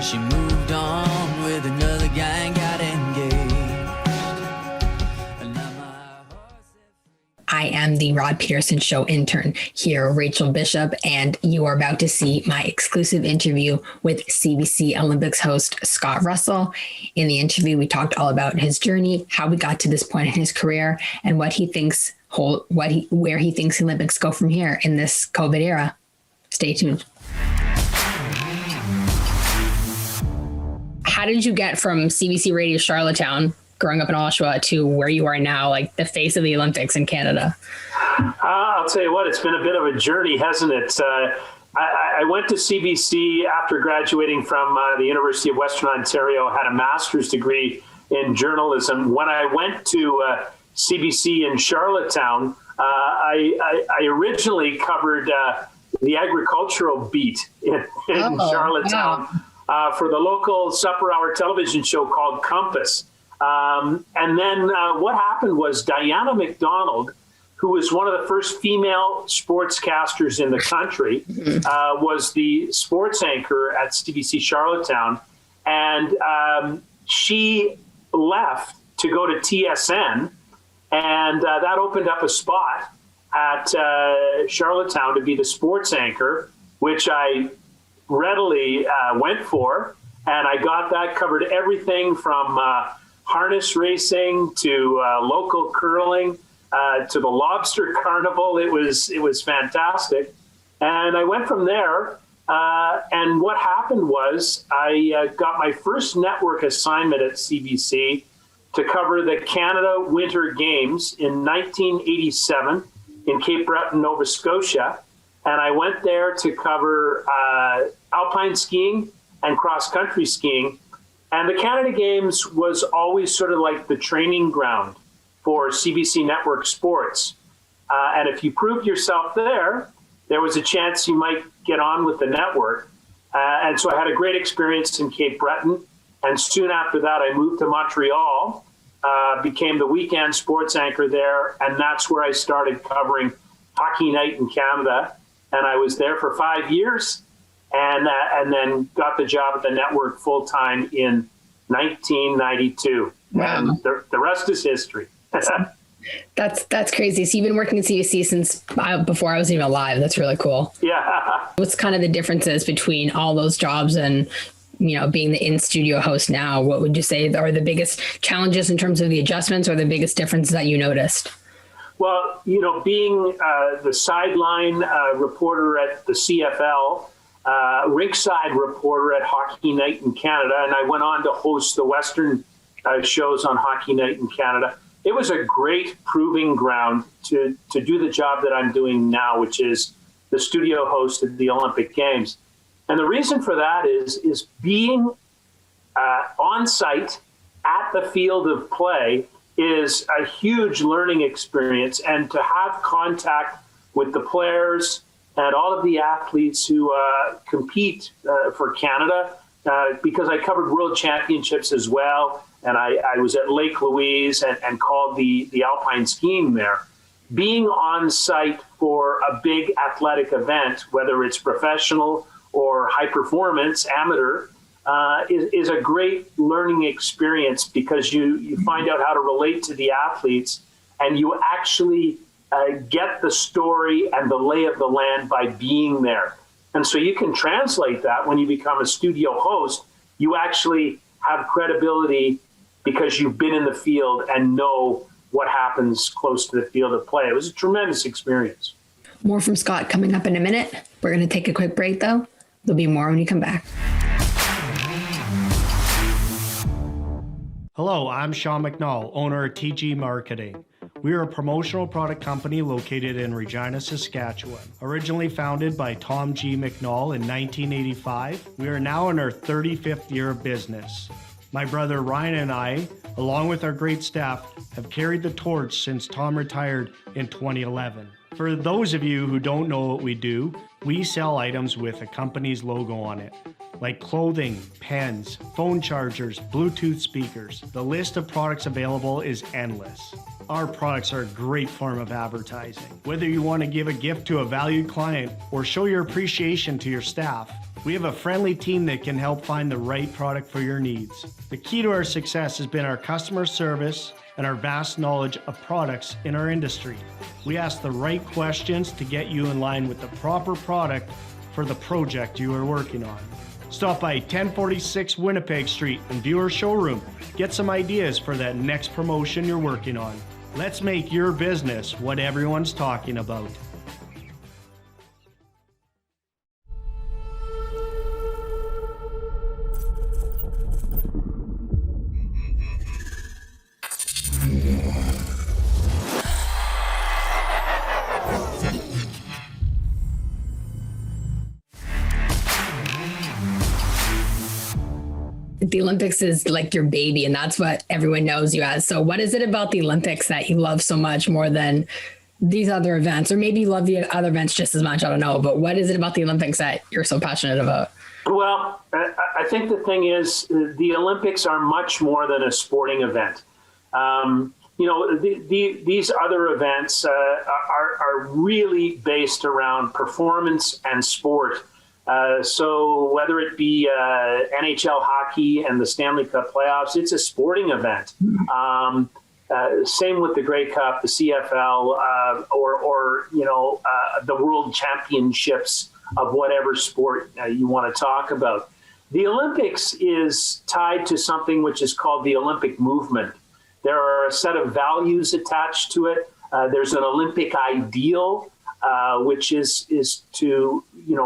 She moved on with another guy and got engaged. And now my horse is... I am the Rod Pedersen Show intern here, Rachel Bishop, and you are about to see my exclusive interview with CBC Olympics host Scott Russell. In the interview, we talked all about his journey, how we got to this point in his career, and what he thinks, where he thinks Olympics go from here in this COVID era. Stay tuned. How did you get from CBC Radio Charlottetown, growing up in Oshawa, to where you are now, like the face of the Olympics in Canada? I'll tell you what, it's been a bit of a journey, hasn't it? I went to CBC after graduating from the University of Western Ontario, had a master's degree in journalism. When I went to CBC in Charlottetown, I originally covered the agricultural beat in Charlottetown. Wow. For the local supper hour television show called Compass. And then what happened was Diana McDonald, who was one of the first female sportscasters in the country, was the sports anchor at CBC Charlottetown. And she left to go to TSN, and that opened up a spot at Charlottetown to be the sports anchor, which I readily went for, and I got that, covered everything from harness racing to local curling to the lobster carnival. It was fantastic, and I went from there. And what happened was I got my first network assignment at CBC to cover the Canada Winter Games in 1987 in Cape Breton, Nova Scotia. And I went there to cover alpine skiing and cross-country skiing. And the Canada Games was always sort of like the training ground for CBC Network Sports. And if you proved yourself there, there was a chance you might get on with the network. And so I had a great experience in Cape Breton. And soon after that, I moved to Montreal, became the weekend sports anchor there. And that's where I started covering Hockey Night in Canada. And I was there for 5 years, and then got the job at the network full time in 1992. Wow. And the rest is history. That's crazy. So you've been working at CBC since before I was even alive. That's really cool. Yeah. What's kind of the differences between all those jobs and, being the in-studio host now? What would you say are the biggest challenges in terms of the adjustments, or the biggest differences that you noticed? Well, being the sideline reporter at the CFL, rinkside reporter at Hockey Night in Canada, and I went on to host the Western shows on Hockey Night in Canada. It was a great proving ground to do the job that I'm doing now, which is the studio host of the Olympic Games. And the reason for that is being on site at the field of play is a huge learning experience, and to have contact with the players and all of the athletes who compete for Canada, because I covered world championships as well, and I was at Lake Louise and called the alpine skiing there. Being on site for a big athletic event, whether it's professional or high performance, amateur, is a great learning experience, because you find out how to relate to the athletes, and you actually get the story and the lay of the land by being there. And so you can translate that when you become a studio host. You actually have credibility because you've been in the field and know what happens close to the field of play. It was a tremendous experience. More from Scott coming up in a minute. We're going to take a quick break, though. There'll be more when you come back. Hello, I'm Sean McNall, owner of TG Marketing. We are a promotional product company located in Regina, Saskatchewan. Originally founded by Tom G. McNall in 1985, we are now in our 35th year of business. My brother Ryan and I, along with our great staff, have carried the torch since Tom retired in 2011. For those of you who don't know what we do, we sell items with a company's logo on it, like clothing, pens, phone chargers, Bluetooth speakers. The list of products available is endless. Our products are a great form of advertising. Whether you want to give a gift to a valued client or show your appreciation to your staff, We have a friendly team that can help find the right product for your needs. The key to our success has been our customer service and our vast knowledge of products in our industry. We ask the right questions to get you in line with the proper product for the project you are working on. Stop by 1046 Winnipeg Street and view our showroom. Get some ideas for that next promotion you're working on. Let's make your business what everyone's talking about. The Olympics is like your baby, and that's what everyone knows you as. So what is it about the Olympics that you love so much more than these other events? Or maybe you love the other events just as much, I don't know. But what is it about the Olympics that you're so passionate about? Well, I think the thing is the Olympics are much more than a sporting event. These other events are really based around performance and sport. So whether it be NHL hockey and the Stanley Cup playoffs, it's a sporting event. Same with the Grey Cup, the CFL, or the World Championships of whatever sport you want to talk about. The Olympics is tied to something which is called the Olympic movement. There are a set of values attached to it. There's an Olympic ideal, which is to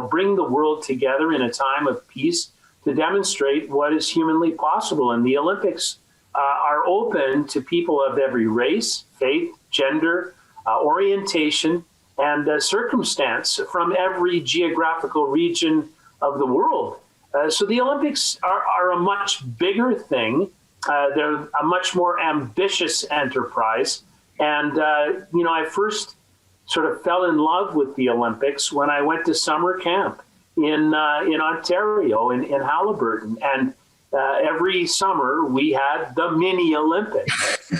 bring the world together in a time of peace to demonstrate what is humanly possible. And the Olympics are open to people of every race, faith, gender, orientation, and circumstance from every geographical region of the world. So the Olympics are a much bigger thing. They're a much more ambitious enterprise. And, I first sort of fell in love with the Olympics when I went to summer camp in Ontario, in Halliburton. And every summer we had the mini Olympics,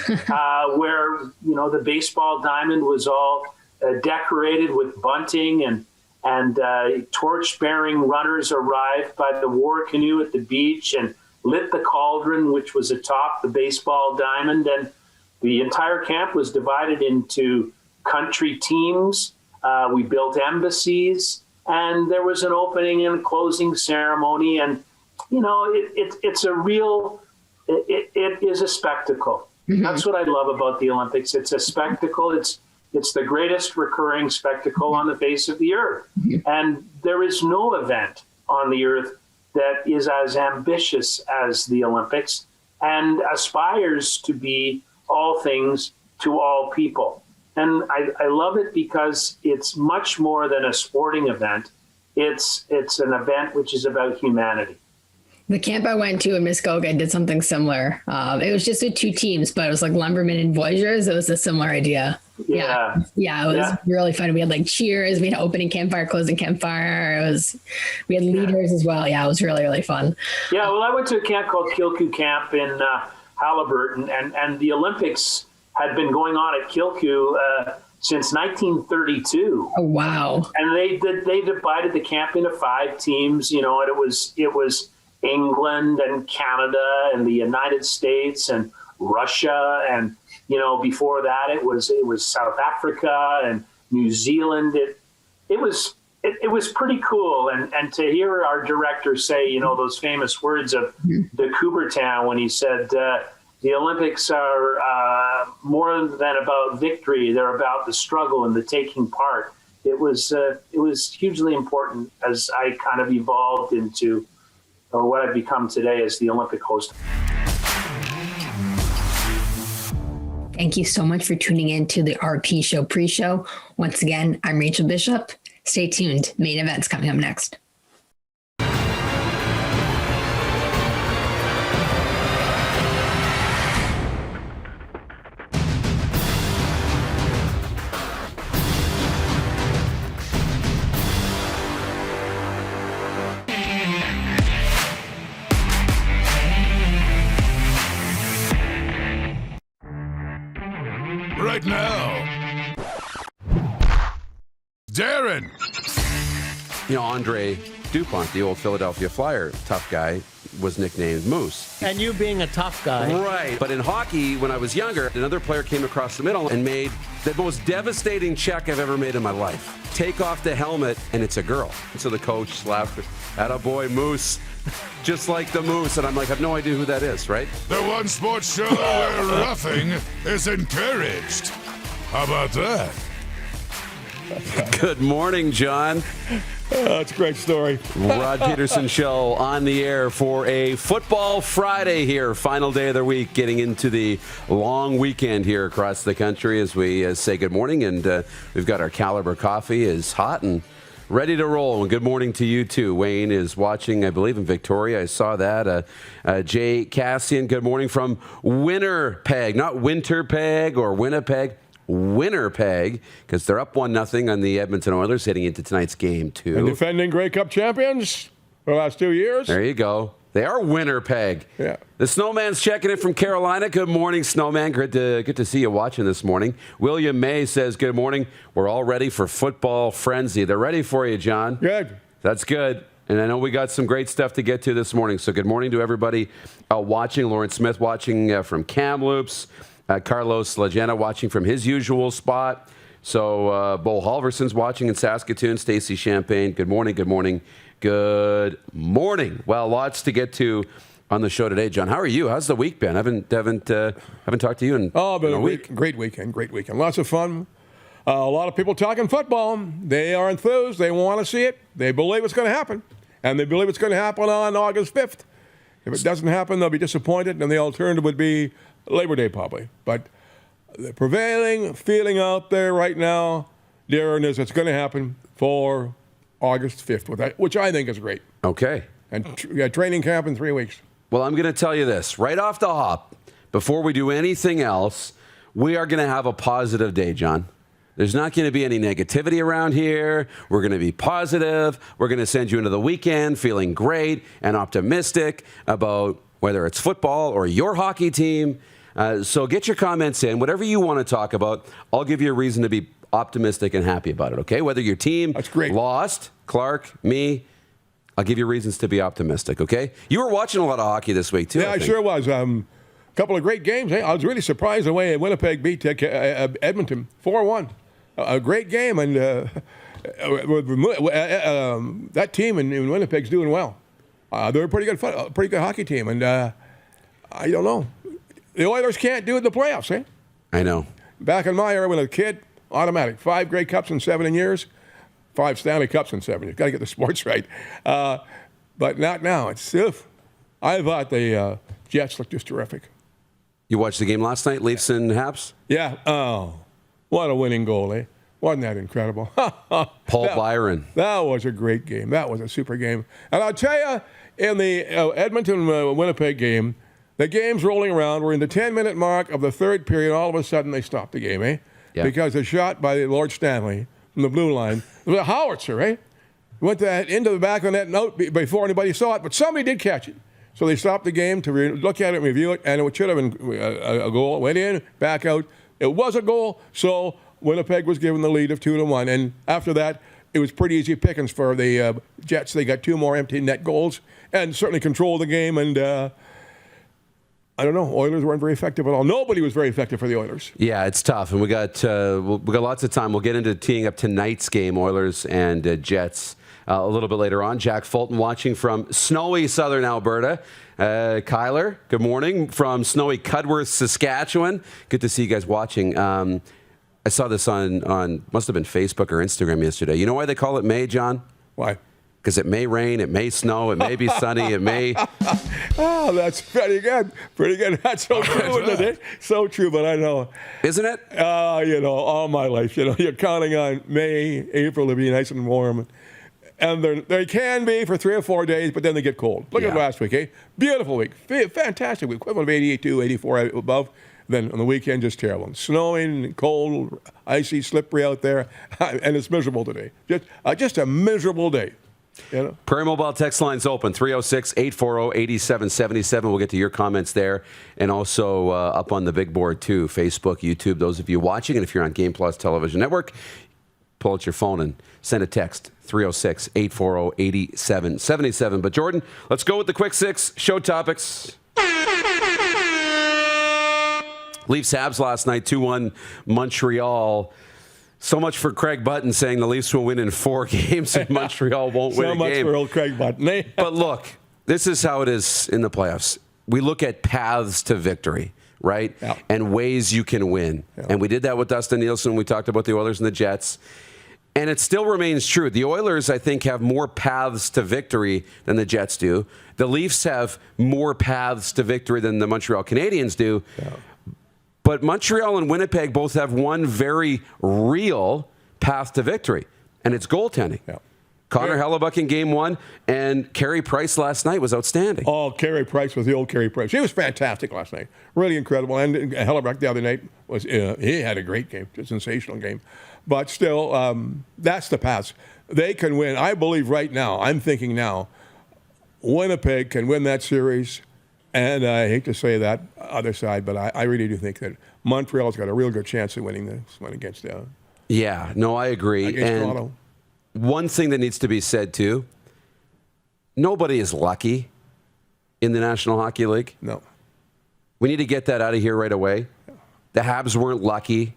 where, the baseball diamond was all decorated with bunting and torch-bearing runners arrived by the war canoe at the beach and lit the cauldron, which was atop the baseball diamond. And the entire camp was divided into country teams. We built embassies, and there was an opening and closing ceremony. And, it's a real, it is a spectacle. Mm-hmm. That's what I love about the Olympics. It's a spectacle. It's the greatest recurring spectacle on the face of the earth. Mm-hmm. And there is no event on the earth that is as ambitious as the Olympics and aspires to be all things to all people. And I love it because it's much more than a sporting event. It's an event which is about humanity. The camp I went to in Muskoka did something similar. It was just with two teams, but it was like lumbermen and voyageurs. It was a similar idea. Yeah, it was really fun. We had like cheers. We had opening campfire, closing campfire. We had leaders as well. Yeah, it was really, really fun. Yeah, well, I went to a camp called Kilkoo Camp in Halliburton, and the Olympics had been going on at Kilkoo since 1932. Oh, wow. And they divided the camp into 5 teams, and it was England and Canada and the United States and Russia, and before that it was South Africa and New Zealand. It was pretty cool, and to hear our director say those famous words of de Coubertin when he said the Olympics are more than about victory; they're about the struggle and the taking part. It was hugely important as I kind of evolved into what I've become today as the Olympic host. Thank you so much for tuning in to the RP Show pre-show. Once again, I'm Rachel Bishop. Stay tuned. Main events coming up next. Right now, Darren. Andre, DuPont, the old Philadelphia Flyer tough guy, was nicknamed Moose. And you being a tough guy. Right. But in hockey, when I was younger, another player came across the middle and made the most devastating check I've ever made in my life. Take off the helmet, and it's a girl. And so the coach slapped her. Attaboy, Moose. Just like the Moose. And I'm like, I have no idea who that is, right? The one sports show where roughing is encouraged. How about that? Good morning, John. That's a great story. Rod Pedersen Show on the air for a Football Friday here. Final day of the week, getting into the long weekend here across the country as we say good morning. And we've got our Caliber coffee is hot and ready to roll. And good morning to you, too. Wayne is watching, I believe, in Victoria. I saw that. Jay Cassian, good morning from Winnipeg. Not Winterpeg or Winnipeg. Winnipeg, because they're up 1-0 on the Edmonton Oilers heading into tonight's game, too. And defending Grey Cup champions for the last 2 years. There you go. They are Winnipeg. Yeah. The Snowman's checking in from Carolina. Good morning, Snowman. Good to see you watching this morning. William May says, good morning. We're all ready for football frenzy. They're ready for you, John. Good. That's good. And I know we got some great stuff to get to this morning. So good morning to everybody watching. Lawrence Smith watching from Kamloops. Carlos Legenda watching from his usual spot. So Bo Halverson's watching in Saskatoon. Stacey Champagne, good morning, good morning, good morning. Well, lots to get to on the show today, John. How are you? How's the week been? I haven't talked to you in been a week. Great weekend. Lots of fun. A lot of people talking football. They are enthused. They want to see it. They believe it's going to happen. And they believe it's going to happen on August 5th. If it doesn't happen, they'll be disappointed, and the alternative would be Labor Day, probably. But the prevailing feeling out there right now, Darren, is it's going to happen for August 5th, which I think is great. Okay. And training camp in 3 weeks. Well, I'm going to tell you this. Right off the hop, before we do anything else, we are going to have a positive day, John. There's not going to be any negativity around here. We're going to be positive. We're going to send you into the weekend feeling great and optimistic about whether it's football or your hockey team. So get your comments in. Whatever you want to talk about, I'll give you a reason to be optimistic and happy about it, okay? Whether your team lost, Clark, me, I'll give you reasons to be optimistic, okay? You were watching a lot of hockey this week, too. Yeah, I sure was. A couple of great games. I was really surprised the way Winnipeg beat Edmonton 4-1. A great game, and that team in Winnipeg's doing well. They're a pretty good hockey team, and I don't know. The Oilers can't do it in the playoffs, eh? I know. Back in my era when I was a kid, automatic. 5 Grey Cups in 7 years, 5 Stanley Cups in 7 years. Got to get the sports right. But not now. It's I thought the Jets looked just terrific. You watched the game last night, Leafs and Habs? Yeah. Oh, what a winning goal, eh? Wasn't that incredible? Paul Byron. That was a great game. That was a super game. And I'll tell you, in the Edmonton-Winnipeg game, the game's rolling around. We're in the 10-minute mark of the third period. All of a sudden, they stopped the game, eh? Yeah. Because a shot by Lord Stanley from the blue line. It was a howitzer, eh? Went into the back of the net out before anybody saw it, but somebody did catch it. So they stopped the game to look at it and review it, and it should have been a goal. It went in, back out. It was a goal, so Winnipeg was given the lead of 2-1. And after that, it was pretty easy pickings for the Jets. They got 2 more empty net goals and certainly controlled the game. And I don't know, Oilers weren't very effective at all. Nobody was very effective for the Oilers. Yeah, it's tough. And we got lots of time. We'll get into teeing up tonight's game, Oilers and Jets, a little bit later on. Jack Fulton watching from snowy southern Alberta. Kyler, good morning from snowy Cudworth, Saskatchewan. Good to see you guys watching. I saw this on must have been Facebook or Instagram yesterday. You know why they call it May, John? Why? Because it may rain, it may snow, it may be sunny, it may... Oh, that's pretty good. Pretty good. That's so true, isn't it? So true, but I know. Isn't it? All my life, you're counting on May, April to be nice and warm. And they can be for 3 or 4 days, but then they get cold. Look at last week, eh? Beautiful week. Fantastic week. Equivalent of 82, 84 above. Then on the weekend, just terrible. Snowing, cold, icy, slippery out there. And it's miserable today. Just a miserable day. Prairie Mobile text line's open, 306-840-8777. We'll get to your comments there. And also up on the big board, too, Facebook, YouTube, those of you watching. And if you're on Game Plus Television Network, pull out your phone and send a text, 306-840-8777. But Jordan, let's go with the quick six show topics. Leafs Habs last night, 2-1 Montreal. So much for Craig Button saying the Leafs will win in 4 games and Montreal won't win a game. So much for old Craig Button. Eh? But look, this is how it is in the playoffs. We look at paths to victory, right? Yeah. And ways you can win. Yeah. And we did that with Dustin Nielsen. We talked about the Oilers and the Jets. And it still remains true. The Oilers, I think, have more paths to victory than the Jets do. The Leafs have more paths to victory than the Montreal Canadiens do. Yeah. But Montreal and Winnipeg both have one very real path to victory, and it's goaltending. Yeah. Connor Hellebuck in Game 1, and Carey Price last night was outstanding. Oh, Carey Price was the old Carey Price. He was fantastic last night. Really incredible. And Hellebuck the other night, he had a great game, a sensational game. But still, that's the path. They can win. I believe right now, I'm thinking now, Winnipeg can win that series. And I hate to say that other side, but I really do think that Montreal's got a real good chance of winning this one against Yeah, no, I agree. And Toronto. one thing that needs to be said, too, nobody is lucky in the National Hockey League. No. We need to get that out of here right away. The Habs weren't lucky.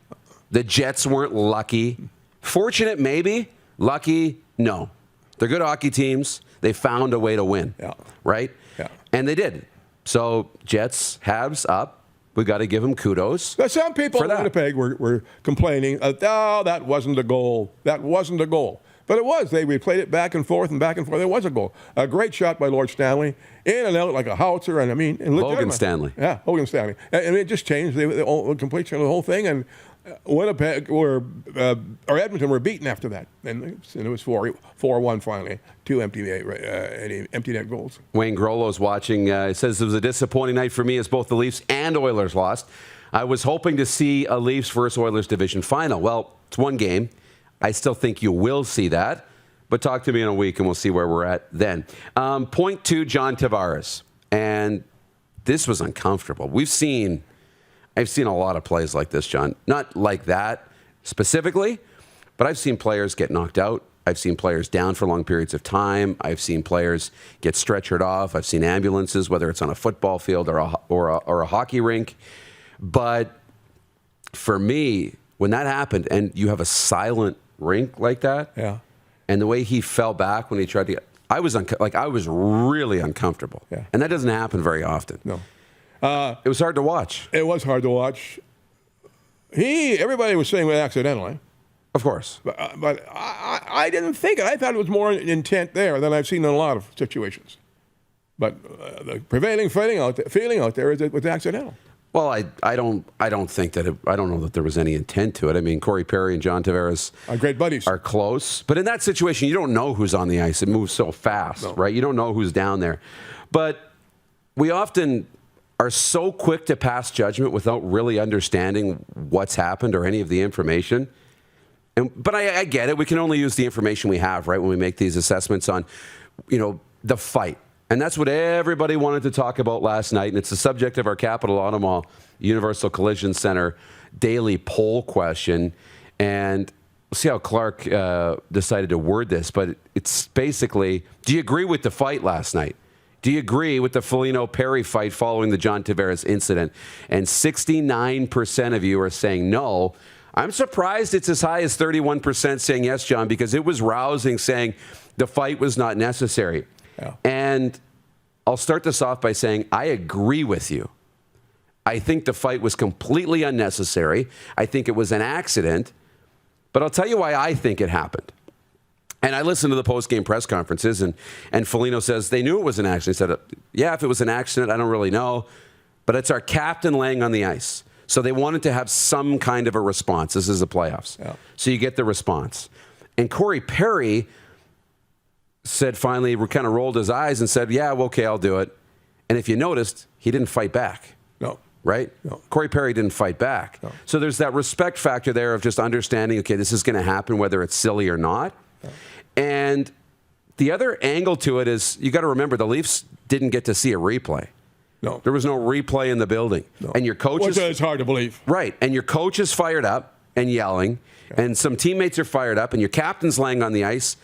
The Jets weren't lucky. Fortunate, maybe. Lucky, no. They're good hockey teams. They found a way to win, right? Yeah. And they did. So, Jets, Habs up. We got to give them kudos. But some people in that. Winnipeg were complaining, that wasn't a goal. That wasn't a goal. But it was. We played it back and forth and back and forth. It was a goal. A great shot by Lord Stanley. In and out like a howitzer. And Logan Stanley. Yeah, Logan Stanley. And it just changed the complete the whole thing. And Winnipeg or Edmonton were beaten after that. And it was 4-1 finally. 2 empty net goals. Wayne Grollo's watching. Says it was a disappointing night for me as both the Leafs and Oilers lost. I was hoping to see a Leafs versus Oilers division final. Well, it's one game. I still think you will see that. But talk to me in a week and we'll see where we're at then. Point 2, John Tavares. And this was uncomfortable. I've seen a lot of plays like this, John. Not like that specifically, but I've seen players get knocked out. I've seen players down for long periods of time. I've seen players get stretchered off. I've seen ambulances, whether it's on a football field or a hockey rink. But for me, when that happened and you have a silent rink like that, and the way he fell back when he tried to get, I was really uncomfortable. Yeah. And that doesn't happen very often. No. It was hard to watch. It was hard to watch. Everybody was saying it accidentally. Of course. But I didn't think it. I thought it was more intent there than I've seen in a lot of situations. But the prevailing feeling out there is it was accidental. Well, I don't think that I don't know that there was any intent to it. I mean, Corey Perry and John Tavares are great buddies. Are close, but in that situation, you don't know who's on the ice. It moves so fast, right? You don't know who's down there. But we often are so quick to pass judgment without really understanding what's happened or any of the information. But I get it. We can only use the information we have, right, when we make these assessments on, the fight. And that's what everybody wanted to talk about last night, and it's the subject of our Capital Ottawa Universal Collision Center daily poll question. And we'll see how Clark decided to word this, but it's basically, do you agree with the fight last night? Do you agree with the Foligno-Perry fight following the John Tavares incident? And 69% of you are saying no. I'm surprised it's as high as 31% saying yes, John, because it was rousing saying the fight was not necessary. Yeah. And I'll start this off by saying I agree with you. I think the fight was completely unnecessary. I think it was an accident. But I'll tell you why I think it happened. And I listened to the post-game press conferences, and Foligno says they knew it was an accident. He said, yeah, if it was an accident, I don't really know. But it's our captain laying on the ice. So they wanted to have some kind of a response. This is the playoffs. Yeah. So you get the response. And Corey Perry said finally, kind of rolled his eyes and said, yeah, well, okay, I'll do it. And if you noticed, he didn't fight back. No. Right? No. Corey Perry didn't fight back. No. So there's that respect factor there of just understanding, okay, this is going to happen whether it's silly or not. No. And the other angle to it is you got to remember the Leafs didn't get to see a replay. No. There was no replay in the building. No. And your coach is... It's hard to believe. Right. And your coach is fired up and yelling, and some teammates are fired up, and your captain's laying on the ice.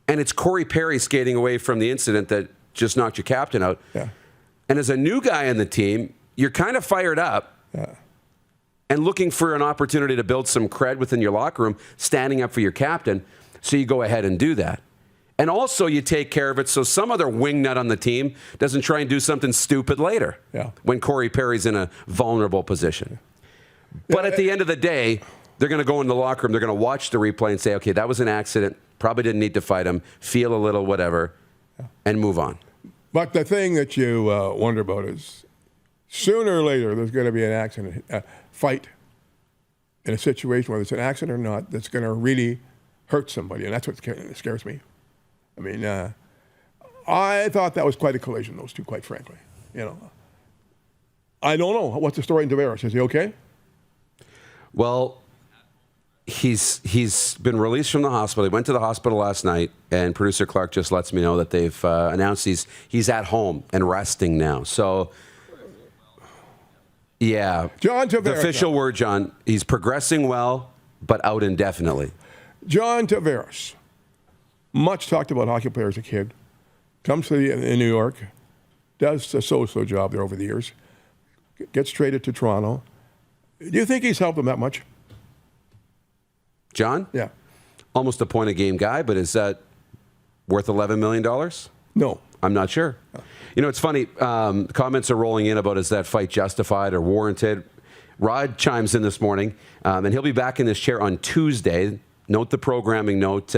and it's Corey Perry skating away from the incident that just knocked your captain out. Yeah. And as a new guy on the team, you're kind of fired up and looking for an opportunity to build some cred within your locker room, standing up for your captain. So you go ahead and do that. And also you take care of it so some other wingnut on the team doesn't try and do something stupid later when Corey Perry's in a vulnerable position. But at the end of the day, they're going to go in the locker room, they're going to watch the replay and say, okay, that was an accident, probably didn't need to fight him, feel a little whatever, and move on. But the thing that you wonder about is sooner or later there's going to be an accident, fight in a situation, whether it's an accident or not, that's going to really hurt somebody, and that's what scares me. I mean, I thought that was quite a collision, those two, quite frankly. You know, I don't know. What's the story in Tavares? Is he okay? Well, he's been released from the hospital. He went to the hospital last night, and producer Clark just lets me know that they've announced he's at home and resting now. So, yeah. John Tavares. The official word, John, he's progressing well, but out indefinitely. John Tavares, much talked about hockey player as a kid, comes to in New York, does a so-so job there over the years, gets traded to Toronto. Do you think he's helped them that much? John? Yeah. Almost a point a game guy, but is that worth $11 million? No. I'm not sure. You know, it's funny. Comments are rolling in about is that fight justified or warranted. Rod chimes in this morning, and he'll be back in this chair on Tuesday. Note the programming note.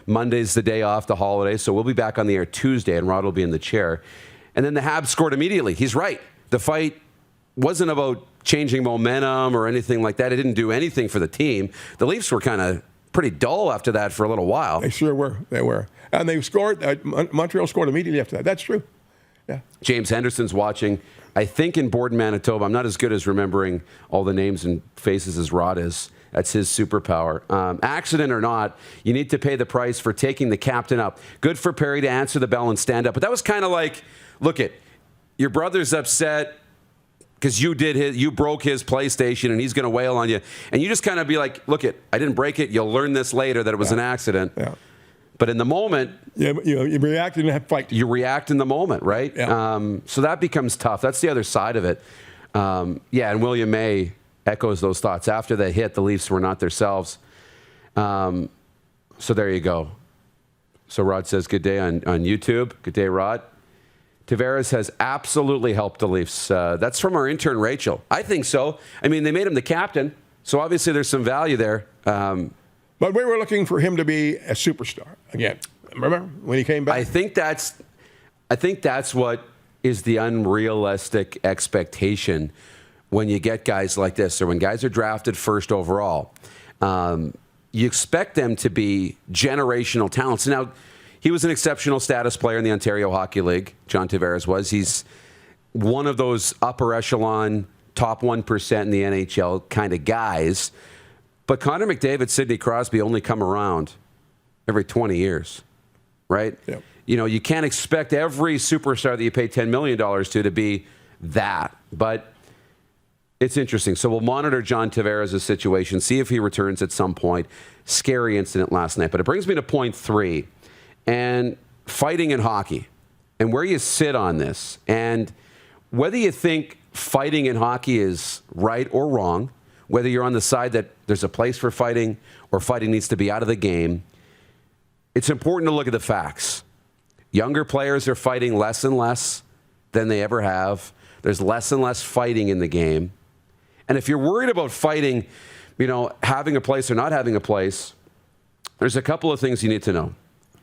Monday's the day off, the holiday, so we'll be back on the air Tuesday, and Rod will be in the chair. And then the Habs scored immediately. He's right. The fight wasn't about changing momentum or anything like that. It didn't do anything for the team. The Leafs were kind of pretty dull after that for a little while. They sure were. They were. And they scored. Montreal scored immediately after that. That's true. Yeah. James Henderson's watching, I think, in Borden, Manitoba. I'm not as good as remembering all the names and faces as Rod is. That's his superpower. Accident or not, you need to pay the price for taking the captain up. Good for Perry to answer the bell and stand up. But that was kind of like, look it, your brother's upset because you broke his PlayStation and he's going to wail on you. And you just kind of be like, look it, I didn't break it. You'll learn this later that it was an accident. Yeah. But in the moment, you react and have fight. You react in the moment, right? Yeah. So that becomes tough. That's the other side of it. And William May echoes those thoughts. After the hit, the Leafs were not themselves. So there you go. So Rod says, good day on YouTube. Good day, Rod. Tavares has absolutely helped the Leafs. That's from our intern, Rachel. I think so. I mean, they made him the captain, so obviously there's some value there. But we were looking for him to be a superstar again. Remember when he came back? I think that's what is the unrealistic expectation when you get guys like this, or when guys are drafted first overall. You expect them to be generational talents. Now, he was an exceptional status player in the Ontario Hockey League. John Tavares was. He's one of those upper echelon, top 1% in the NHL kind of guys. But Connor McDavid, Sidney Crosby only come around every 20 years, right? Yep. You know, you can't expect every superstar that you pay $10 million to be that. But it's interesting. So we'll monitor John Tavares' situation, see if he returns at some point. Scary incident last night. But it brings me to point 3. And fighting in hockey, and where you sit on this, and whether you think fighting in hockey is right or wrong, whether you're on the side that there's a place for fighting or fighting needs to be out of the game, it's important to look at the facts. Younger players are fighting less and less than they ever have. There's less and less fighting in the game. And if you're worried about fighting, having a place or not having a place, there's a couple of things you need to know.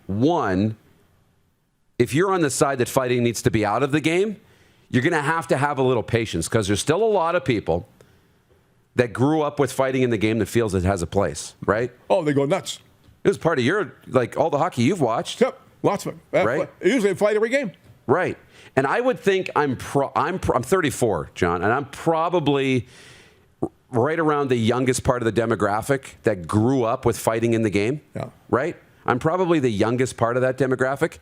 One, if you're on the side that fighting needs to be out of the game, you're going to have a little patience, because there's still a lot of people that grew up with fighting in the game that feels it has a place, right? Oh, they go nuts. It was part of your, all the hockey you've watched. Yep, lots of it. Right? Usually they fight every game. Right. And I would think I'm 34, John, and I'm probably right around the youngest part of the demographic that grew up with fighting in the game. Yeah. Right? I'm probably the youngest part of that demographic,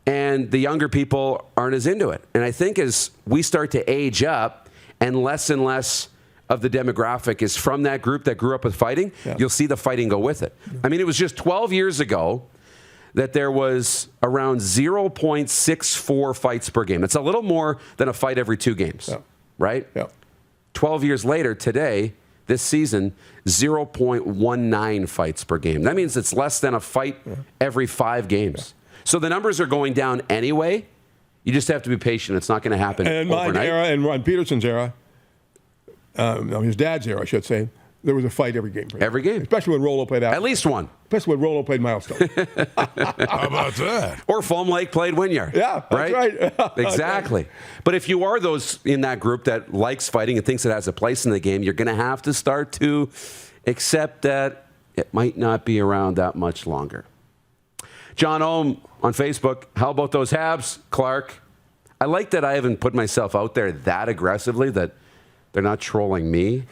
and the younger people aren't as into it. And I think as we start to age up and less of the demographic is from that group that grew up with fighting, you'll see the fighting go with it. I mean, it was just 12 years ago that there was around 0.64 fights per game. That's a little more than a fight every 2 games, right? Yeah. 12 years later, today, this season, 0.19 fights per game. That means it's less than a fight every 5 games. So the numbers are going down anyway. You just have to be patient. It's not going to happen overnight. My era, and Rod Pedersen's era, his dad's era, I should say, there was a fight every game. Every game. Especially when Rolo played out. At least one. Especially when Rolo played Milestone. How about that? Or Foam Lake played Wynyard. Yeah, that's right. Exactly. But if you are those in that group that likes fighting and thinks it has a place in the game, you're going to have to start to accept that it might not be around that much longer. John Ohm on Facebook, how about those Habs, Clark? I like that I haven't put myself out there that aggressively, that they're not trolling me.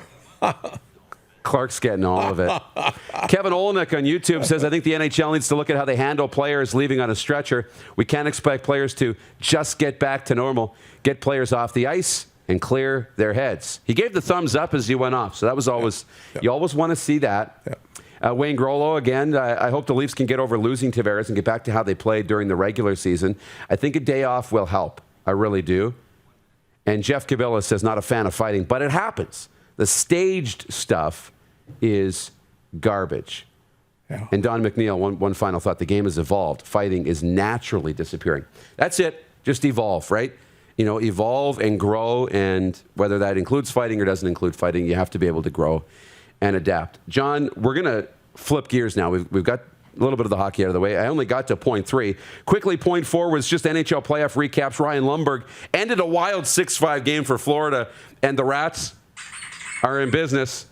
Clark's getting all of it. Kevin Olnick on YouTube says, I think the NHL needs to look at how they handle players leaving on a stretcher. We can't expect players to just get back to normal. Get players off the ice and clear their heads. He gave the thumbs up as he went off, so that was always, you always want to see that. Wayne Grollo, again, I hope the Leafs can get over losing Tavares and get back to how they played during the regular season. I think a day off will help. I really do. And Jeff Cabela says, not a fan of fighting, but it happens. The staged stuff is garbage. Yeah. And Don McNeil, one final thought. The game has evolved. Fighting is naturally disappearing. That's it. Just evolve, right? You know, evolve and grow. And whether that includes fighting or doesn't include fighting, you have to be able to grow and adapt. John, we're going to flip gears now. We've got a little bit of the hockey out of the way. I only got to point 3. Quickly, point 4 was just NHL playoff recaps. Ryan Lundberg ended a wild 6-5 game for Florida, and the Rats are in business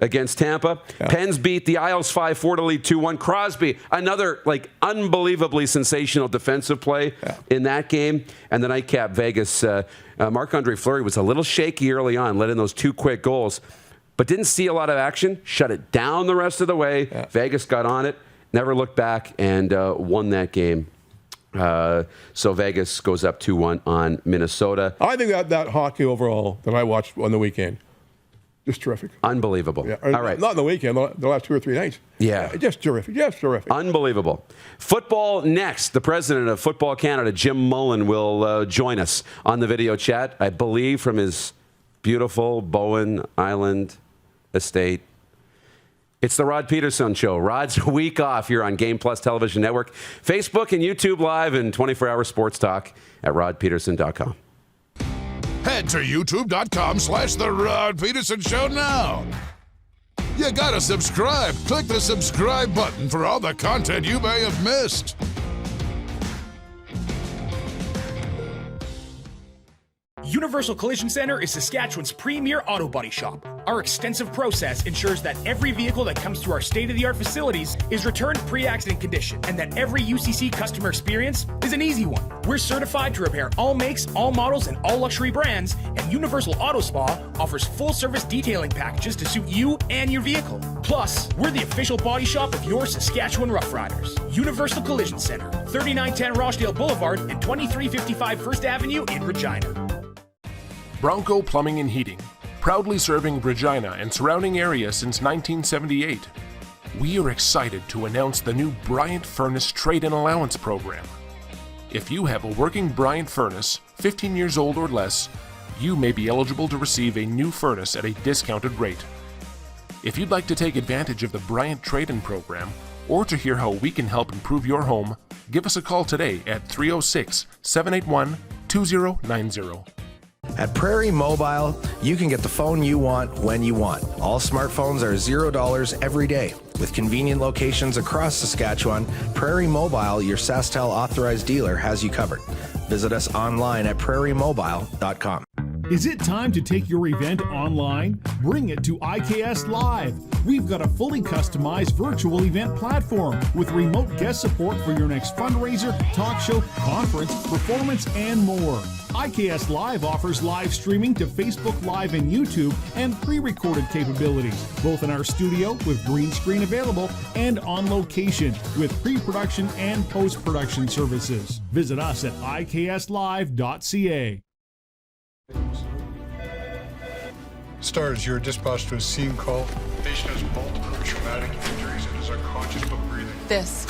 against Tampa. Yeah. Pens beat the Isles 5-4 to lead 2-1. Crosby, another unbelievably sensational defensive play in that game. And the nightcap, Vegas, Marc-Andre Fleury was a little shaky early on, let in those 2 quick goals, but didn't see a lot of action, shut it down the rest of the way. Yeah. Vegas got on it, never looked back, and won that game. So Vegas goes up 2-1 on Minnesota. I think that hockey overall that I watched on the weekend, just terrific. Unbelievable. Yeah. All right. Not on the weekend, the last 2 or 3 nights. Yeah. Just terrific. Just terrific. Unbelievable. Football next. The president of Football Canada, Jim Mullin, will join us on the video chat, I believe, from his beautiful Bowen Island estate. It's the Rod Pedersen Show. Rod's week off here on Game Plus Television Network, Facebook and YouTube Live, and 24-hour sports talk at rodpedersen.com. Head to youtube.com/The Rod Pedersen Show now. You gotta subscribe. Click the subscribe button for all the content you may have missed. Universal Collision Center is Saskatchewan's premier auto body shop. Our extensive process ensures that every vehicle that comes through our state-of-the-art facilities is returned pre-accident condition, and that every UCC customer experience is an easy one. We're certified to repair all makes, all models, and all luxury brands, and Universal Auto Spa offers full-service detailing packages to suit you and your vehicle. Plus, we're the official body shop of your Saskatchewan Rough Riders. Universal Collision Center, 3910 Rochdale Boulevard and 2355 First Avenue in Regina. Bronco Plumbing and Heating, proudly serving Regina and surrounding area since 1978. We are excited to announce the new Bryant Furnace Trade-in Allowance Program. If you have a working Bryant furnace, 15 years old or less, you may be eligible to receive a new furnace at a discounted rate. If you'd like to take advantage of the Bryant Trade-in Program, or to hear how we can help improve your home, give us a call today at 306-781-2090. At Prairie Mobile, you can get the phone you want when you want. All smartphones are $0 every day. With convenient locations across Saskatchewan, Prairie Mobile, your SaskTel authorized dealer, has you covered. Visit us online at prairiemobile.com. Is it time to take your event online? Bring it to IKS Live. We've got a fully customized virtual event platform with remote guest support for your next fundraiser, talk show, conference, performance, and more. IKS Live offers live streaming to Facebook Live and YouTube and pre-recorded capabilities, both in our studio with green screen available and on location with pre-production and post-production services. Visit us at ikslive.ca. Stars, you're dispatched to a scene call. The patient has multiple traumatic injuries and is unconscious but breathing. This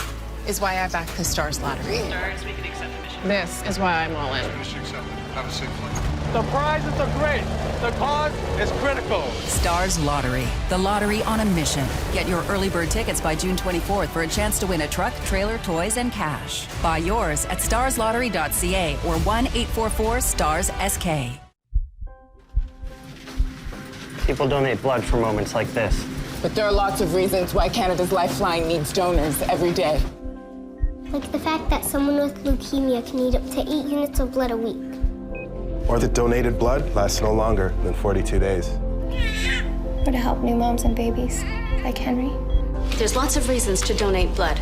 is why I back the Stars lottery. Stars, we can accept the mission. This is why I'm all in. Mission accepted. Have a safe flight. The prizes are great. The cause is critical. Stars Lottery, the lottery on a mission. Get your early bird tickets by June 24th for a chance to win a truck, trailer, toys, and cash. Buy yours at starslottery.ca or 1-844-STARS-SK. People donate blood for moments like this. But there are lots of reasons why Canada's Lifeline needs donors every day. Like the fact that someone with leukemia can need up to 8 units of blood a week. Or that donated blood lasts no longer than 42 days. Or to help new moms and babies, like Henry. There's lots of reasons to donate blood.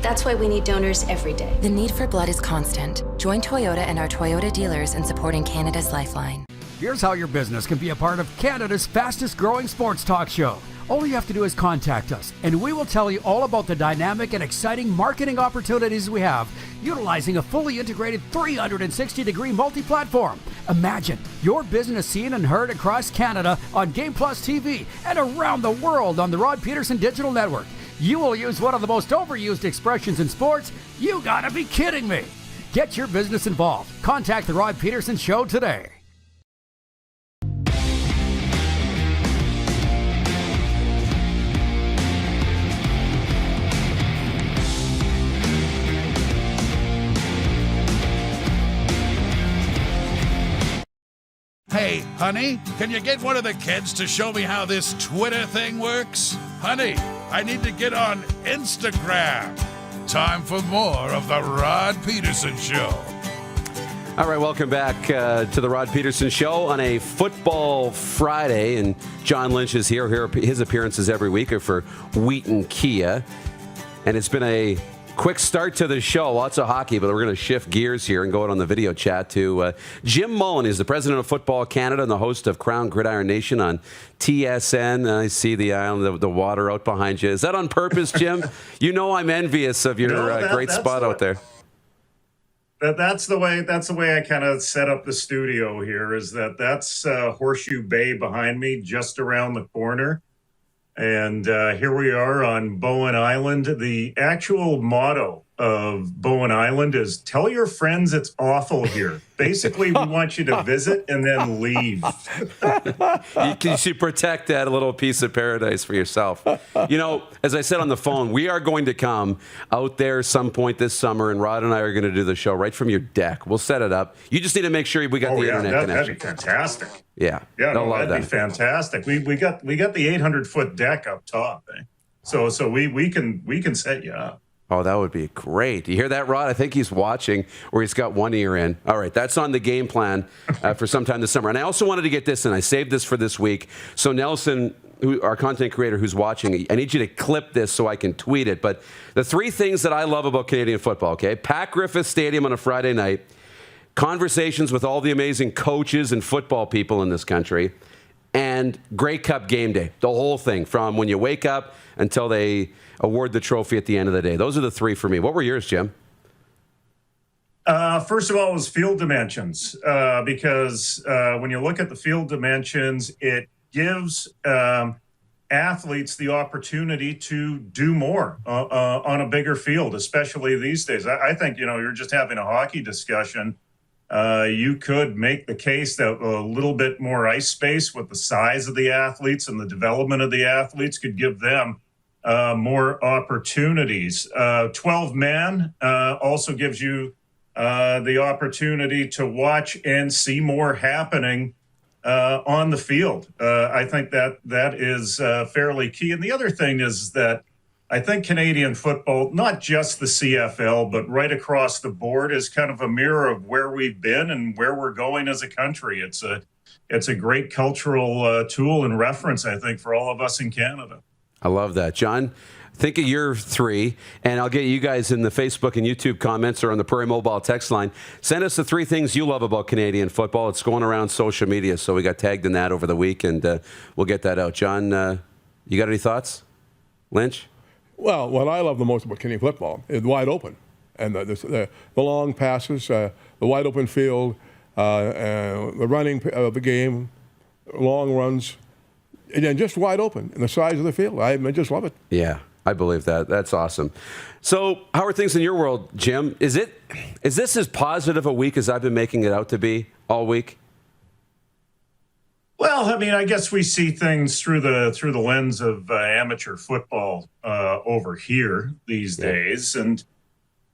That's why we need donors every day. The need for blood is constant. Join Toyota and our Toyota dealers in supporting Canada's Lifeline. Here's how your business can be a part of Canada's fastest growing sports talk show. All you have to do is contact us, and we will tell you all about the dynamic and exciting marketing opportunities we have, utilizing a fully integrated 360-degree multi-platform. Imagine your business seen and heard across Canada on Game Plus TV and around the world on the Rod Pedersen Digital Network. You will use one of the most overused expressions in sports. You gotta be kidding me. Get your business involved. Contact the Rod Pedersen Show today. Hey, honey, can you get one of the kids to show me how this Twitter thing works? Honey, I need to get on Instagram. Time for more of the Rod Pedersen Show. All right, welcome back to the Rod Pedersen Show on a Football Friday. And John Lynch is here. His appearances every week are for Wheaton Kia. And it's been a quick start to the show. Lots of hockey, but we're going to shift gears here and go out on the video chat to Jim Mullin. He's the president of Football Canada and the host of Crown Gridiron Nation on TSN. I see the island, the water out behind you. Is that on purpose, Jim? You know I'm envious of your great spot out there. That's the way I kind of set up the studio here. That's Horseshoe Bay behind me, just around the corner. And here we are on Bowen Island. The actual motto of Bowen Island is tell your friends it's awful here. Basically, we want you to visit and then leave. You should protect that little piece of paradise for yourself. You know, as I said on the phone, we are going to come out there some point this summer, and Rod and I are going to do the show right from your deck. We'll set it up. You just need to make sure we got the internet connection. That'd be fantastic. Yeah, that'd be fantastic. We got the 800-foot deck up top, eh? So we can set you up. Oh, that would be great. You hear that, Rod? I think he's watching, or he's got one ear in. All right, that's on the game plan for sometime this summer. And I also wanted to get this in. I saved this for this week. So Nelson, our content creator who's watching, I need you to clip this so I can tweet it. But the three things that I love about Canadian football, okay? Pat Griffith Stadium on a Friday night, conversations with all the amazing coaches and football people in this country, and Grey Cup game day, the whole thing, from when you wake up until they award the trophy at the end of the day. Those are the three for me. What were yours, Jim? First of all, it was field dimensions, because when you look at the field dimensions, it gives athletes the opportunity to do more on a bigger field, especially these days. I think, you're just having a hockey discussion. You could make the case that a little bit more ice space with the size of the athletes and the development of the athletes could give them more opportunities. 12-man also gives you the opportunity to watch and see more happening on the field. I think that is fairly key. And the other thing is that I think Canadian football, not just the CFL, but right across the board, is kind of a mirror of where we've been and where we're going as a country. It's a great cultural tool and reference, I think, for all of us in Canada. I love that. John, think of your three, and I'll get you guys in the Facebook and YouTube comments or on the Prairie Mobile text line. Send us the three things you love about Canadian football. It's going around social media, so we got tagged in that over the week, and we'll get that out. John, you got any thoughts? Lynch? Well, what I love the most about Canadian football is wide open, and the long passes, the wide open field, the running of the game, long runs. And then just wide open, and the size of the field. I just love it. Yeah. I believe that. That's awesome. So how are things in your world, Jim? Is this as positive a week as I've been making it out to be all week? Well, I mean, I guess we see things through the lens of amateur football over here these days, and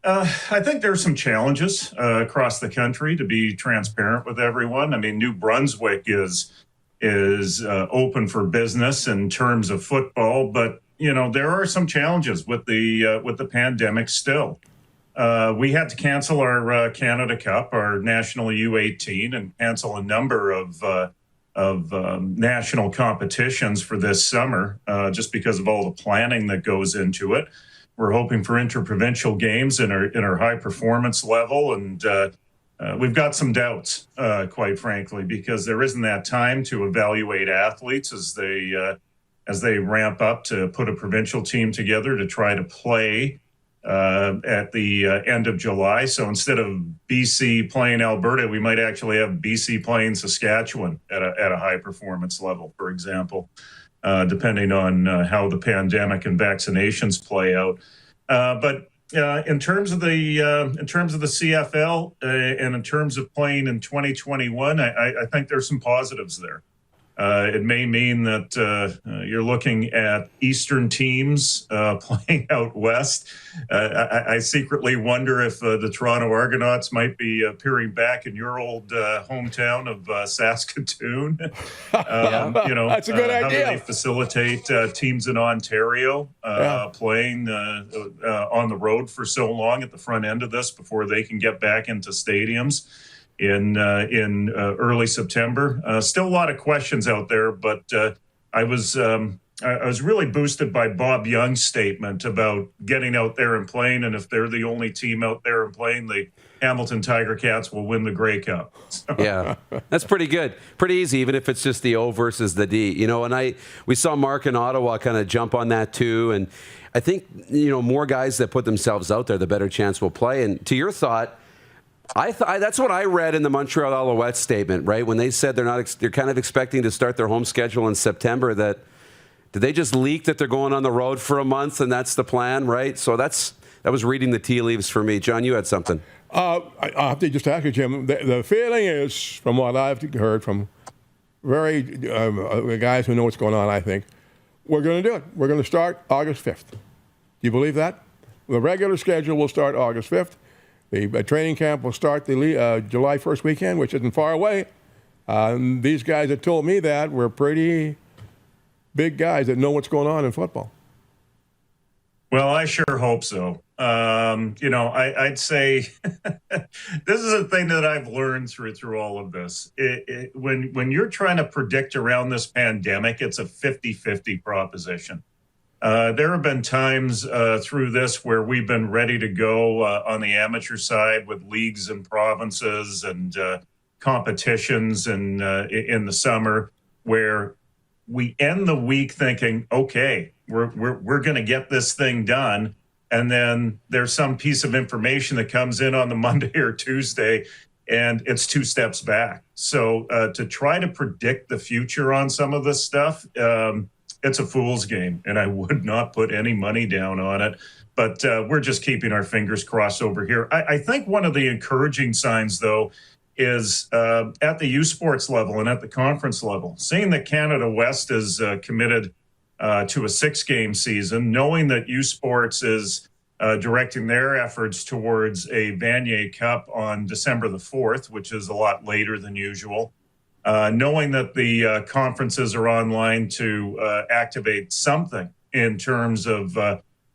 I think there are some challenges across the country. To be transparent with everyone, I mean, New Brunswick is open for business in terms of football, but there are some challenges with the pandemic still. We had to cancel our Canada Cup, our national U18, and cancel a number of national competitions for this summer, just because of all the planning that goes into it. We're hoping for interprovincial games in our high performance level, and we've got some doubts, quite frankly, because there isn't that time to evaluate athletes as they ramp up to put a provincial team together to try to play at the end of July. So instead of BC playing Alberta, we might actually have BC playing Saskatchewan at a high performance level, for example, depending on how the pandemic and vaccinations play out. But in terms of the CFL and in terms of playing in 2021, I think there's some positives there. It may mean that you're looking at Eastern teams playing out west. I secretly wonder if the Toronto Argonauts might be appearing back in your old hometown of Saskatoon. That's a good idea. How do they facilitate teams in Ontario playing on the road for so long at the front end of this before they can get back into stadiums in early September? Still a lot of questions out there, but I was really boosted by Bob Young's statement about getting out there and playing, and if they're the only team out there and playing, the Hamilton Tiger Cats will win the Grey Cup. So. Yeah, that's pretty good. Pretty easy, even if it's just the O versus the D. And we saw Mark in Ottawa kind of jump on that too, and I think more guys that put themselves out there, the better chance will play. And to your thought, that's what I read in the Montreal Alouettes statement, right? When they said they're kind of expecting to start their home schedule in September. Did they just leak that they're going on the road for a month and that's the plan, right? So that was reading the tea leaves for me. John, you had something. I have to just ask you, Jim. The feeling is, from what I've heard from very guys who know what's going on, I think we're going to do it. We're going to start August 5th. Do you believe that? The regular schedule will start August 5th. The training camp will start the July 1st weekend, which isn't far away. These guys that told me that were pretty big guys that know what's going on in football. Well, I sure hope so. I'd say this is a thing that I've learned through all of this. When you're trying to predict around this pandemic, it's a 50-50 proposition. There have been times through this where we've been ready to go on the amateur side with leagues and provinces and competitions and in the summer, where we end the week thinking, okay, we're going to get this thing done, and then there's some piece of information that comes in on the Monday or Tuesday, and it's two steps back. So to try to predict the future on some of this stuff. It's a fool's game, and I would not put any money down on it. But we're just keeping our fingers crossed over here. I think one of the encouraging signs, though, is at the U Sports level and at the conference level, seeing that Canada West is committed to a 6-game season, knowing that U Sports is directing their efforts towards a Vanier Cup on December the 4th, which is a lot later than usual. Knowing that the conferences are online to activate something in terms of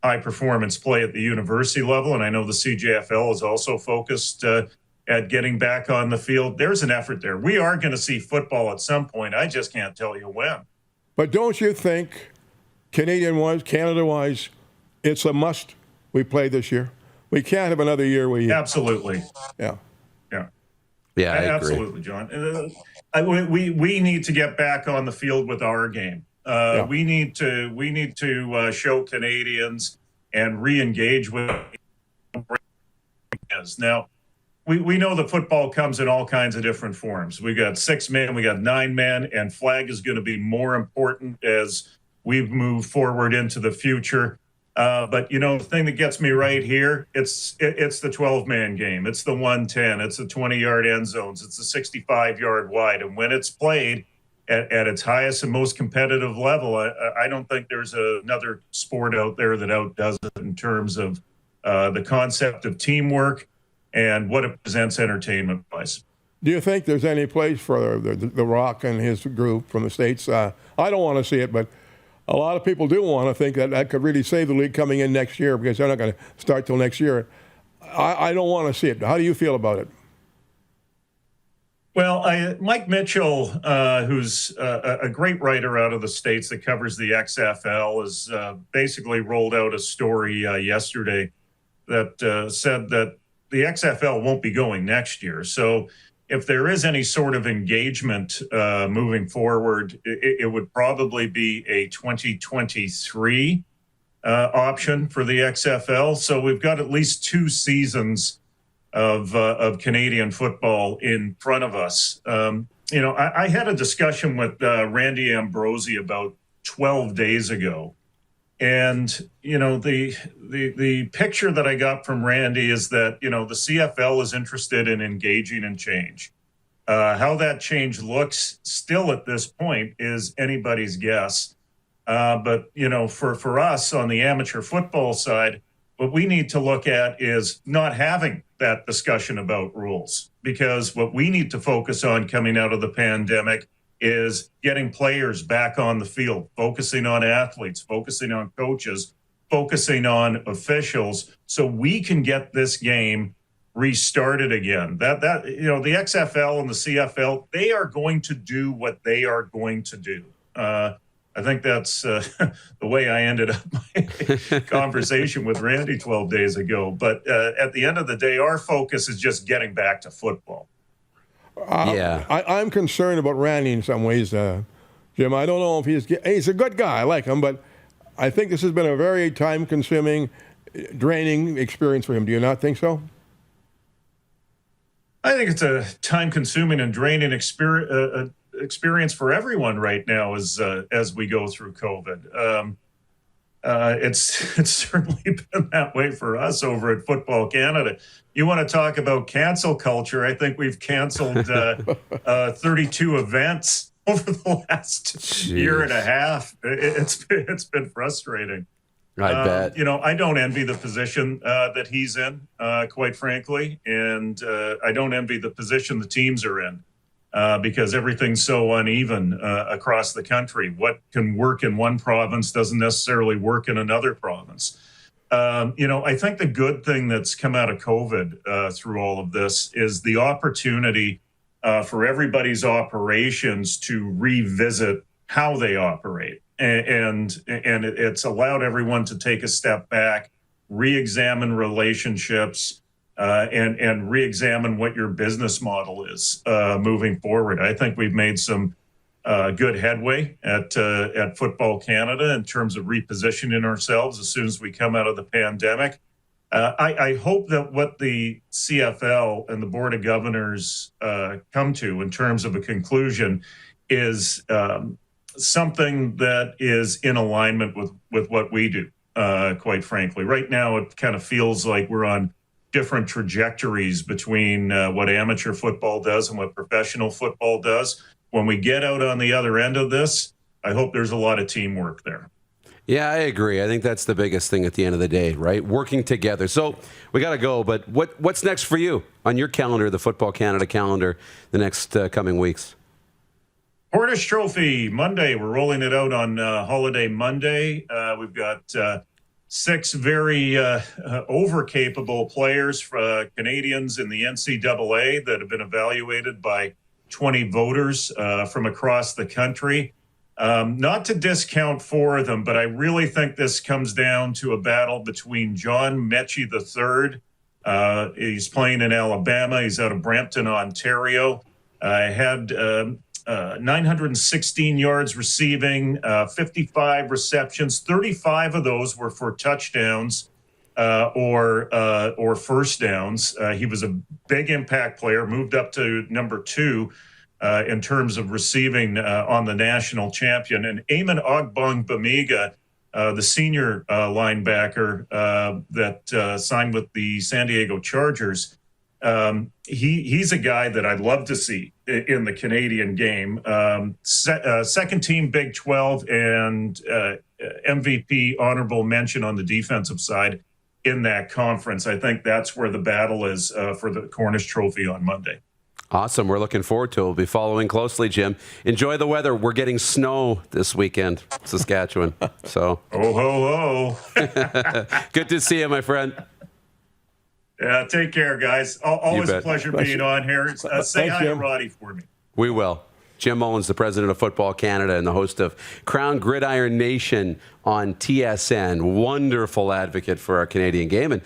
high-performance play at the university level, and I know the CJFL is also focused at getting back on the field. There's an effort there. We are going to see football at some point. I just can't tell you when. But don't you think, Canadian-wise, Canada-wise, it's a must we play this year? We can't have another year where you... Absolutely. Yeah. Yeah, I agree. Absolutely, John. We need to get back on the field with our game. We need to show Canadians and re-engage with us. Now, we know that football comes in all kinds of different forms. We got 6 men, we got 9 men, and flag is going to be more important as we move forward into the future. But the thing that gets me right here, it's the 12-man game. It's the 110. It's the 20-yard end zones. It's the 65-yard wide. And when it's played at its highest and most competitive level, I don't think there's another sport out there that outdoes it in terms of the concept of teamwork and what it presents entertainment-wise. Do you think there's any place for the Rock and his group from the States? I don't want to see it, but a lot of people do want to think that could really save the league coming in next year, because they're not going to start till next year. I don't want to see it. How do you feel about it? Well, Mike Mitchell, who's a great writer out of the States that covers the XFL, has basically rolled out a story yesterday that said that the XFL won't be going next year. So if there is any sort of engagement moving forward, it would probably be a 2023 option for the XFL. So we've got at least 2 seasons of Canadian football in front of us. I had a discussion with Randy Ambrosie about 12 days ago. And, the picture that I got from Randy is that, the CFL is interested in engaging in change. How that change looks still at this point is anybody's guess. But for us on the amateur football side, what we need to look at is not having that discussion about rules, because what we need to focus on coming out of the pandemic is getting players back on the field, focusing on athletes, focusing on coaches, focusing on officials, so we can get this game restarted again. The XFL and the CFL, they are going to do what they are going to do. I think that's the way I ended up my conversation with Randy 12 days ago. But at the end of the day, our focus is just getting back to football. I'm concerned about Randy in some ways, Jim. I don't know if he's a good guy. I like him, but I think this has been a very time-consuming, draining experience for him. Do you not think so? I think it's a time-consuming and draining experience for everyone right now as we go through COVID. It's certainly been that way for us over at Football Canada. You want to talk about cancel culture? I think we've canceled 32 events over the last year and a half. It's been frustrating. I bet. I don't envy the position that he's in, quite frankly, and I don't envy the position the teams are in. Because everything's so uneven across the country. What can work in one province doesn't necessarily work in another province. I think the good thing that's come out of COVID through all of this is the opportunity for everybody's operations to revisit how they operate. And it's allowed everyone to take a step back, re-examine relationships, and re-examine what your business model is moving forward. I think we've made some good headway at Football Canada in terms of repositioning ourselves as soon as we come out of the pandemic. I hope that what the CFL and the Board of Governors come to in terms of a conclusion is something that is in alignment with what we do, quite frankly. Right now, it kind of feels like we're on different trajectories between what amateur football does and what professional football does. When we get out on the other end of this, I hope there's a lot of teamwork there. Yeah, I agree. I think that's the biggest thing at the end of the day, right? Working together. So we got to go, but what's next for you on your calendar, the Football Canada calendar, the next coming weeks? Portis Trophy, Monday. We're rolling it out on Holiday Monday. We've got 6 very over-capable players, Canadians in the NCAA that have been evaluated by 20 voters from across the country. Not to discount 4 of them, but I really think this comes down to a battle between John Mechie III. He's playing in Alabama. He's out of Brampton, Ontario. Had 916 yards receiving, 55 receptions. 35 of those were for touchdowns or first downs. He was a big impact player, moved up to number 2 in terms of receiving on the national champion. And Eamon Ogbongbemiga the senior linebacker that signed with the San Diego Chargers. He's a guy that I'd love to see in the Canadian game. Second team Big 12 and MVP honorable mention on the defensive side in that conference. I think that's where the battle is for the Cornish Trophy on Monday. Awesome. We're looking forward to it. We'll be following closely, Jim. Enjoy the weather. We're getting snow this weekend, Saskatchewan. So, oh, ho, ho. Good to see you, my friend. Yeah, take care, guys. Always a pleasure being on here. Say hi to Roddy for me. We will. Jim Mullin's the president of Football Canada and the host of Crown Gridiron Nation on TSN. Wonderful advocate for our Canadian game. And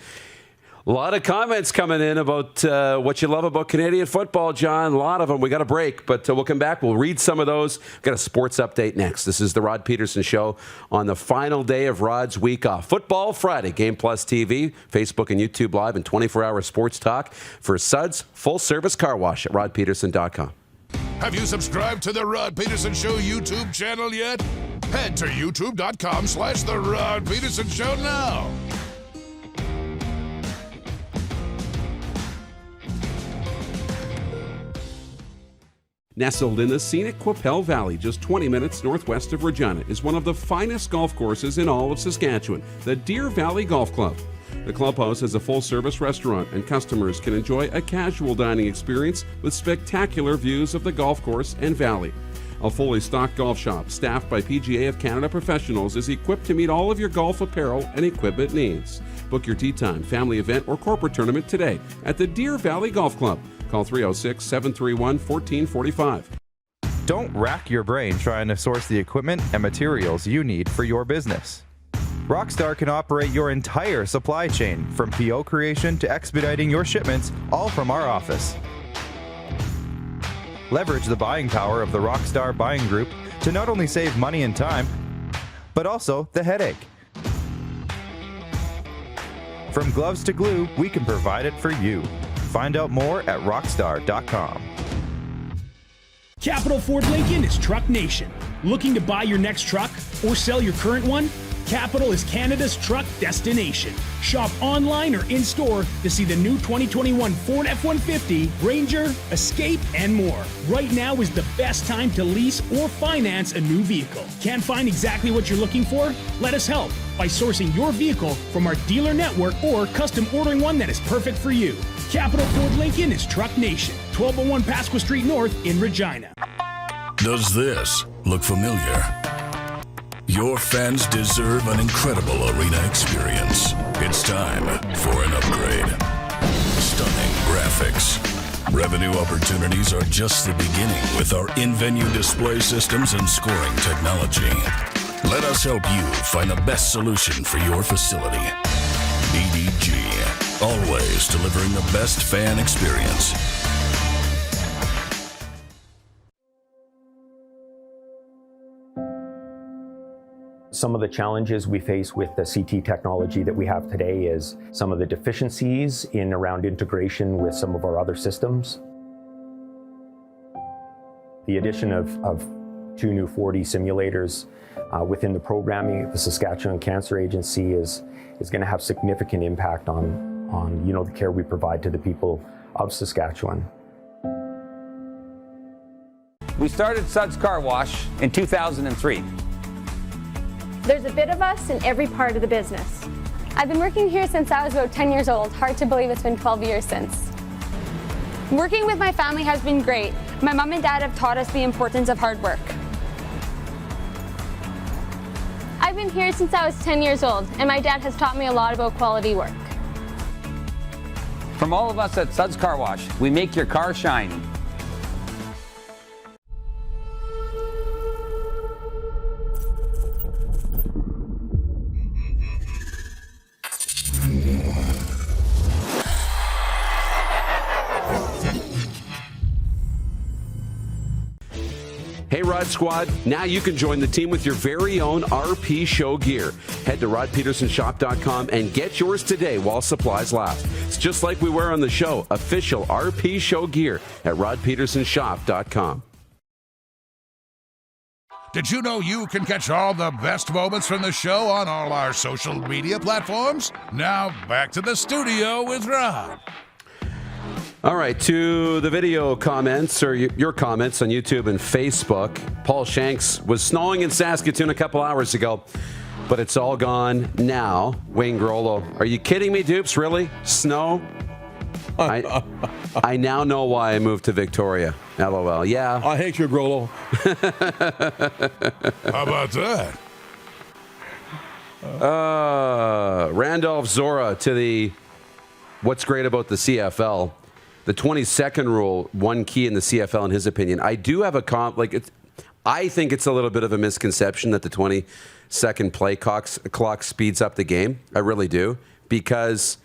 a lot of comments coming in about what you love about Canadian football, John. A lot of them. We got a break, but we'll come back. We'll read some of those. We've got a sports update next. This is the Rod Pedersen Show on the final day of Rod's week off. Football Friday, Game Plus TV, Facebook and YouTube Live, and 24-hour sports talk for Suds full-service car wash at rodpedersen.com. Have you subscribed to the Rod Pedersen Show YouTube channel yet? Head to youtube.com/The Rod Pedersen Show now. Nestled in the scenic Qu'Appelle Valley, just 20 minutes northwest of Regina, is one of the finest golf courses in all of Saskatchewan, the Deer Valley Golf Club. The clubhouse has a full-service restaurant, and customers can enjoy a casual dining experience with spectacular views of the golf course and valley. A fully stocked golf shop, staffed by PGA of Canada professionals, is equipped to meet all of your golf apparel and equipment needs. Book your tee time, family event, or corporate tournament today at the Deer Valley Golf Club. Call 306-731-1445. Don't rack your brain trying to source the equipment and materials you need for your business. Rockstar can operate your entire supply chain, from PO creation to expediting your shipments, all from our office. Leverage the buying power of the Rockstar Buying Group to not only save money and time, but also the headache. From gloves to glue, we can provide it for you. Find out more at rockstar.com. Capital Ford Lincoln is Truck Nation. Looking to buy your next truck or sell your current one? Capital is Canada's truck destination. Shop online or in-store to see the new 2021 Ford F-150, Ranger, Escape, and more. Right now is the best time to lease or finance a new vehicle. Can't find exactly what you're looking for? Let us help by sourcing your vehicle from our dealer network or custom ordering one that is perfect for you. Capital Ford Lincoln is Truck Nation, 1201 Pasqua Street North in Regina. Does this look familiar? Your fans deserve an incredible arena experience. It's time for an upgrade. Stunning graphics. Revenue opportunities are just the beginning with our in-venue display systems and scoring technology. Let us help you find the best solution for your facility. EDG, always delivering the best fan experience. Some of the challenges we face with the CT technology that we have today is some of the deficiencies in around integration with some of our other systems. The addition of 2 new 4D simulators within the programming of the Saskatchewan Cancer Agency is going to have significant impact on the care we provide to the people of Saskatchewan. We started Suds Car Wash in 2003. There's a bit of us in every part of the business. I've been working here since I was about 10 years old. Hard to believe it's been 12 years since. Working with my family has been great. My mom and dad have taught us the importance of hard work. I've been here since I was 10 years old, and my dad has taught me a lot about quality work. From all of us at Suds Car Wash, we make your car shine. Hey, Rod Squad, now you can join the team with your very own RP Show gear. Head to rodpedersenshop.com and get yours today while supplies last. It's just like we wear on the show, official RP Show gear at rodpedersenshop.com. Did you know you can catch all the best moments from the show on all our social media platforms? Now, back to the studio with Rod. All right, to the video comments, or your comments on YouTube and Facebook. Paul Shanks was snowing in Saskatoon a couple hours ago, but it's all gone now. Wayne Grollo, are you kidding me, Dupes? Really? Snow? I now know why I moved to Victoria. LOL. Yeah. I hate you, Grollo. How about that? Randolph Zora to the what's great about the CFL. The 20-second rule, one key in the CFL, in his opinion. I do have I think it's a little bit of a misconception that the 20-second play clock speeds up the game. I really do. Because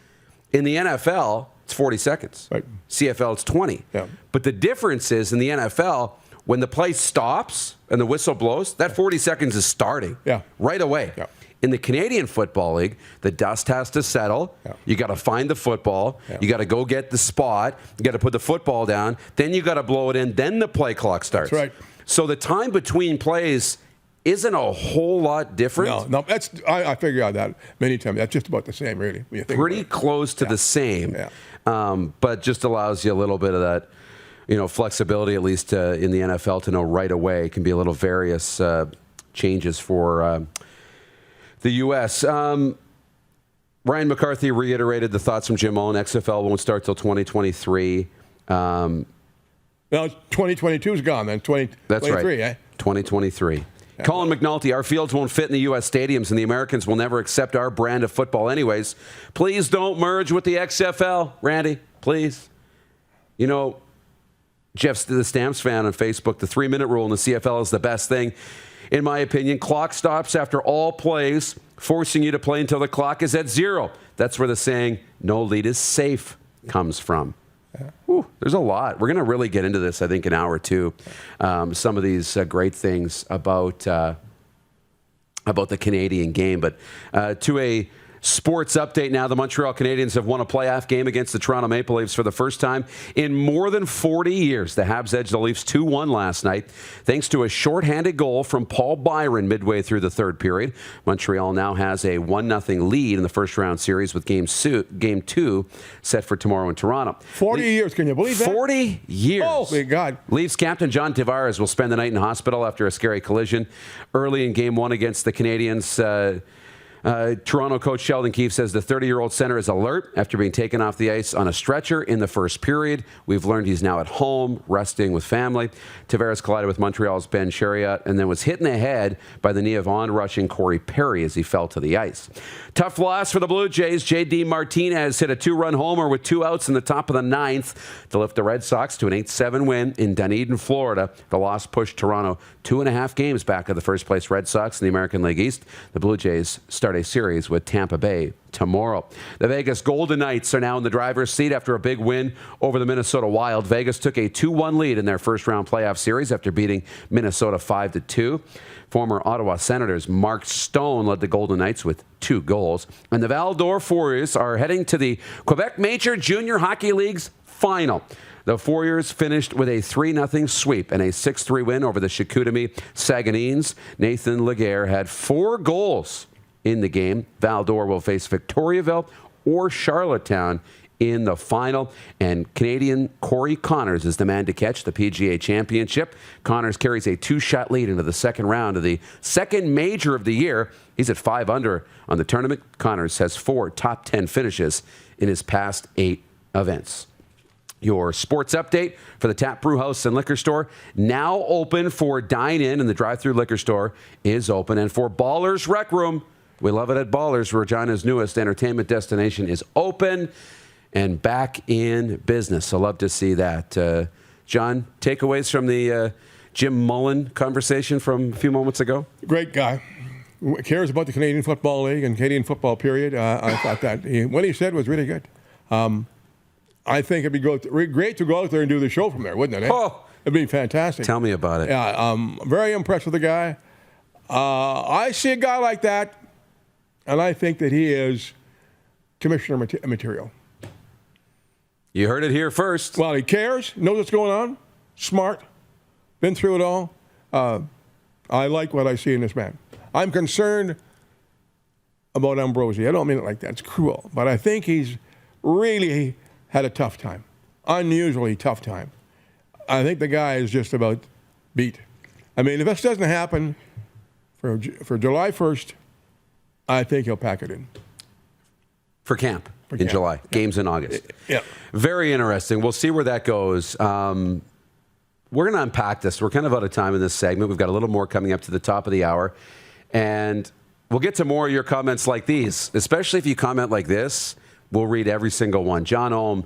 in the NFL, it's 40 seconds. Right. CFL, it's 20. Yeah. But the difference is in the NFL, when the play stops and the whistle blows, that 40 seconds is starting right away. Yeah. In the Canadian Football League, the dust has to settle. Yeah. You got to find the football. Yeah. You got to go get the spot. You got to put the football down. Then you got to blow it in. Then the play clock starts. That's right. So the time between plays isn't a whole lot different. No, that's I figured out that many times. That's just about the same, really. When you think pretty close to the same, but just allows you a little bit of that, flexibility, at least in the NFL, to know right away. It can be a little various changes for the U.S. Ryan McCarthy reiterated the thoughts from Jim Mullin. XFL won't start till 2023. No, 2022 is gone then. 2023, that's right. 2023. Yeah. Colin McNulty, our fields won't fit in the U.S. stadiums, and the Americans will never accept our brand of football anyways. Please don't merge with the XFL, Randy. Please. Jeff, the Stamps fan on Facebook, the 3-minute rule in the CFL is the best thing. In my opinion, clock stops after all plays, forcing you to play until the clock is at 0. That's where the saying, no lead is safe, comes from. Ooh, there's a lot. We're going to really get into this, I think, in an hour or two. Some of these great things about the Canadian game. But to a sports update now, the Montreal Canadiens have won a playoff game against the Toronto Maple Leafs for the first time in more than 40 years. The Habs edged the Leafs 2-1 last night, thanks to a shorthanded goal from Paul Byron midway through the third period. Montreal now has a 1-0 lead in the first-round series with Game 2 set for tomorrow in Toronto. 40 years, can you believe that? 40 years. Oh, my God. Leafs captain John Tavares will spend the night in hospital after a scary collision early in Game 1 against the Canadiens. Toronto coach Sheldon Keefe says the 30-year-old center is alert after being taken off the ice on a stretcher in the first period. We've learned he's now at home, resting with family. Tavares collided with Montreal's Ben Chariot and then was hit in the head by the knee of on-rushing Corey Perry as he fell to the ice. Tough loss for the Blue Jays. J.D. Martinez hit a 2-run homer with 2 outs in the top of the 9th to lift the Red Sox to an 8-7 win in Dunedin, Florida. The loss pushed Toronto 2.5 games back of the first-place Red Sox in the American League East. The Blue Jays start a series with Tampa Bay tomorrow. The Vegas Golden Knights are now in the driver's seat after a big win over the Minnesota Wild. Vegas took a 2-1 lead in their first-round playoff series after beating Minnesota 5-2. Former Ottawa Senators Mark Stone led the Golden Knights with 2 goals. And the Val-d'Or Warriors are heading to the Quebec Major Junior Hockey League's final. The Warriors finished with a 3-0 sweep and a 6-3 win over the Chicoutimi Saguenayens. Nathan Laguerre had 4 goals in the game. Val-d'Or will face Victoriaville or Charlottetown in the final. And Canadian Corey Connors is the man to catch the PGA Championship. Connors carries a 2-shot lead into the second round of the second major of the year. He's at 5 under on the tournament. Connors has 4 top 10 finishes in his past 8 events. Your sports update for the Tap Brew House and Liquor Store, now open for dine-in, and the drive-thru liquor store is open. And for Ballers Rec Room, we love it at Ballers. Regina's newest entertainment destination is open and back in business. So love to see that. John, takeaways from the Jim Mullin conversation from a few moments ago? Great guy. Cares about the Canadian Football League and Canadian football period. I thought that what he said was really good. I think it'd be great to go out there and do the show from there, wouldn't it? Oh, it'd be fantastic. Tell me about it. Yeah, I'm very impressed with the guy. I see a guy like that, and I think that he is commissioner material. You heard it here first. Well, he cares, knows what's going on, smart, been through it all. I like what I see in this man. I'm concerned about Ambrosi. I don't mean it like that. It's cruel. But I think he's really had a tough time. Unusually tough time. I think the guy is just about beat. I mean, if this doesn't happen for July 1st, I think he'll pack it in. For camp in July. Yeah. Games in August. Yeah. Very interesting. We'll see where that goes. We're going to unpack this. We're kind of out of time in this segment. We've got a little more coming up to the top of the hour. And we'll get to more of your comments like these, especially if you comment like this. We'll read every single one. John Ohm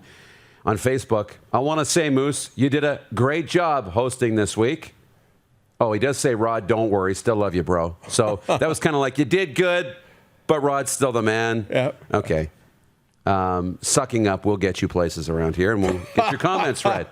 on Facebook. I want to say, Moose, you did a great job hosting this week. Oh, he does say, Rod, don't worry. Still love you, bro. So that was kind of like, you did good, but Rod's still the man. Yeah. Okay. Sucking up will get you places around here, and we'll get your comments read.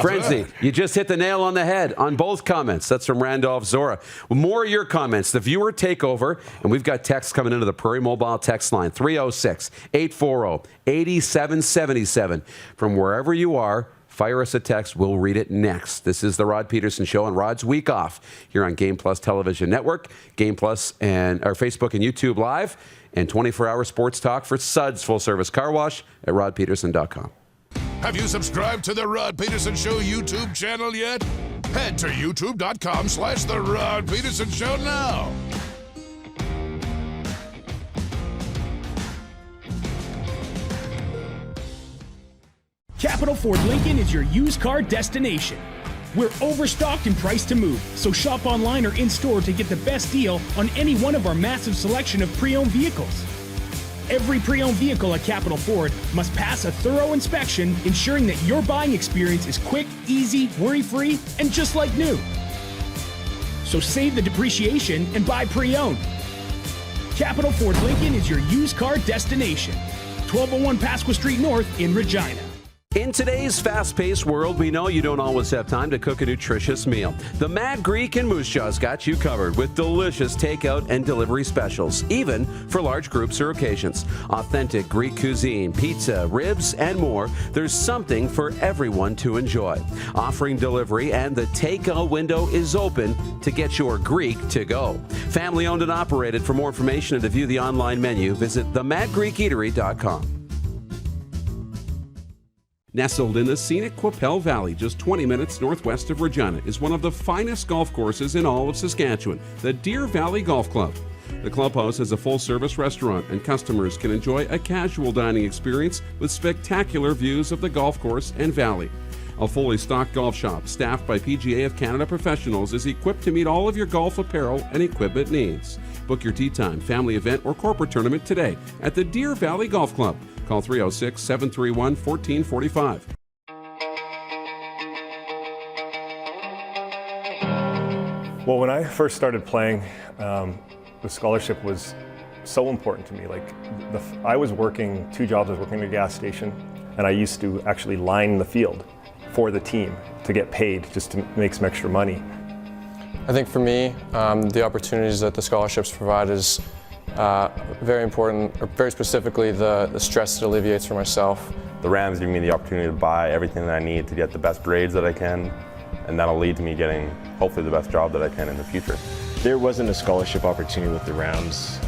Frenzy, you just hit the nail on the head on both comments. That's from Randolph Zora. More of your comments, the viewer takeover, and we've got texts coming into the Prairie Mobile text line, 306-840-8777. From wherever you are, fire us a text. We'll read it next. This is the Rod Pedersen Show on Rod's Week Off here on Game Plus Television Network, Game Plus, and our Facebook and YouTube Live, and 24-hour sports talk for Suds Full Service Car Wash at rodpedersen.com. Have you subscribed to the Rod Pedersen Show YouTube channel yet? Head to youtube.com/The Rod Pedersen Show now. Capital Ford Lincoln is your used car destination. We're overstocked and priced to move, so shop online or in-store to get the best deal on any one of our massive selection of pre-owned vehicles. Every pre-owned vehicle at Capital Ford must pass a thorough inspection, ensuring that your buying experience is quick, easy, worry-free, and just like new. So save the depreciation and buy pre-owned. Capital Ford Lincoln is your used car destination. 1201 Pasqua Street North in Regina. In today's fast-paced world, we know you don't always have time to cook a nutritious meal. The Mad Greek in Moose Jaw's got you covered with delicious takeout and delivery specials, even for large groups or occasions. Authentic Greek cuisine, pizza, ribs, and more. There's something for everyone to enjoy. Offering delivery, and the takeout window is open to get your Greek to go. Family owned and operated. For more information and to view the online menu, visit themadgreekeatery.com. Nestled in the scenic Qu'Appelle Valley, just 20 minutes northwest of Regina, is one of the finest golf courses in all of Saskatchewan, the Deer Valley Golf Club. The clubhouse has a full-service restaurant, and customers can enjoy a casual dining experience with spectacular views of the golf course and valley. A fully stocked golf shop, staffed by PGA of Canada professionals, is equipped to meet all of your golf apparel and equipment needs. Book your tee time, family event, or corporate tournament today at the Deer Valley Golf Club. Call 306-731-1445. Well, when I first started playing, the scholarship was so important to me. Like, I was working 2 jobs. I was working at a gas station, and I used to actually line the field for the team to get paid, just to make some extra money. I think for me, the opportunities that the scholarships provide is very important, or very specifically the stress it alleviates for myself. The Rams give me the opportunity to buy everything that I need to get the best grades that I can, and that'll lead to me getting hopefully the best job that I can in the future. There wasn't a scholarship opportunity with the Rams.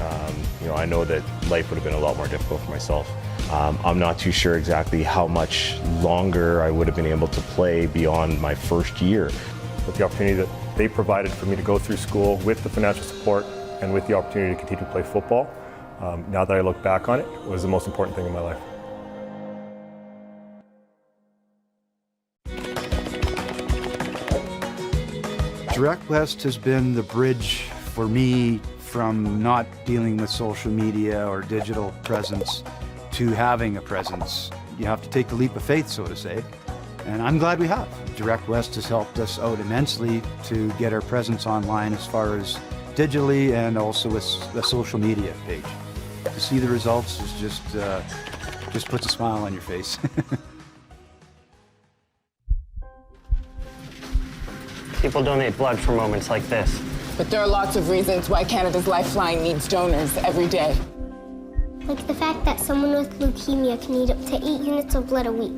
I know that life would have been a lot more difficult for myself. I'm not too sure exactly how much longer I would have been able to play beyond my first year. With the opportunity that they provided for me to go through school with the financial support and with the opportunity to continue to play football, now that I look back on it, was the most important thing in my life. Direct West has been the bridge for me from not dealing with social media or digital presence to having a presence. You have to take the leap of faith, so to say, and I'm glad we have. Direct West has helped us out immensely to get our presence online as far as digitally and also with the social media page. To see the results is just puts a smile on your face. People donate blood for moments like this. But there are lots of reasons why Canada's Lifeline needs donors every day. Like the fact that someone with leukemia can need up to 8 units of blood a week.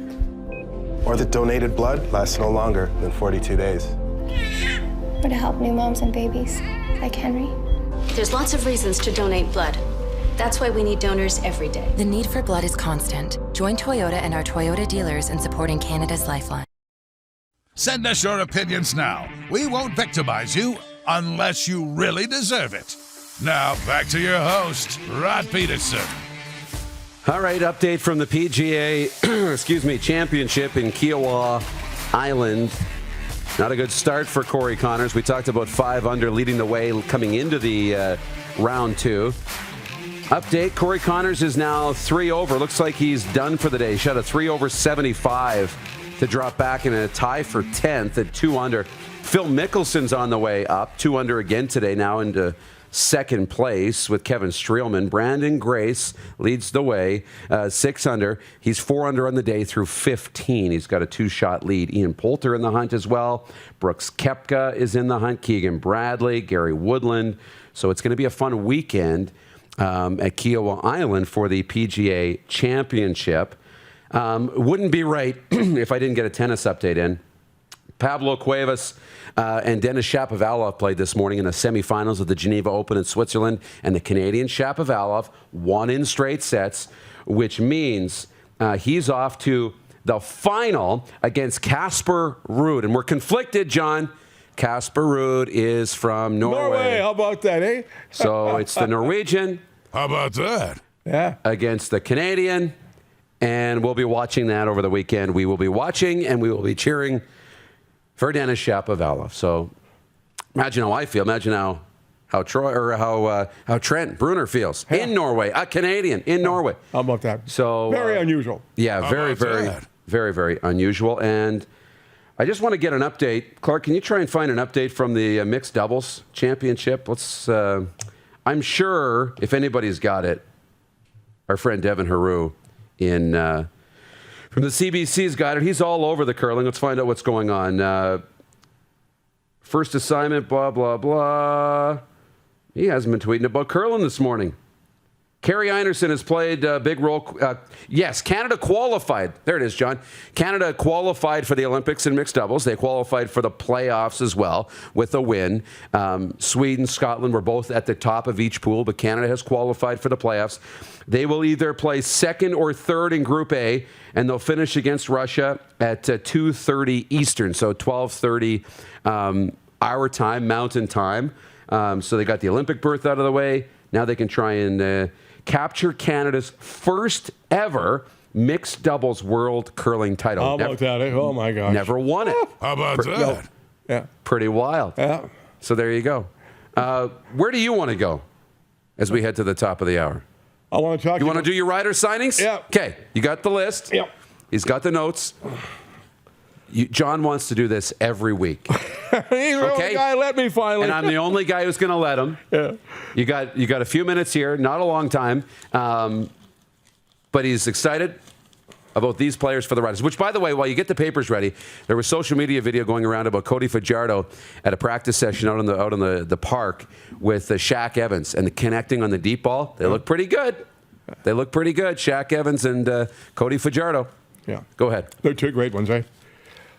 Or that donated blood lasts no longer than 42 days. or to help new moms and babies, like Henry. There's lots of reasons to donate blood. That's why we need donors every day. The need for blood is constant. Join Toyota and our Toyota dealers in supporting Canada's Lifeline. Send us your opinions now. We won't victimize you unless you really deserve it. Now, back to your host, Rod Pedersen. All right, update from the PGA championship in Kiowa Island. Not a good start for Corey Connors. We talked about 5 under leading the way coming into the round 2. Update, Corey Connors is now 3 over. Looks like he's done for the day. He shot a 3 over 75 to drop back in a tie for 10th at 2 under. Phil Mickelson's on the way up, 2 under again today, now into second place with Kevin Streelman. Brandon Grace leads the way, 6 under. He's 4 under on the day through 15. He's got a 2-shot lead. Ian Poulter in the hunt as well. Brooks Koepka is in the hunt. Keegan Bradley, Gary Woodland. So it's going to be a fun weekend at Kiowa Island for the PGA Championship. Wouldn't be right if I didn't get a tennis update in. Pablo Cuevas and Denis Shapovalov played this morning in the semifinals of the Geneva Open in Switzerland, and the Canadian Shapovalov won in straight sets, which means he's off to the final against Casper Ruud. And we're conflicted, John. Casper Ruud is from Norway. How about that, eh? So it's the Norwegian. How about that? Yeah. Against the Canadian. And we'll be watching that over the weekend. We will be watching and we will be cheering for Denis Shapovalov. So imagine how I feel. Imagine how Troy or how Trent Bruner feels in Norway. A Canadian in Norway. How about that? So very unusual. Yeah, very unusual. And I just want to get an update. Clark, can you try and find an update from the mixed doubles championship? Let's. I'm sure if anybody's got it, our friend Devin Haru from the CBC's got it. He's all over the curling. Let's find out what's going on. First assignment, blah, blah, blah. He hasn't been tweeting about curling this morning. Carrie Einerson has played a big role. Yes, Canada qualified. There it is, John. Canada qualified for the Olympics in mixed doubles. They qualified for the playoffs as well with a win. Sweden, Scotland were both at the top of each pool, but Canada has qualified for the playoffs. They will either play second or third in Group A, and they'll finish against Russia at 2:30 Eastern, so 12:30 our time, Mountain Time. So they got the Olympic berth out of the way. Now they can try and capture Canada's first ever mixed doubles world curling title. How about that? Oh, my gosh. Never won it. How about that? No. Yeah. Pretty wild. Yeah. So there you go. Where do you want to go as we head to the top of the hour? I want to talk. You want to do your rider signings? Yeah. Okay. You got the list. Yeah. He's got the notes. John wants to do this every week. He's the only guy let me finally. And I'm the only guy who's going to let him. Yeah. You got a few minutes here, not a long time. But he's excited about these players for the Riders. Which, by the way, while you get the papers ready, there was social media video going around about Cody Fajardo at a practice session out on the park with Shaq Evans and the connecting on the deep ball. They look pretty good. Shaq Evans and Cody Fajardo. Yeah. Go ahead. They're two great ones, eh?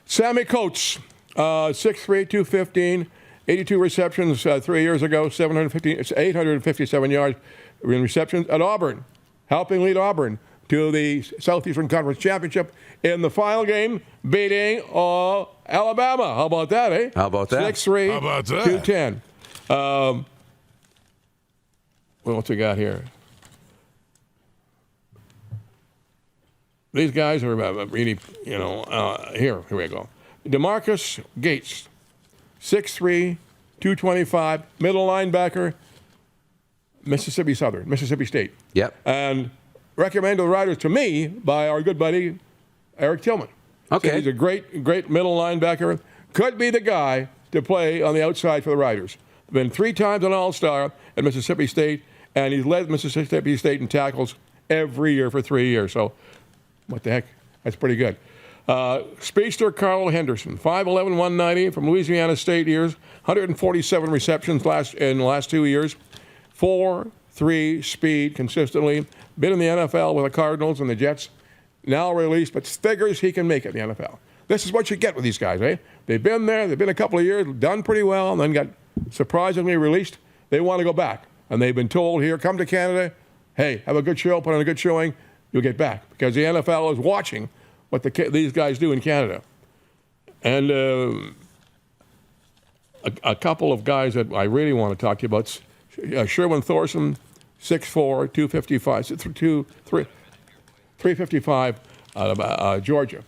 Sammy Coates, 6'3", 215, 82 receptions 3 years ago, 857 yards in receptions at Auburn, helping lead Auburn to the Southeastern Conference Championship in the final game, beating Alabama. How about that, eh? How about that? 6'3", How about that? 210. What's we got here? These guys are really, here we go. DeMarcus Gates, 6'3", 225, middle linebacker, Mississippi State. Yep. And recommended to the Riders to me by our good buddy, Eric Tillman. Okay. So he's a great middle linebacker. Could be the guy to play on the outside for the Riders. Been 3 times an All-Star at Mississippi State, and he's led Mississippi State in tackles every year for 3 years. So, what the heck? That's pretty good. Speedster Carl Henderson, 5'11", 190 from Louisiana State years, 147 receptions in the last 2 years, 4.3 speed consistently. Been in the NFL with the Cardinals and the Jets. Now released, but figures he can make it in the NFL. This is what you get with these guys, eh? They've been there. They've been a couple of years, done pretty well, and then got surprisingly released. They want to go back. And they've been told, here, come to Canada. Hey, have a good show, put on a good showing. You'll get back. Because the NFL is watching what these guys do in Canada. And a couple of guys that I really want to talk to you about. Sherwin Thorson, 6'4", 255, 355 out of Georgia.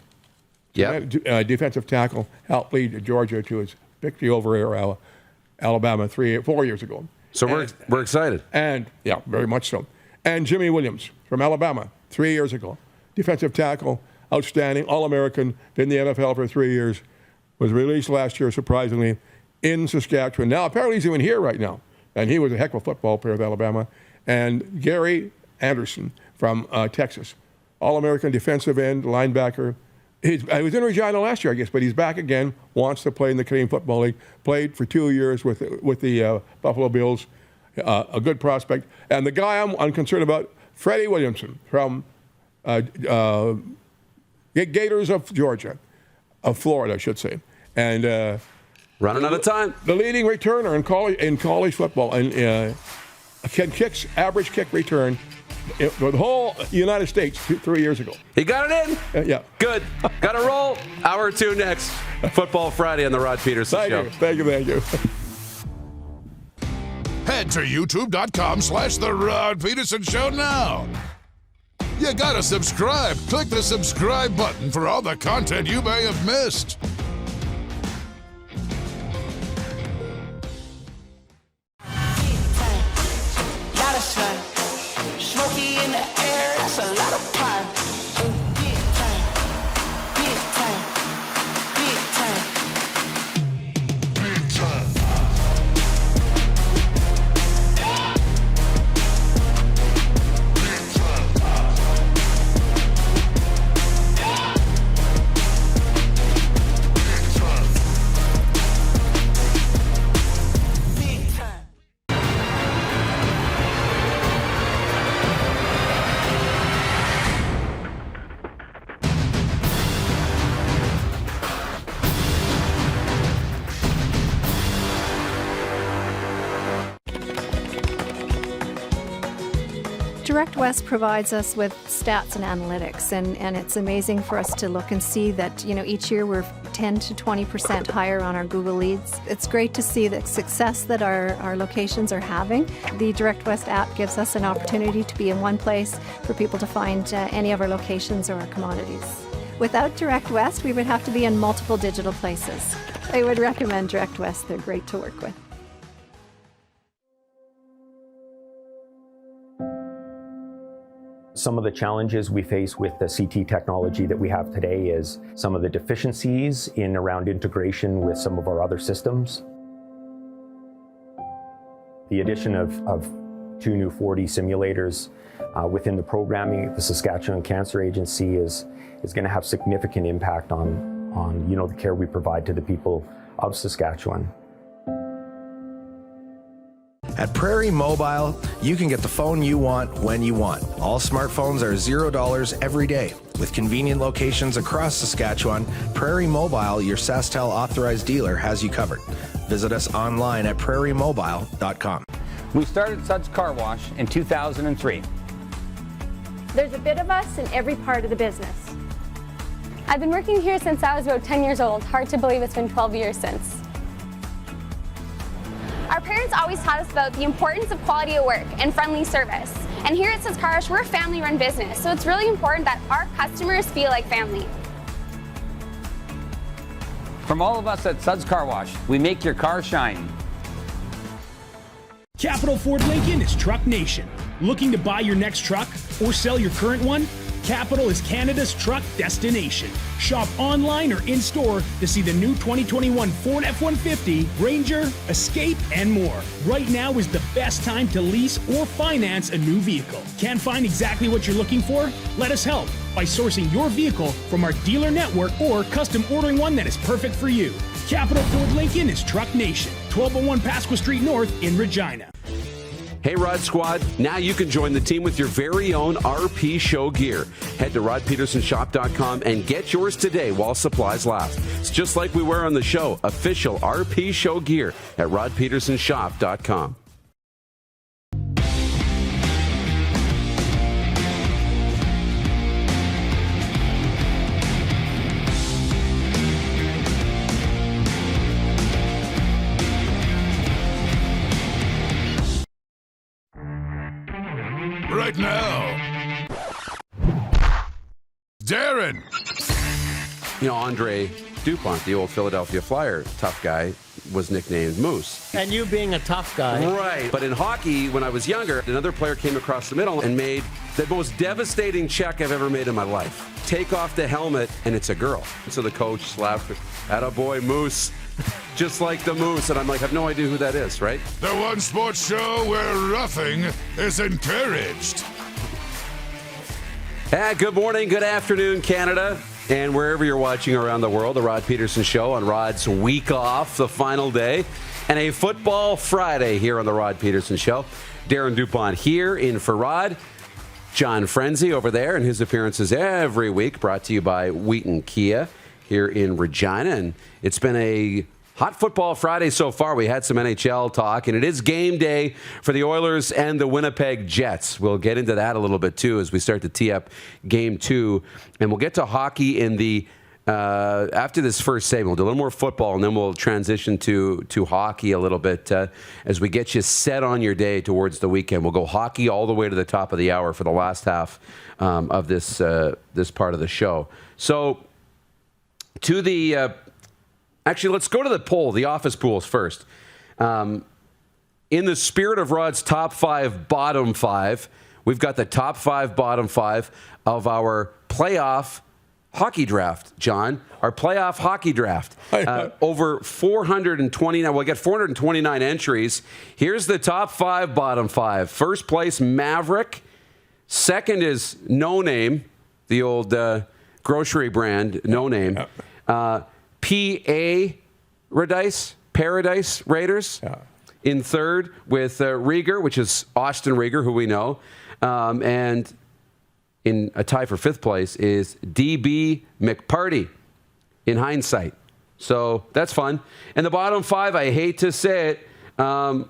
Yeah. Defensive tackle helped lead Georgia to its victory over Alabama 4 years ago. So we're excited. And, yeah, very much so. And Jimmy Williams from Alabama 3 years ago. Defensive tackle, outstanding, All-American, been in the NFL for 3 years. Was released last year, surprisingly, in Saskatchewan. Now, apparently he's even here right now. And he was a heck of a football player with Alabama. And Gary Anderson from Texas. All-American defensive end, linebacker. He was in Regina last year, I guess, but he's back again, wants to play in the Canadian Football League. Played for 2 years with the Buffalo Bills. A good prospect. And the guy I'm concerned about, Freddie Williamson from Gators of Georgia, of Florida, I should say. And running out of time. The leading returner in college football, and average kick return for the whole United States 3 years ago. He got it in. Yeah. Good. Got to roll. Hour 2 next. Football Friday on the Rod Pedersen Show. Thank you. Head to youtube.com/The Rod Pedersen Show now. You gotta subscribe. Click the subscribe button for all the content you may have missed. Lot of sun, smoky in the air, that's a lot of pine. Big time, big time, big time, big time. Direct West provides us with stats and analytics, and it's amazing for us to look and see that, each year we're 10 to 20% higher on our Google leads. It's great to see the success that our locations are having. The Direct West app gives us an opportunity to be in one place for people to find any of our locations or our commodities. Without Direct West, we would have to be in multiple digital places. I would recommend Direct West. They're great to work with. Some of the challenges we face with the CT technology that we have today is some of the deficiencies around integration with some of our other systems. The addition of 2 new 4D simulators within the programming of the Saskatchewan Cancer Agency is going to have significant impact on the care we provide to the people of Saskatchewan. At Prairie Mobile, you can get the phone you want when you want. All smartphones are $0 every day. With convenient locations across Saskatchewan, Prairie Mobile, your SaskTel authorized dealer, has you covered. Visit us online at prairiemobile.com. We started Suds Car Wash in 2003. There's a bit of us in every part of the business. I've been working here since I was about 10 years old. Hard to believe it's been 12 years since. Our parents always taught us about the importance of quality of work and friendly service. And here at Suds Car Wash, we're a family-run business, so it's really important that our customers feel like family. From all of us at Suds Car Wash, we make your car shine. Capital Ford Lincoln is Truck Nation. Looking to buy your next truck or sell your current one? Capital is Canada's truck destination. Shop online or in-store to see the new 2021 Ford F-150, Ranger, Escape, and more. Right now is the best time to lease or finance a new vehicle. Can't find exactly what you're looking for? Let us help by sourcing your vehicle from our dealer network or custom ordering one that is perfect for you. Capital Ford Lincoln is Truck Nation, 1201 Pasqua Street North in Regina. Hey, Rod Squad, now you can join the team with your very own RP Show gear. Head to rodpedersenshop.com and get yours today while supplies last. It's just like we wear on the show, official RP Show gear at rodpedersenshop.com. Right now, Darren. You know, Andre DuPont, the old Philadelphia Flyer tough guy, was nicknamed Moose. And you being a tough guy. Right. But in hockey, when I was younger, another player came across the middle and made the most devastating check I've ever made in my life. Take off the helmet, and it's a girl. So the coach slapped her. Attaboy, Moose. Just like the Moose. And I'm like, I have no idea who that is, right? The one sports show where roughing is encouraged. Good morning, good afternoon, Canada. And wherever you're watching around the world, the Rod Pedersen Show on Rod's week off, the final day, and a football Friday here on the Rod Pedersen Show. Darren DuPont here in for Rod. John Frenzy over there, and his appearances every week brought to you by Wheaton Kia here in Regina. And it's been a hot football Friday so far. We had some NHL talk, and it is game day for the Oilers and the Winnipeg Jets. We'll get into that a little bit, too, as we start to tee up Game 2. And we'll get to hockey in the after this first segment. We'll do a little more football, and then we'll transition to hockey a little bit as we get you set on your day towards the weekend. We'll go hockey all the way to the top of the hour for the last half of this part of the show. So to the actually, let's go to the poll, the office pools first. In the spirit of Rod's top 5, bottom 5, we've got the top 5, bottom 5 of our playoff hockey draft, John. Our playoff hockey draft. Over 429. Well, we got 429 entries. Here's the top 5, bottom 5. First place, Maverick. Second is No Name, the old grocery brand, No Name. Paradise Raiders. In third with Rieger, which is Austin Rieger, who we know. And in a tie for fifth place is DB McParty, in hindsight. So that's fun. And the bottom 5, I hate to say it. I don't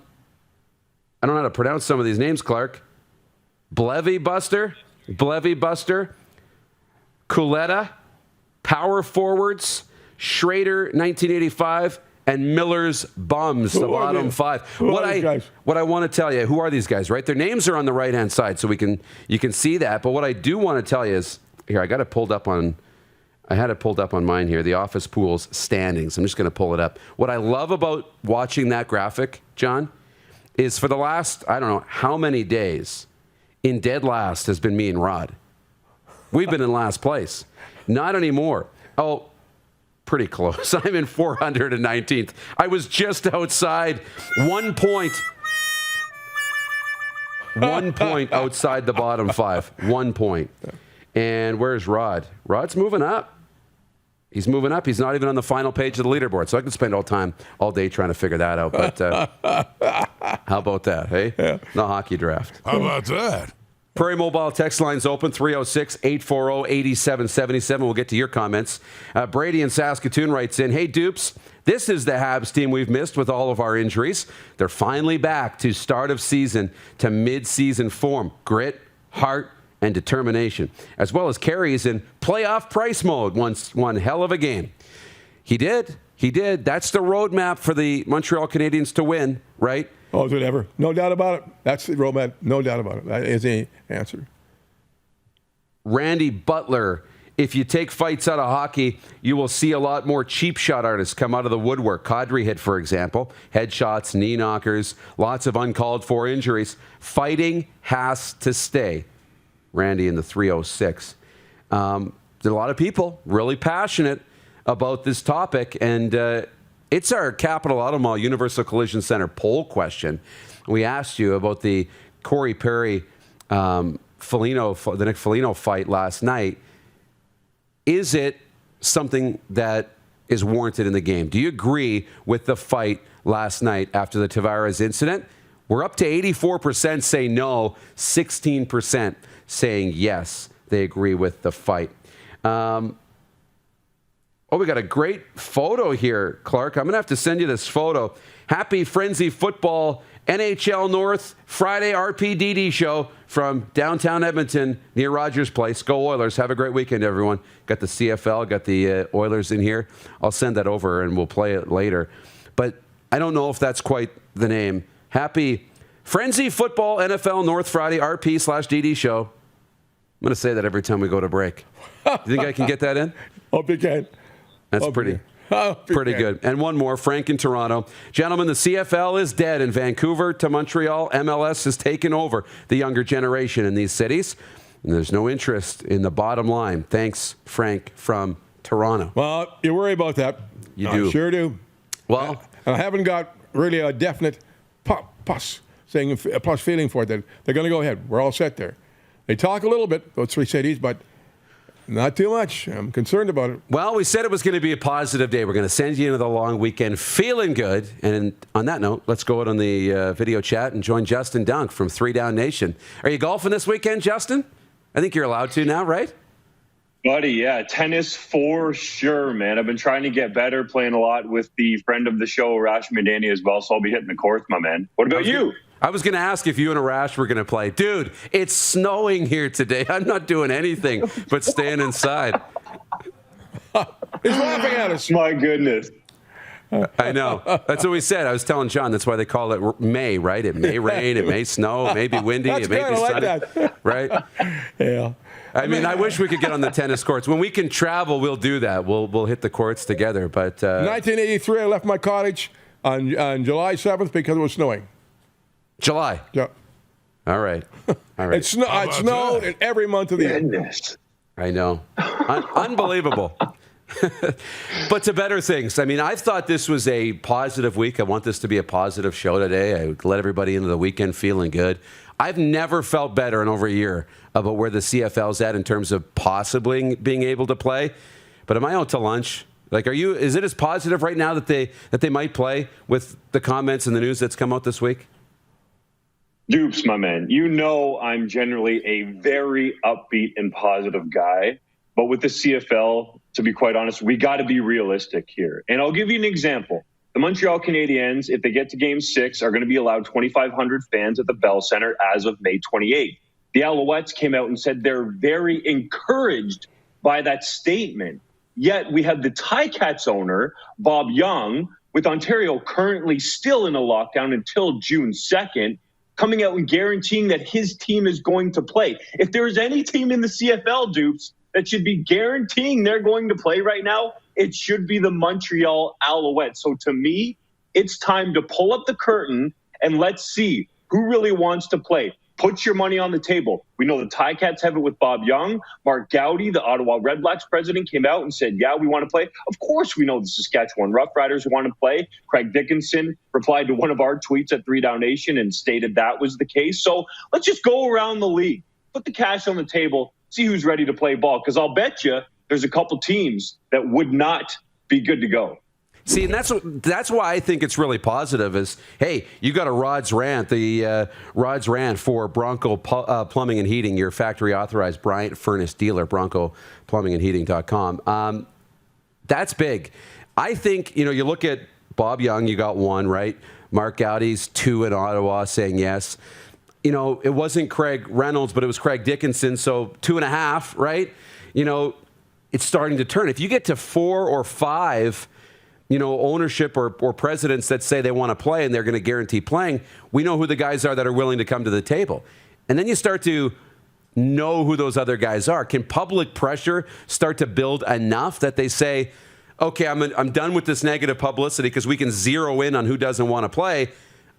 know how to pronounce some of these names, Clark. Blevy Buster, Culetta, Power Forwards, Schrader, 1985, and Miller's Bums, the bottom 5. What I want to tell you, who are these guys, right? Their names are on the right-hand side, so you can see that. But what I do want to tell you is, here, I had it pulled up on mine here, the office pools standings. I'm just going to pull it up. What I love about watching that graphic, John, is for the last, I don't know how many days, in dead last has been me and Rod. We've been in last place. Not anymore. Oh, pretty close. I'm in 419th. I was just outside 1 point. 1 point outside the bottom 5. 1 point. And where's Rod? Rod's moving up. He's moving up. He's not even on the final page of the leaderboard. So I could spend all day trying to figure that out. But how about that, hey? Yeah. The hockey draft. How about that? Prairie Mobile text line's open, 306-840-8777. We'll get to your comments. Brady in Saskatoon writes in, hey, Dupes, this is the Habs team we've missed with all of our injuries. They're finally back to start of season to mid-season form. Grit, heart, and determination, as well as Carey's in playoff price mode. One hell of a game. He did. That's the roadmap for the Montreal Canadiens to win, right? Oh, whatever. No doubt about it. That's the roadmap. No doubt about it. That is the answer. Randy Butler. If you take fights out of hockey, you will see a lot more cheap shot artists come out of the woodwork. Kadri hit, for example. Headshots, knee knockers, lots of uncalled for injuries. Fighting has to stay. Randy in the 306. There are a lot of people really passionate about this topic, and it's our Capital Auto Mall Universal Collision Center poll question. We asked you about the Corey Perry, the Nick Foligno fight last night. Is it something that is warranted in the game? Do you agree with the fight last night after the Tavares incident? We're up to 84% say no, 16% saying yes, they agree with the fight. We got a great photo here, Clark. I'm going to have to send you this photo. Happy Frenzy Football NHL North Friday RPDD show from downtown Edmonton near Rogers Place. Go Oilers. Have a great weekend, everyone. Got the CFL, got the Oilers in here. I'll send that over and we'll play it later. But I don't know if that's quite the name. Happy Frenzy Football NFL North Friday RP/DD show. I'm going to say that every time we go to break. You think I can get that in? Hope you can. That's pretty good. And one more, Frank in Toronto. Gentlemen, the CFL is dead in Vancouver to Montreal. MLS has taken over the younger generation in these cities. And there's no interest in the bottom line. Thanks, Frank from Toronto. Well, you worry about that. You do. I sure do. Well, I haven't got really a definite plus feeling for it. That they're going to go ahead. We're all set there. They talk a little bit, those three cities, but not too much. I'm concerned about it. Well, we said it was going to be a positive day. We're going to send you into the long weekend feeling good. And on that note, let's go out on the video chat and join Justin Dunk from 3 Down Nation. Are you golfing this weekend, Justin? I think you're allowed to now, right? Buddy, yeah. Tennis for sure, man. I've been trying to get better, playing a lot with the friend of the show, Arash Madani, as well. So I'll be hitting the course, my man. What about you? I was going to ask if you and Arash were going to play. Dude, it's snowing here today. I'm not doing anything but staying inside. He's laughing at us. My goodness. I know. That's what we said. I was telling John that's why they call it May, right? It may rain, it may snow, it may be windy, it may be sunny. That. Right? Yeah. I mean, I wish we could get on the tennis courts. When we can travel, we'll do that. We'll hit the courts together. But 1983, I left my cottage on July 7th because it was snowing. July? Yeah. All right. It snowed in every month of the year. I know. Unbelievable. But to better things. I mean, I thought this was a positive week. I want this to be a positive show today. I would let everybody into the weekend feeling good. I've never felt better in over a year about where the CFL's at in terms of possibly being able to play. But am I out to lunch? Like, is it as positive right now that they might play with the comments and the news that's come out this week? Dupes, my man. You know I'm generally a very upbeat and positive guy. But with the CFL, to be quite honest, we got to be realistic here. And I'll give you an example. The Montreal Canadiens, if they get to Game 6, are going to be allowed 2,500 fans at the Bell Centre as of May 28th. The Alouettes came out and said they're very encouraged by that statement. Yet we have the Ticats owner, Bob Young, with Ontario currently still in a lockdown until June 2nd, coming out and guaranteeing that his team is going to play. If there's any team in the CFL, Dupes, that should be guaranteeing they're going to play right now, it should be the Montreal Alouettes. So to me, it's time to pull up the curtain and let's see who really wants to play. Put your money on the table. We know the Ticats have it with Bob Young. Mark Gowdy, the Ottawa Redblacks president, came out and said, yeah, we want to play. Of course we know the Saskatchewan Roughriders want to play. Craig Dickinson replied to one of our tweets at 3 Down Nation and stated that was the case. So let's just go around the league, put the cash on the table, see who's ready to play ball. Because I'll bet you there's a couple teams that would not be good to go. See, and that's why I think it's really positive is, hey, you got a Rod's Rant, the Rod's Rant for Bronco Plumbing and Heating, your factory authorized Bryant Furnace dealer, BroncoPlumbingandHeating.com. That's big. I think, you look at Bob Young, you got one, right? Mark Gowdy's 2 in Ottawa saying yes. It wasn't Craig Reynolds, but it was Craig Dickinson, so 2.5, right? It's starting to turn. If you get to 4 or 5, ownership or presidents that say they want to play and they're going to guarantee playing, we know who the guys are that are willing to come to the table. And then you start to know who those other guys are. Can public pressure start to build enough that they say, okay, I'm done with this negative publicity because we can zero in on who doesn't want to play.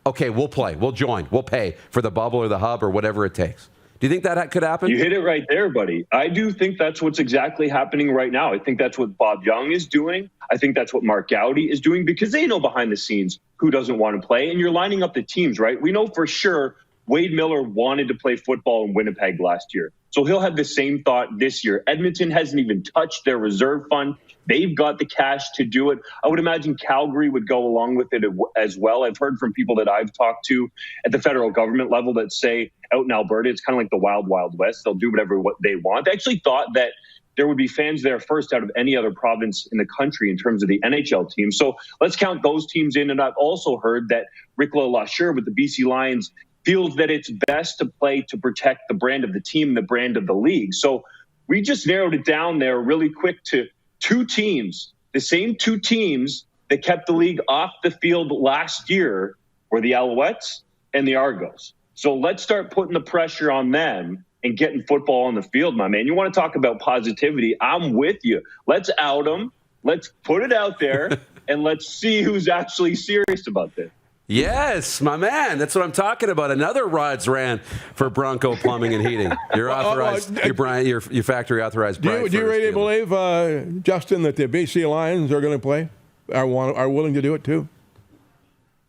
Okay, we'll play. We'll join. We'll pay for the bubble or the hub or whatever it takes. Do you think that could happen? You hit it right there, buddy. I do think that's what's exactly happening right now. I think that's what Bob Young is doing. I think that's what Mark Gowdy is doing because they know behind the scenes who doesn't want to play. And you're lining up the teams, right? We know for sure Wade Miller wanted to play football in Winnipeg last year. So he'll have the same thought this year. Edmonton hasn't even touched their reserve fund. They've got the cash to do it. I would imagine Calgary would go along with it as well. I've heard from people that I've talked to at the federal government level that say out in Alberta, it's kind of like the wild, wild west. They'll do whatever they want. They actually thought that there would be fans there first out of any other province in the country in terms of the NHL team. So let's count those teams in. And I've also heard that Ricola Lacheur with the BC Lions feels that it's best to play to protect the brand of the team, the brand of the league. So we just narrowed it down there really quick to two teams. The same two teams that kept the league off the field last year were the Alouettes and the Argos. So let's start putting the pressure on them and getting football on the field, my man. You want to talk about positivity? I'm with you. Let's out them. Let's put it out there, and let's see who's actually serious about this. Yes, my man. That's what I'm talking about. Another Rod's ran for Bronco Plumbing and Heating. You're authorized. Your factory authorized. Do you really believe, Justin, that the BC Lions are going to play? Are willing to do it too?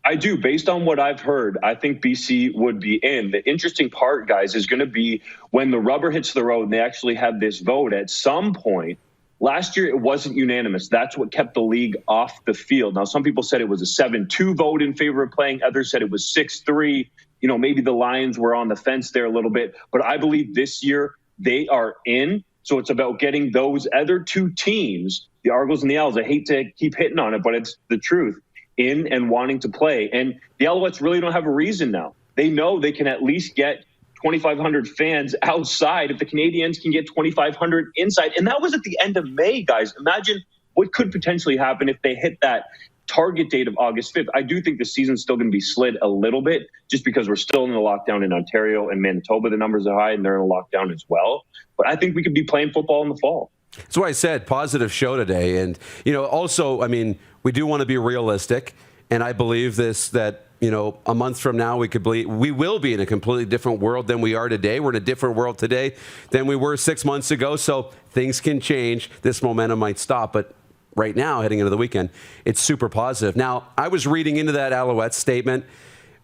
I do. Based on what I've heard, I think BC would be in. The interesting part, guys, is going to be when the rubber hits the road and they actually have this vote at some point. Last year, it wasn't unanimous. That's what kept the league off the field. Now, some people said it was a 7-2 vote in favor of playing. Others said it was 6-3. You know, maybe the Lions were on the fence there a little bit. But I believe this year they are in. So it's about getting those other two teams, the Argos and the Owls. I hate to keep hitting on it, but it's the truth, in and wanting to play. And the Alouettes really don't have a reason now. They know they can at least get 2,500 fans outside if the Canadiens can get 2,500 inside. And that was at the end of May, guys. Imagine what could potentially happen if they hit that target date of August 5th. I do think the season's still going to be slid a little bit just because we're still in the lockdown in Ontario and Manitoba. The numbers are high and they're in a lockdown as well. But I think we could be playing football in the fall. That's why I said positive show today. And, you know, also, I mean, we do want to be realistic. And I believe that, you know, a month from now, we will be in a completely different world than we are today. We're in a different world today than we were 6 months ago. So things can change. This momentum might stop. But right now, heading into the weekend, it's super positive. Now, I was reading into that Alouettes statement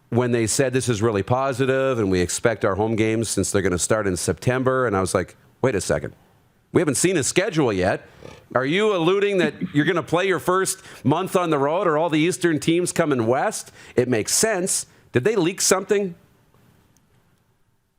when they said this is really positive and we expect our home games since they're going to start in September. And I was like, wait a second. We haven't seen a schedule yet. Are you alluding that you're going to play your first month on the road? Or all the Eastern teams coming west? It makes sense. Did they leak something?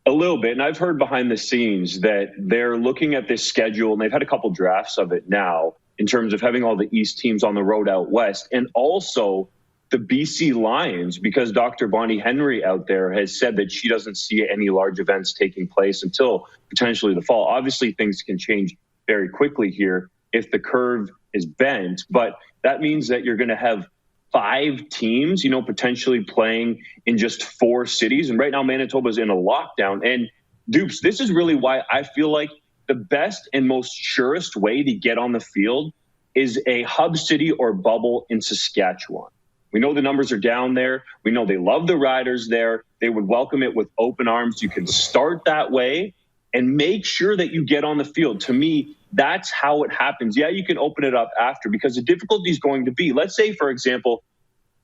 A little bit. And I've heard behind the scenes that they're looking at this schedule, and they've had a couple drafts of it now in terms of having all the East teams on the road out west. And also the BC Lions, because Dr. Bonnie Henry out there has said that she doesn't see any large events taking place until potentially the fall. Obviously, things can change very quickly here if the curve is bent, but that means that you're going to have 5 teams, you know, potentially playing in just 4 cities. And right now, Manitoba's in a lockdown. And Dupes, this is really why I feel like the best and most surest way to get on the field is a hub city or bubble in Saskatchewan. We know the numbers are down there. We know they love the riders there. They would welcome it with open arms. You can start that way and make sure that you get on the field. To me, that's how it happens. Yeah, you can open it up after because the difficulty is going to be, let's say, for example,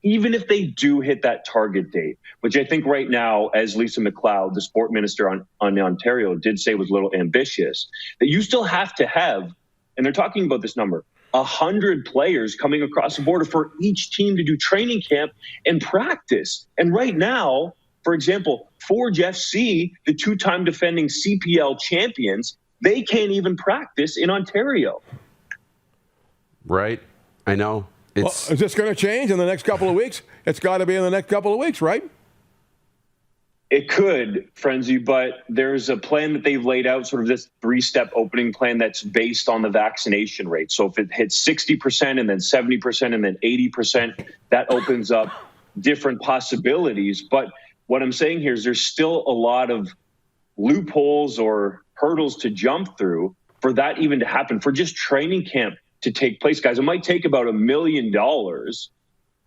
even if they do hit that target date, which I think right now, as Lisa McLeod, the sport minister on Ontario, did say was a little ambitious, that you still have to have, and they're talking about this number, 100 players coming across the border for each team to do training camp and practice. And right now, for example, Forge FC, the 2-time defending CPL champions, they can't even practice in Ontario. Right. I know. Well, is this going to change in the next couple of weeks? It's got to be in the next couple of weeks, right? It could, Frenzy, but there's a plan that they've laid out, sort of this 3-step opening plan that's based on the vaccination rate. So if it hits 60% and then 70% and then 80%, that opens up different possibilities. But what I'm saying here is there's still a lot of loopholes or hurdles to jump through for that even to happen, for just training camp to take place. Guys, it might take about $1 million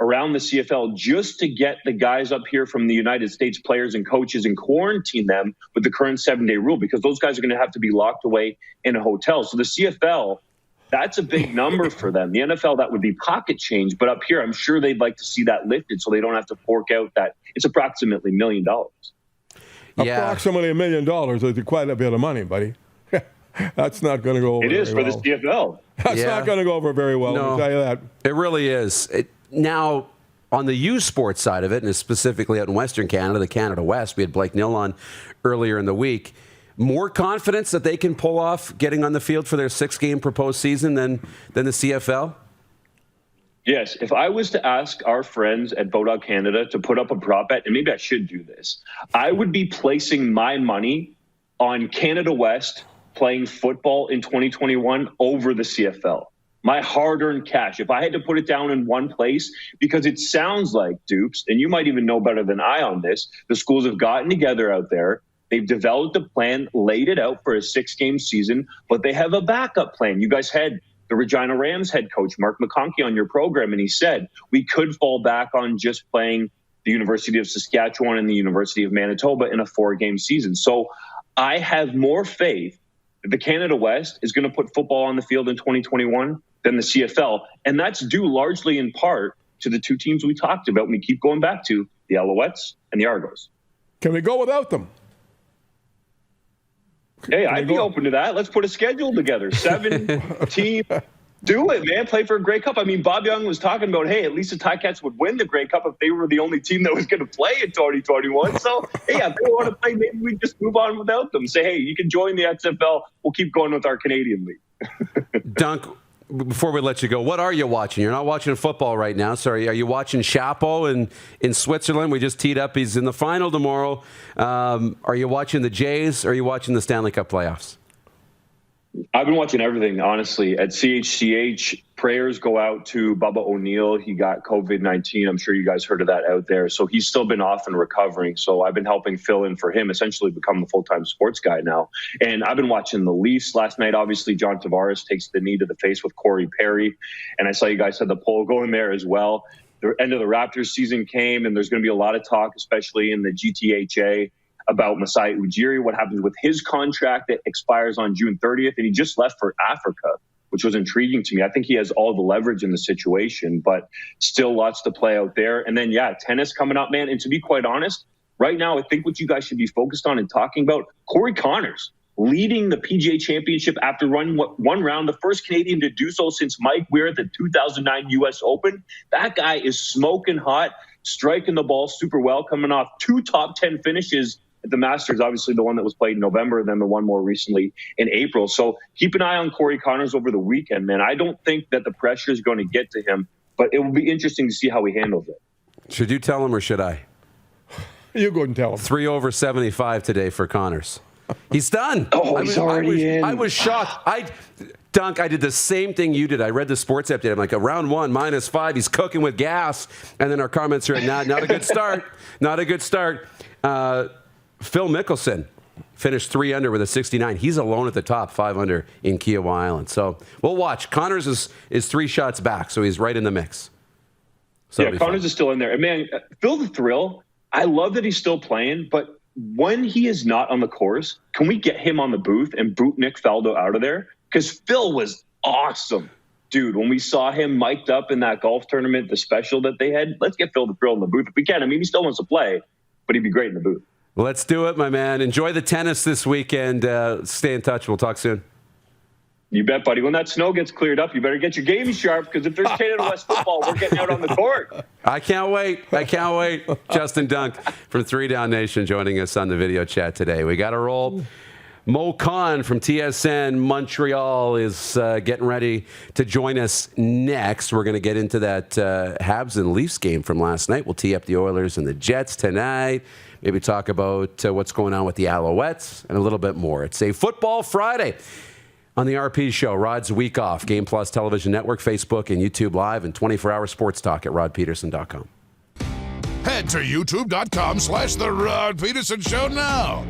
around the CFL just to get the guys up here from the United States, players and coaches, and quarantine them with the current 7-day rule, because those guys are going to have to be locked away in a hotel. So the CFL, that's a big number for them. The NFL, that would be pocket change. But up here, I'm sure they'd like to see that lifted so they don't have to fork out that. It's approximately $1 million. Yeah. Approximately $1 million is quite a bit of money, buddy. That's not going to go over It is very for well. the CFL. That's not going to go over very well, No, I'll tell you that. It really is. Now, on the U Sports side of it, and specifically out in Western Canada, the Canada West, we had Blake Nill on earlier in the week. More confidence that they can pull off getting on the field for their 6-game proposed season than the CFL? Yes. If I was to ask our friends at Bodog Canada to put up a prop bet, and maybe I should do this, I would be placing my money on Canada West playing football in 2021 over the CFL. My hard-earned cash. If I had to put it down in one place, because it sounds like, Dupes, and you might even know better than I on this, the schools have gotten together out there. They've developed a plan, laid it out for a 6-game season, but they have a backup plan. You guys had the Regina Rams head coach, Mark McConkey, on your program, and he said we could fall back on just playing the University of Saskatchewan and the University of Manitoba in a 4-game season. So I have more faith that the Canada West is going to put football on the field in 2021 than the CFL, and that's due largely in part to the two teams we talked about, and we keep going back to the Alouettes and the Argos. Can we go without them? Hey, I'd be open to that. Let's put a schedule together. 7-team. Do it, man. Play for a Grey Cup. I mean, Bob Young was talking about, hey, at least the Ticats would win the Grey Cup if they were the only team that was going to play in 2021. So, hey, if they want to play, maybe we just move on without them. Say, hey, you can join the XFL. We'll keep going with our Canadian league. Dunk, before we let you go, what are you watching? You're not watching football right now. So are you watching Chapo in Switzerland? We just teed up. He's in the final tomorrow. Are you watching the Jays? Or are you watching the Stanley Cup playoffs? I've been watching everything, honestly. At CHCH, prayers go out to Bubba O'Neill. He got COVID-19. I'm sure you guys heard of that out there. So he's still been off and recovering. So I've been helping fill in for him, essentially become the full-time sports guy now. And I've been watching the Leafs. Last night, obviously, John Tavares takes the knee to the face with Corey Perry. And I saw you guys had the poll going there as well. The end of the Raptors season came, and there's going to be a lot of talk, especially in the GTHA, about Masai Ujiri, what happens with his contract that expires on June 30th. And he just left for Africa, which was intriguing to me. I think he has all the leverage in the situation, but still lots to play out there. And then, yeah, tennis coming up, man. And to be quite honest, right now, I think what you guys should be focused on and talking about, Corey Connors leading the PGA Championship after running one round, the first Canadian to do so since Mike Weir at the 2009 U.S. Open. That guy is smoking hot, striking the ball super well, coming off 2 top 10 finishes at the Masters, obviously the one that was played in November, and then the one more recently in April. So keep an eye on Corey Connors over the weekend, man. I don't think that the pressure is going to get to him, but it will be interesting to see how he handles it. Should you tell him or should I? You go and tell him. 3 over 75 today for Connors. He's done. He's already in. I was shocked. Dunk, I did the same thing you did. I read the sports update. I'm like, round 1, -5. He's cooking with gas. And then our comments are, not a good start. Not a good start. Phil Mickelson finished 3 under with a 69. He's alone at the top, 5 under in Kiowa Island. So we'll watch. Connors is 3 shots back, so he's right in the mix. So yeah, Connors is still in there. And man, Phil the Thrill, I love that he's still playing, but when he is not on the course, can we get him on the booth and boot Nick Faldo out of there? Because Phil was awesome. Dude, when we saw him mic'd up in that golf tournament, the special that they had, let's get Phil the Thrill in the booth if we can. I mean, he still wants to play, but he'd be great in the booth. Let's do it, my man. Enjoy the tennis this weekend. Stay in touch. We'll talk soon. You bet, buddy. When that snow gets cleared up, you better get your game sharp, because if there's Canada West football, we're getting out on the court. I can't wait. Justin Dunk from 3 Down Nation joining us on the video chat today. We got to roll. Mo Khan from TSN Montreal is getting ready to join us next. We're going to get into that Habs and Leafs game from last night. We'll tee up the Oilers and the Jets tonight. Maybe talk about what's going on with the Alouettes and a little bit more. It's a Football Friday on the RP Show. Rod's Week Off. Game Plus Television Network, Facebook, and YouTube Live, and 24-hour sports talk at rodpedersen.com. Head to youtube.com/The Rod Pedersen Show now.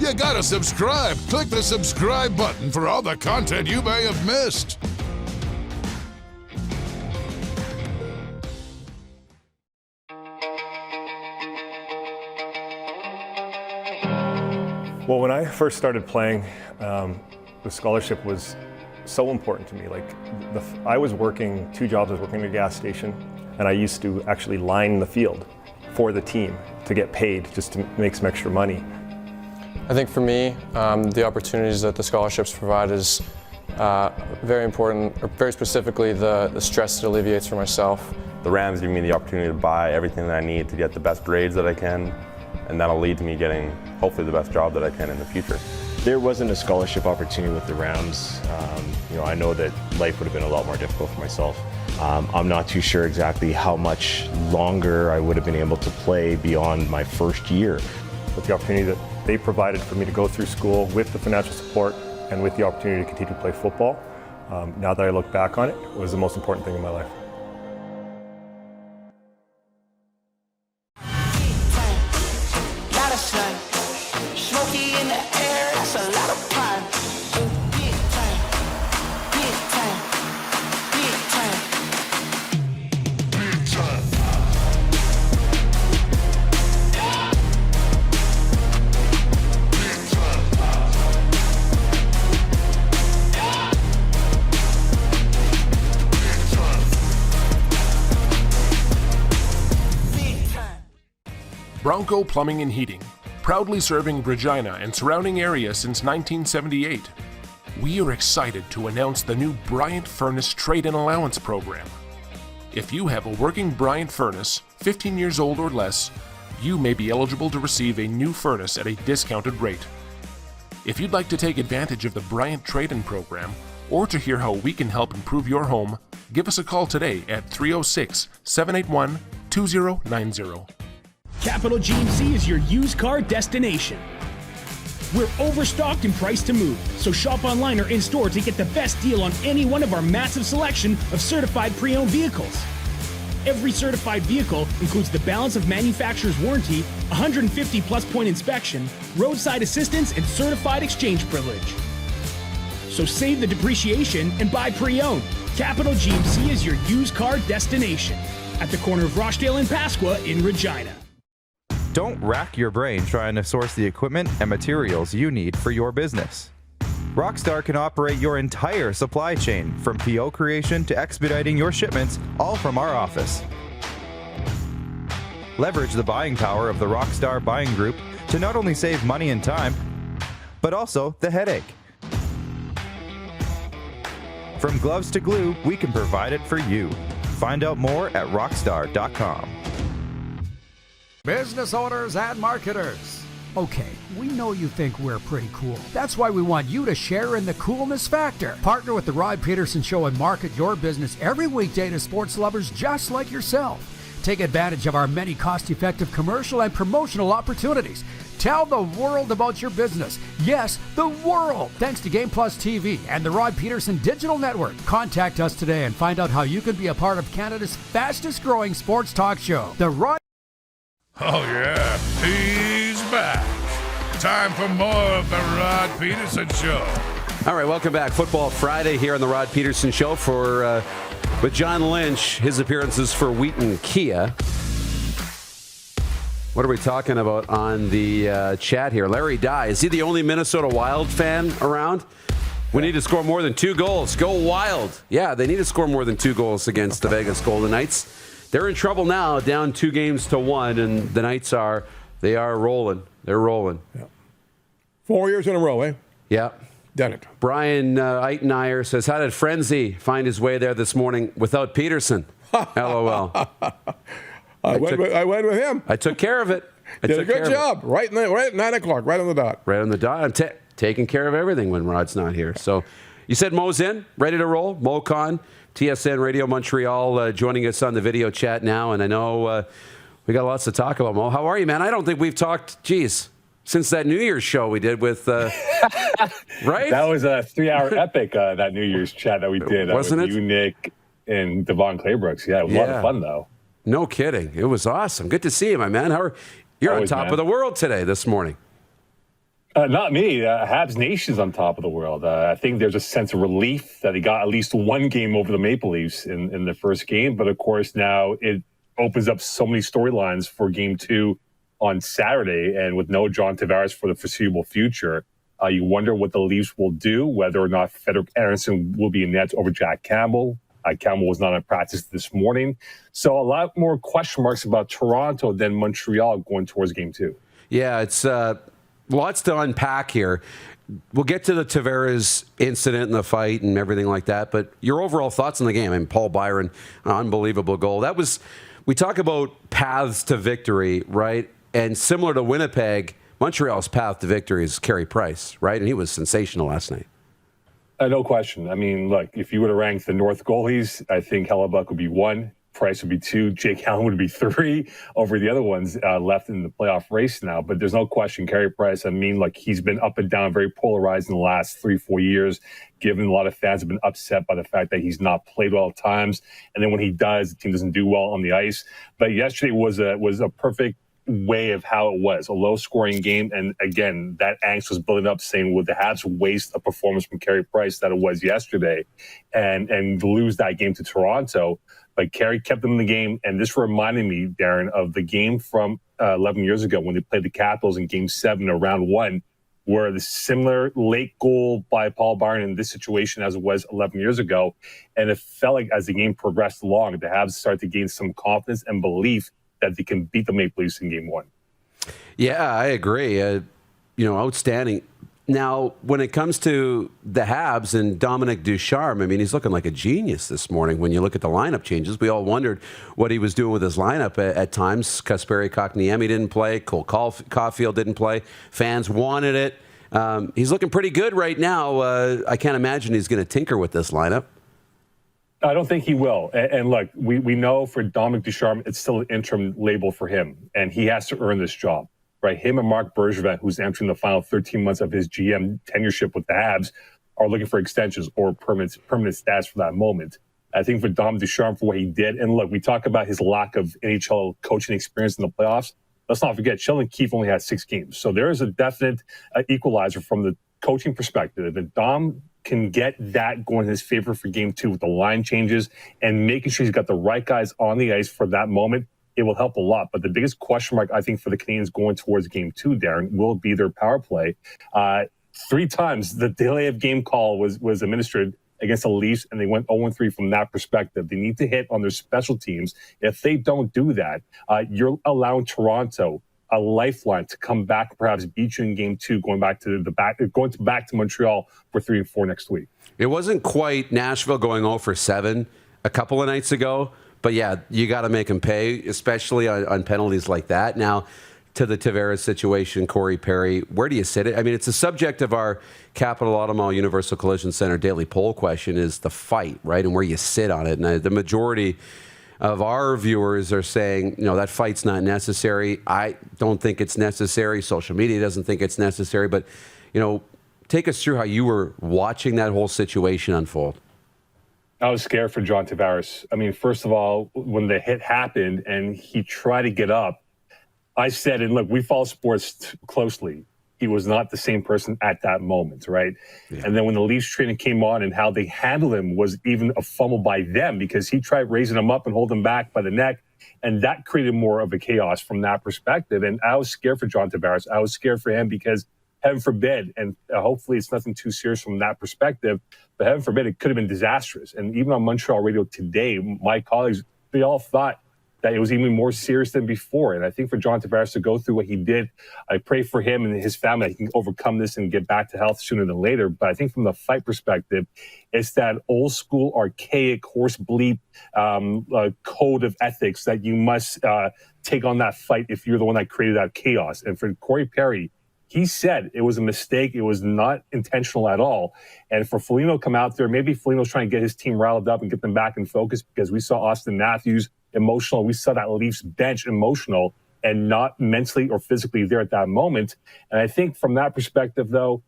You gotta subscribe. Click the subscribe button for all the content you may have missed. Well, when I first started playing, the scholarship was so important to me. Like, I was working 2 jobs. I was working at a gas station, and I used to actually line the field for the team to get paid, just to make some extra money. I think for me, the opportunities that the scholarships provide is very important, or very specifically the stress it alleviates for myself. The Rams give me the opportunity to buy everything that I need to get the best grades that I can, and that'll lead to me getting hopefully the best job that I can in the future. There wasn't a scholarship opportunity with the Rams. I know that life would have been a lot more difficult for myself. I'm not too sure exactly how much longer I would have been able to play beyond my first year. With the opportunity that they provided for me to go through school with the financial support and with the opportunity to continue to play football, now that I look back on it, was the most important thing in my life. Smoky in the air, that's a lot of pine. Big time, big time, big time, big time. Bronco Plumbing and Heating, proudly serving Regina and surrounding areas since 1978. We are excited to announce the new Bryant Furnace Trade-in Allowance Program. If you have a working Bryant furnace, 15 years old or less, you may be eligible to receive a new furnace at a discounted rate. If you'd like to take advantage of the Bryant Trade-in Program, or to hear how we can help improve your home, give us a call today at 306-781-2090. Capital GMC is your used car destination. We're overstocked and priced to move, so shop online or in-store to get the best deal on any one of our massive selection of certified pre-owned vehicles. Every certified vehicle includes the balance of manufacturer's warranty, 150 plus point inspection, roadside assistance, and certified exchange privilege. So save the depreciation and buy pre-owned. Capital GMC is your used car destination at the corner of Rochdale and Pasqua in Regina. Don't rack your brain trying to source the equipment and materials you need for your business. Rockstar can operate your entire supply chain, from PO creation to expediting your shipments, all from our office. Leverage the buying power of the Rockstar Buying Group to not only save money and time, but also the headache. From gloves to glue, we can provide it for you. Find out more at rockstar.com. Business owners and marketers. Okay, we know you think we're pretty cool. That's why we want you to share in the coolness factor. Partner with the Rod Pedersen Show and market your business every weekday to sports lovers just like yourself. Take advantage of our many cost-effective commercial and promotional opportunities. Tell the world about your business. Yes, the world. Thanks to Game Plus TV and the Rod Pedersen Digital Network. Contact us today and find out how you can be a part of Canada's fastest growing sports talk show. The Rod. Oh, yeah, he's back. Time for more of the Rod Pedersen Show. All right, welcome back. Football Friday here on the Rod Pedersen Show with John Lynch, his appearances for Wheaton Kia. What are we talking about on the chat here? Larry Dye, is he the only Minnesota Wild fan around? We need to score more than 2 goals. Go Wild. Yeah, they need to score more than 2 goals against the Vegas Golden Knights. They're in trouble now, down 2-1, and the Knights are rolling. They're rolling. Yeah. 4 years in a row, eh? Yeah. Done it. Brian Eitenmeyer says, how did Frenzy find his way there this morning without Pedersen? LOL. I went with him. I took care of it. Did a good job. Right at 9 o'clock, right on the dot. Right on the dot. I'm taking care of everything when Rod's not here. So you said Mo's in, ready to roll. Mo Con, TSN Radio Montreal, joining us on the video chat now. And I know we got lots to talk about, Mo. How are you, man? I don't think we've talked, since that New Year's show we did with, right? That was a 3-hour epic, that New Year's chat that we did. Wasn't with it? You, Nick, and Devon Claybrooks. Yeah, it was a lot of fun, though. No kidding. It was awesome. Good to see you, my man. You're Always, on top of the world today, this morning. Not me. Habs Nation's on top of the world. I think there's a sense of relief that he got at least one game over the Maple Leafs in the first game. But, of course, now it opens up so many storylines for Game 2 on Saturday. And with no John Tavares for the foreseeable future, you wonder what the Leafs will do, whether or not Frederik Andersen will be in net over Jack Campbell. Campbell was not in practice this morning. So a lot more question marks about Toronto than Montreal going towards Game 2. Yeah, it's lots to unpack here. We'll get to the Tavares incident and the fight and everything like that, but your overall thoughts on the game. I mean, Paul Byron, an unbelievable goal. We talk about paths to victory, right? And similar to Winnipeg, Montreal's path to victory is Carey Price, right? And he was sensational last night. No question. I mean, look, if you were to rank the North goalies, I think Hellebuck would be 1. Price would be 2, Jake Allen would be 3 over the other ones left in the playoff race now. But there's no question, Carey Price, I mean, like, he's been up and down, very polarized in the last 3-4 years, given a lot of fans have been upset by the fact that he's not played well at times. And then when he does, the team doesn't do well on the ice. But yesterday was a perfect way of how it was, a low-scoring game. And again, that angst was building up, saying, would the Habs waste a performance from Carey Price that it was yesterday and lose that game to Toronto? But Carey kept them in the game, and this reminded me, Darren, of the game from 11 years ago when they played the Capitals in Game 7 of Round 1, where the similar late goal by Paul Byron in this situation as it was 11 years ago. And it felt like as the game progressed along, the Habs started to gain some confidence and belief that they can beat the Maple Leafs in Game 1. Yeah, I agree. Outstanding. Now, when it comes to the Habs and Dominic Ducharme, I mean, he's looking like a genius this morning when you look at the lineup changes. We all wondered what he was doing with his lineup at times. Kasperi Kotkaniemi didn't play. Cole Caulfield didn't play. Fans wanted it. He's looking pretty good right now. I can't imagine he's going to tinker with this lineup. I don't think he will. And look, we know for Dominic Ducharme, it's still an interim label for him, and he has to earn this job. Right, him and Marc Bergevin, who's entering the final 13 months of his GM tenureship with the Habs, are looking for extensions or permanent status for that moment. I think for Dom Ducharme, for what he did, and look, we talk about his lack of NHL coaching experience in the playoffs. Let's not forget, Sheldon Keefe only had 6 games. So there is a definite equalizer from the coaching perspective. And Dom can get that going in his favor for Game 2 with the line changes and making sure he's got the right guys on the ice for that moment. It will help a lot. But the biggest question mark, I think, for the Canadians going towards Game 2, Darren, will be their power play. 3 times the delay of game call was administered against the Leafs, and they went 0-3 from that perspective. They need to hit on their special teams. If they don't do that, you're allowing Toronto a lifeline to come back, perhaps beat you in Game 2, going back to Montreal for 3 and 4 next week. It wasn't quite Nashville going 0-7 a couple of nights ago. But yeah, you got to make him pay, especially on penalties like that. Now, to the Tavares situation, Corey Perry, where do you sit it? I mean, it's the subject of our Capital Automall Universal Collision Center daily poll question is the fight, right? And where you sit on it. And the majority of our viewers are saying, that fight's not necessary. I don't think it's necessary. Social media doesn't think it's necessary. But, take us through how you were watching that whole situation unfold. I was scared for John Tavares. I mean, first of all, when the hit happened and he tried to get up, I said, and look, we follow sports closely. He was not the same person at that moment, right? Yeah. And then when the Leafs training came on and how they handled him was even a fumble by them because he tried raising him up and holding him back by the neck. And that created more of a chaos from that perspective. And I was scared for John Tavares. I was scared for him because heaven forbid, and hopefully it's nothing too serious from that perspective, but heaven forbid, it could have been disastrous. And even on Montreal radio today, my colleagues, they all thought that it was even more serious than before. And I think for John Tavares to go through what he did, I pray for him and his family that he can overcome this and get back to health sooner than later. But I think from the fight perspective, it's that old school, archaic, horse bleep code of ethics that you must take on that fight if you're the one that created that chaos. And for Corey Perry, he said it was a mistake. It was not intentional at all. And for Foligno to come out there, maybe Foligno's trying to get his team riled up and get them back in focus because we saw Austin Matthews emotional. We saw that Leafs bench emotional and not mentally or physically there at that moment. And I think from that perspective, though,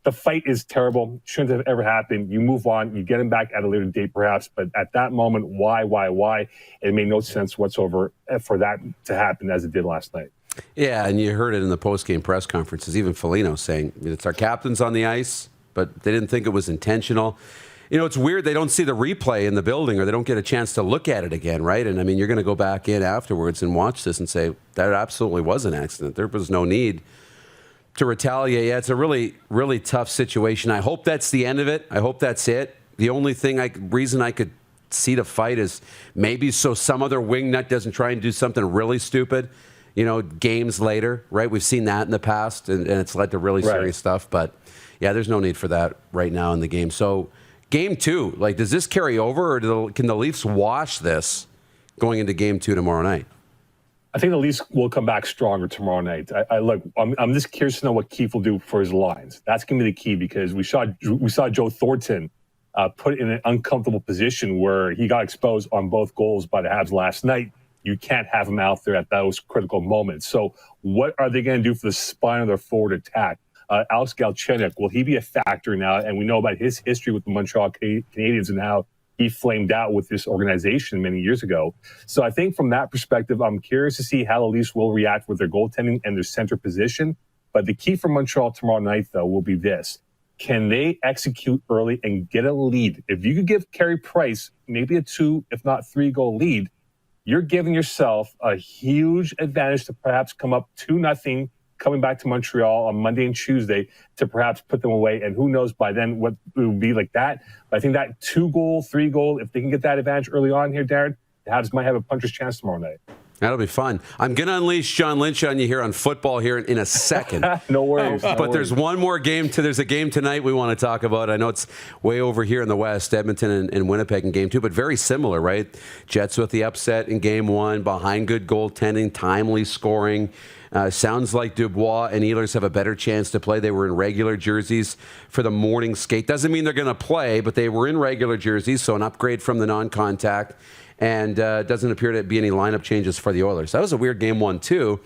the fight is terrible. Shouldn't have ever happened. You move on. You get him back at a later date, perhaps. But at that moment, why? It made no sense whatsoever for that to happen as it did last night. Yeah, and you heard it in the post-game press conferences, even Foligno saying it's our captains on the ice, but they didn't think it was intentional. It's weird they don't see the replay in the building or they don't get a chance to look at it again, right? And, I mean, you're going to go back in afterwards and watch this and say, that absolutely was an accident. There was no need to retaliate. Yeah, it's a really, really tough situation. I hope that's the end of it. I hope that's it. The only reason I could see the fight is maybe so some other wingnut doesn't try and do something really stupid. games later, right? We've seen that in the past, and it's led to really serious stuff. But, yeah, there's no need for that right now in the game. So, Game 2, does this carry over, or can the Leafs wash this going into Game 2 tomorrow night? I think the Leafs will come back stronger tomorrow night. I'm just curious to know what Keefe will do for his lines. That's going to be the key, because we saw Joe Thornton put in an uncomfortable position where he got exposed on both goals by the Habs last night. You can't have him out there at those critical moments. So what are they going to do for the spine of their forward attack? Alex Galchenyuk, will he be a factor now? And we know about his history with the Montreal Canadiens and how he flamed out with this organization many years ago. So I think from that perspective, I'm curious to see how the Leafs will react with their goaltending and their center position. But the key for Montreal tomorrow night, though, will be this. Can they execute early and get a lead? If you could give Carey Price maybe a 2, if not 3-goal lead, you're giving yourself a huge advantage to perhaps come up 2-0 coming back to Montreal on Monday and Tuesday to perhaps put them away. And who knows by then what it will be like that. But I think that 2-goal, 3-goal, if they can get that advantage early on here, Darren, the Habs might have a puncher's chance tomorrow night. That'll be fun. I'm going to unleash John Lynch on you here on football here in a second. No worries. But there's one more game. There's a game tonight we want to talk about. I know it's way over here in the West, Edmonton and Winnipeg in Game 2, but very similar, right? Jets with the upset in Game 1, behind good goaltending, timely scoring. Sounds like Dubois and Ehlers have a better chance to play. They were in regular jerseys for the morning skate. Doesn't mean they're going to play, but they were in regular jerseys, so an upgrade from the non-contact. And doesn't appear to be any lineup changes for the Oilers. That was a weird Game 1, too.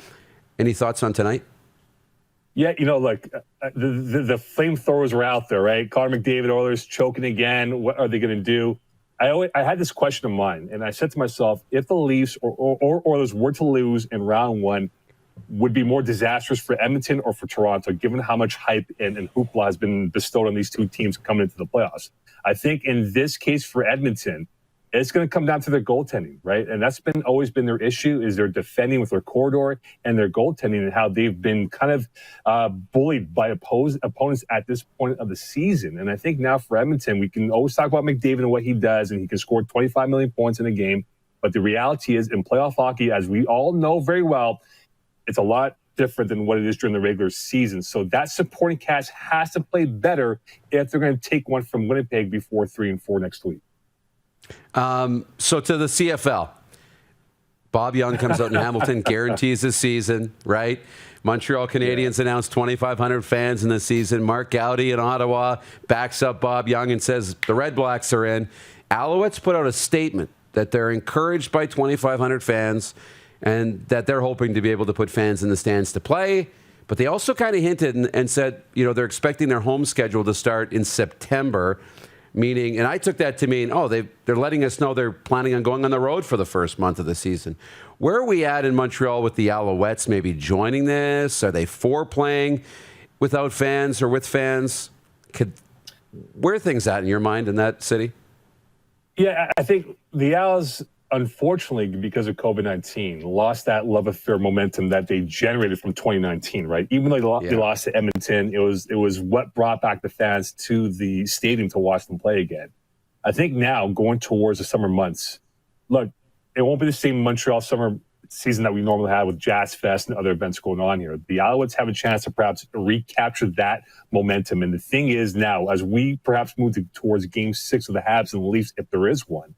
Any thoughts on tonight? Yeah, the flamethrowers were out there, right? Connor McDavid, Oilers choking again. What are they going to do? I had this question in mind, and I said to myself, if the Leafs or Oilers were to lose in round 1, would be more disastrous for Edmonton or for Toronto, given how much hype and hoopla has been bestowed on these two teams coming into the playoffs. I think in this case for Edmonton, it's going to come down to their goaltending, right? And that's always been their issue, is their defending with their corridor and their goaltending, and how they've been kind of bullied by opponents at this point of the season. And I think now for Edmonton, we can always talk about McDavid and what he does, and he can score 25 million points in a game. But the reality is, in playoff hockey, as we all know very well, it's a lot different than what it is during the regular season. So that supporting cast has to play better if they're going to take one from Winnipeg before 3-4 next week. So to the CFL, Bob Young comes out in Hamilton, guarantees the season, right? Montreal Canadiens announced 2,500 fans in the season. Mark Gowdy in Ottawa backs up Bob Young and says the Red Blacks are in. Alouettes put out a statement that they're encouraged by 2,500 fans and that they're hoping to be able to put fans in the stands to play. But they also kind of hinted and said, they're expecting their home schedule to start in September. Meaning, and I took that to mean, they're letting us know they're planning on going on the road for the first month of the season. Where are we at in Montreal with the Alouettes maybe joining this? Are they for playing without fans or with fans? Where are things at in your mind in that city? Yeah, I think the Owls, unfortunately, because of COVID-19, lost that love affair momentum that they generated from 2019, right? Even though they lost to Edmonton, it was what brought back the fans to the stadium to watch them play again. I think now, going towards the summer months, look, it won't be the same Montreal summer season that we normally have with Jazz Fest and other events going on here. The Alouettes have a chance to perhaps recapture that momentum. And the thing is now, as we perhaps move towards Game 6 of the Habs and the Leafs, if there is one,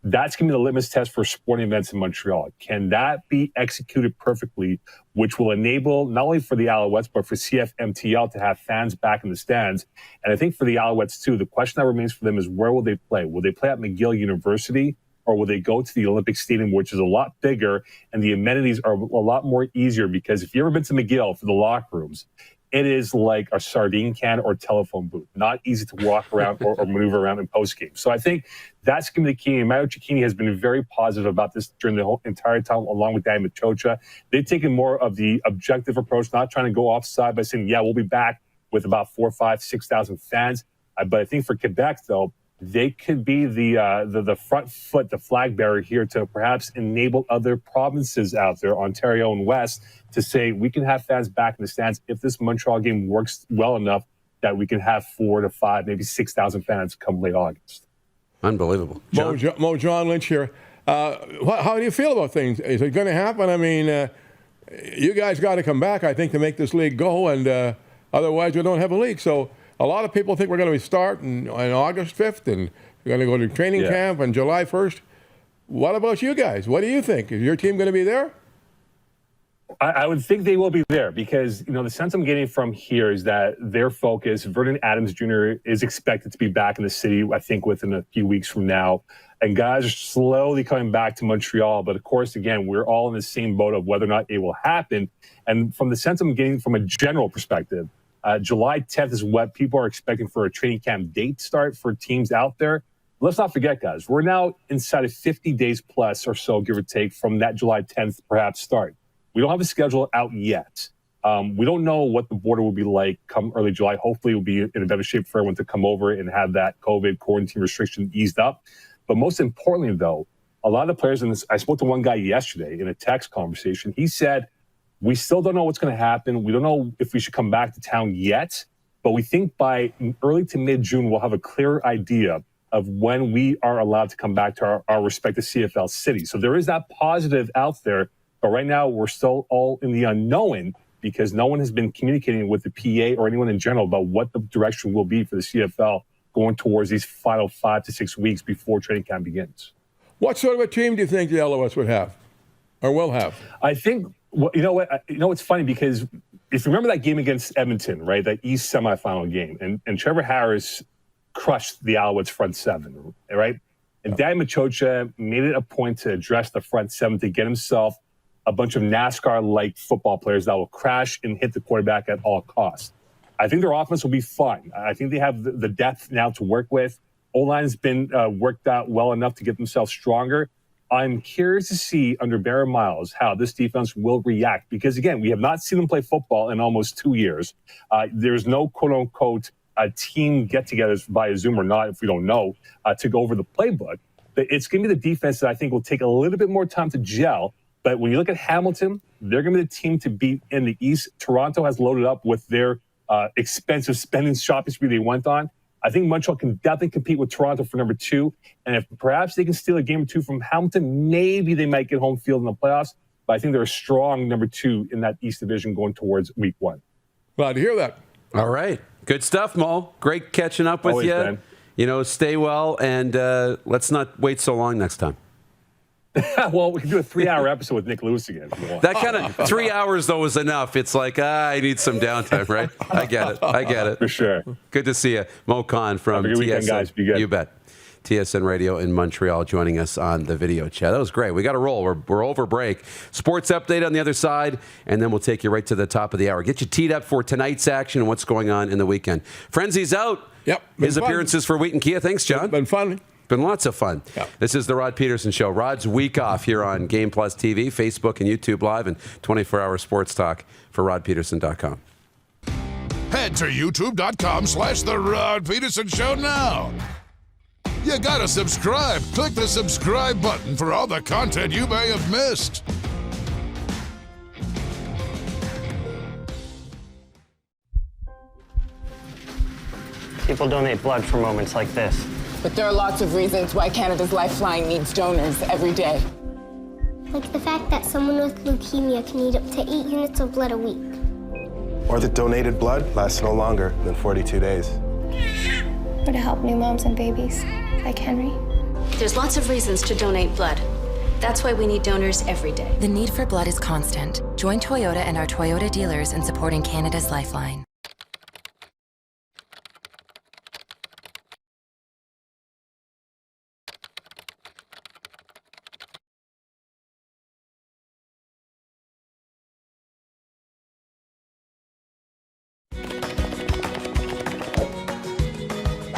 that's going to be the litmus test for sporting events in Montreal. Can that be executed perfectly, which will enable not only for the Alouettes, but for CFMTL to have fans back in the stands? And I think for the Alouettes, too, the question that remains for them is, where will they play? Will they play at McGill University, or will they go to the Olympic Stadium, which is a lot bigger, and the amenities are a lot more easier? Because if you've ever been to McGill for the locker rooms, it is like a sardine can or telephone booth. Not easy to walk around or maneuver around in postgame. So I think that's going to be the key. And Mario Cecchini has been very positive about this during the whole entire time, along with Danny Machocha. They've taken more of the objective approach, not trying to go offside by saying, we'll be back with about 4,000, 5,000, 6,000 fans. But I think for Quebec, though, they could be the front foot, the flag bearer here to perhaps enable other provinces out there, Ontario and West, to say we can have fans back in the stands if this Montreal game works well enough that we can have 4,000 to 5,000, maybe 6,000 fans come late August. Unbelievable. John Lynch here. How do you feel about things? Is it going to happen? I mean, you guys got to come back, I think, to make this league go, and otherwise we don't have a league. So a lot of people think we're going to start on August 5th, and we're going to go to training camp on July 1st. What about you guys? What do you think? Is your team going to be there? I would think they will be there because, the sense I'm getting from here is that their focus, Vernon Adams Jr. is expected to be back in the city, I think, within a few weeks from now. And guys are slowly coming back to Montreal. But of course, again, we're all in the same boat of whether or not it will happen. And from the sense I'm getting from a general perspective, July 10th is what people are expecting for a training camp date start for teams out there. Let's not forget, guys, we're now inside of 50 days plus or so, give or take, from that July 10th perhaps start. We don't have a schedule out yet. We don't know what the border will be like come early July. Hopefully, we'll be in a better shape for everyone to come over and have that COVID quarantine restriction eased up. But most importantly, though, a lot of the players in this, I spoke to one guy yesterday in a text conversation. He said, we still don't know what's going to happen. We don't know if we should come back to town yet. But we think by early to mid-June, we'll have a clearer idea of when we are allowed to come back to our respective CFL cities. So there is that positive out there. But right now, we're still all in the unknown because no one has been communicating with the PA or anyone in general about what the direction will be for the CFL going towards these final 5 to 6 weeks before training camp begins. What sort of a team do you think the LOS would have or will have? I think, it's funny because if you remember that game against Edmonton, right, that East semifinal game, and Trevor Harris crushed the Alouettes front seven, right? And Dan Machocha made it a point to address the front seven to get himself a bunch of NASCAR-like football players that will crash and hit the quarterback at all costs. I think their offense will be fine. I think they have the depth now to work with. O-line's been worked out well enough to get themselves stronger. I'm curious to see under Barry Miles how this defense will react because, again, we have not seen them play football in almost 2 years. There's no quote-unquote team get-togethers via Zoom or not, if we don't know, to go over the playbook. But it's going to be the defense that I think will take a little bit more time to gel. But when you look at Hamilton, they're going to be the team to beat in the East. Toronto has loaded up with their expensive spending shopping spree they went on. I think Montreal can definitely compete with Toronto for number 2. And if perhaps they can steal a game or 2 from Hamilton, maybe they might get home field in the playoffs. But I think they're a strong number 2 in that East division going towards week 1. Glad to hear that. All right. Good stuff, Mo. Great catching up with Always, you. man. Stay well, and let's not wait so long next time. Well, we can do a 3-hour episode with Nick Lewis again. If you want. That kind of 3 hours, though, is enough. It's like, I need some downtime, right? I get it. For sure. Good to see you. Mo Khan from Have a good weekend, TSN. guys. Be good. You bet. TSN Radio in Montreal joining us on the video chat. That was great. We got to roll. We're over break. Sports update on the other side, and then we'll take you right to the top of the hour. Get you teed up for tonight's action and what's going on in the weekend. Frenzy's out. Yep. His appearances for Wheaton Kia. Thanks, John. Been fun. Been lots of fun. Yep. This is the Rod Pedersen Show. Rod's week off here on Game Plus TV, Facebook, and YouTube Live, and 24-hour sports talk for rodpedersen.com. Head to youtube.com/The Rod Pedersen Show now. You gotta subscribe. Click the subscribe button for all the content you may have missed. People donate blood for moments like this. But there are lots of reasons why Canada's Lifeline needs donors every day. Like the fact that someone with leukemia can need up to 8 units of blood a week. Or that donated blood lasts no longer than 42 days. Or to help new moms and babies, like Henry. There's lots of reasons to donate blood. That's why we need donors every day. The need for blood is constant. Join Toyota and our Toyota dealers in supporting Canada's Lifeline.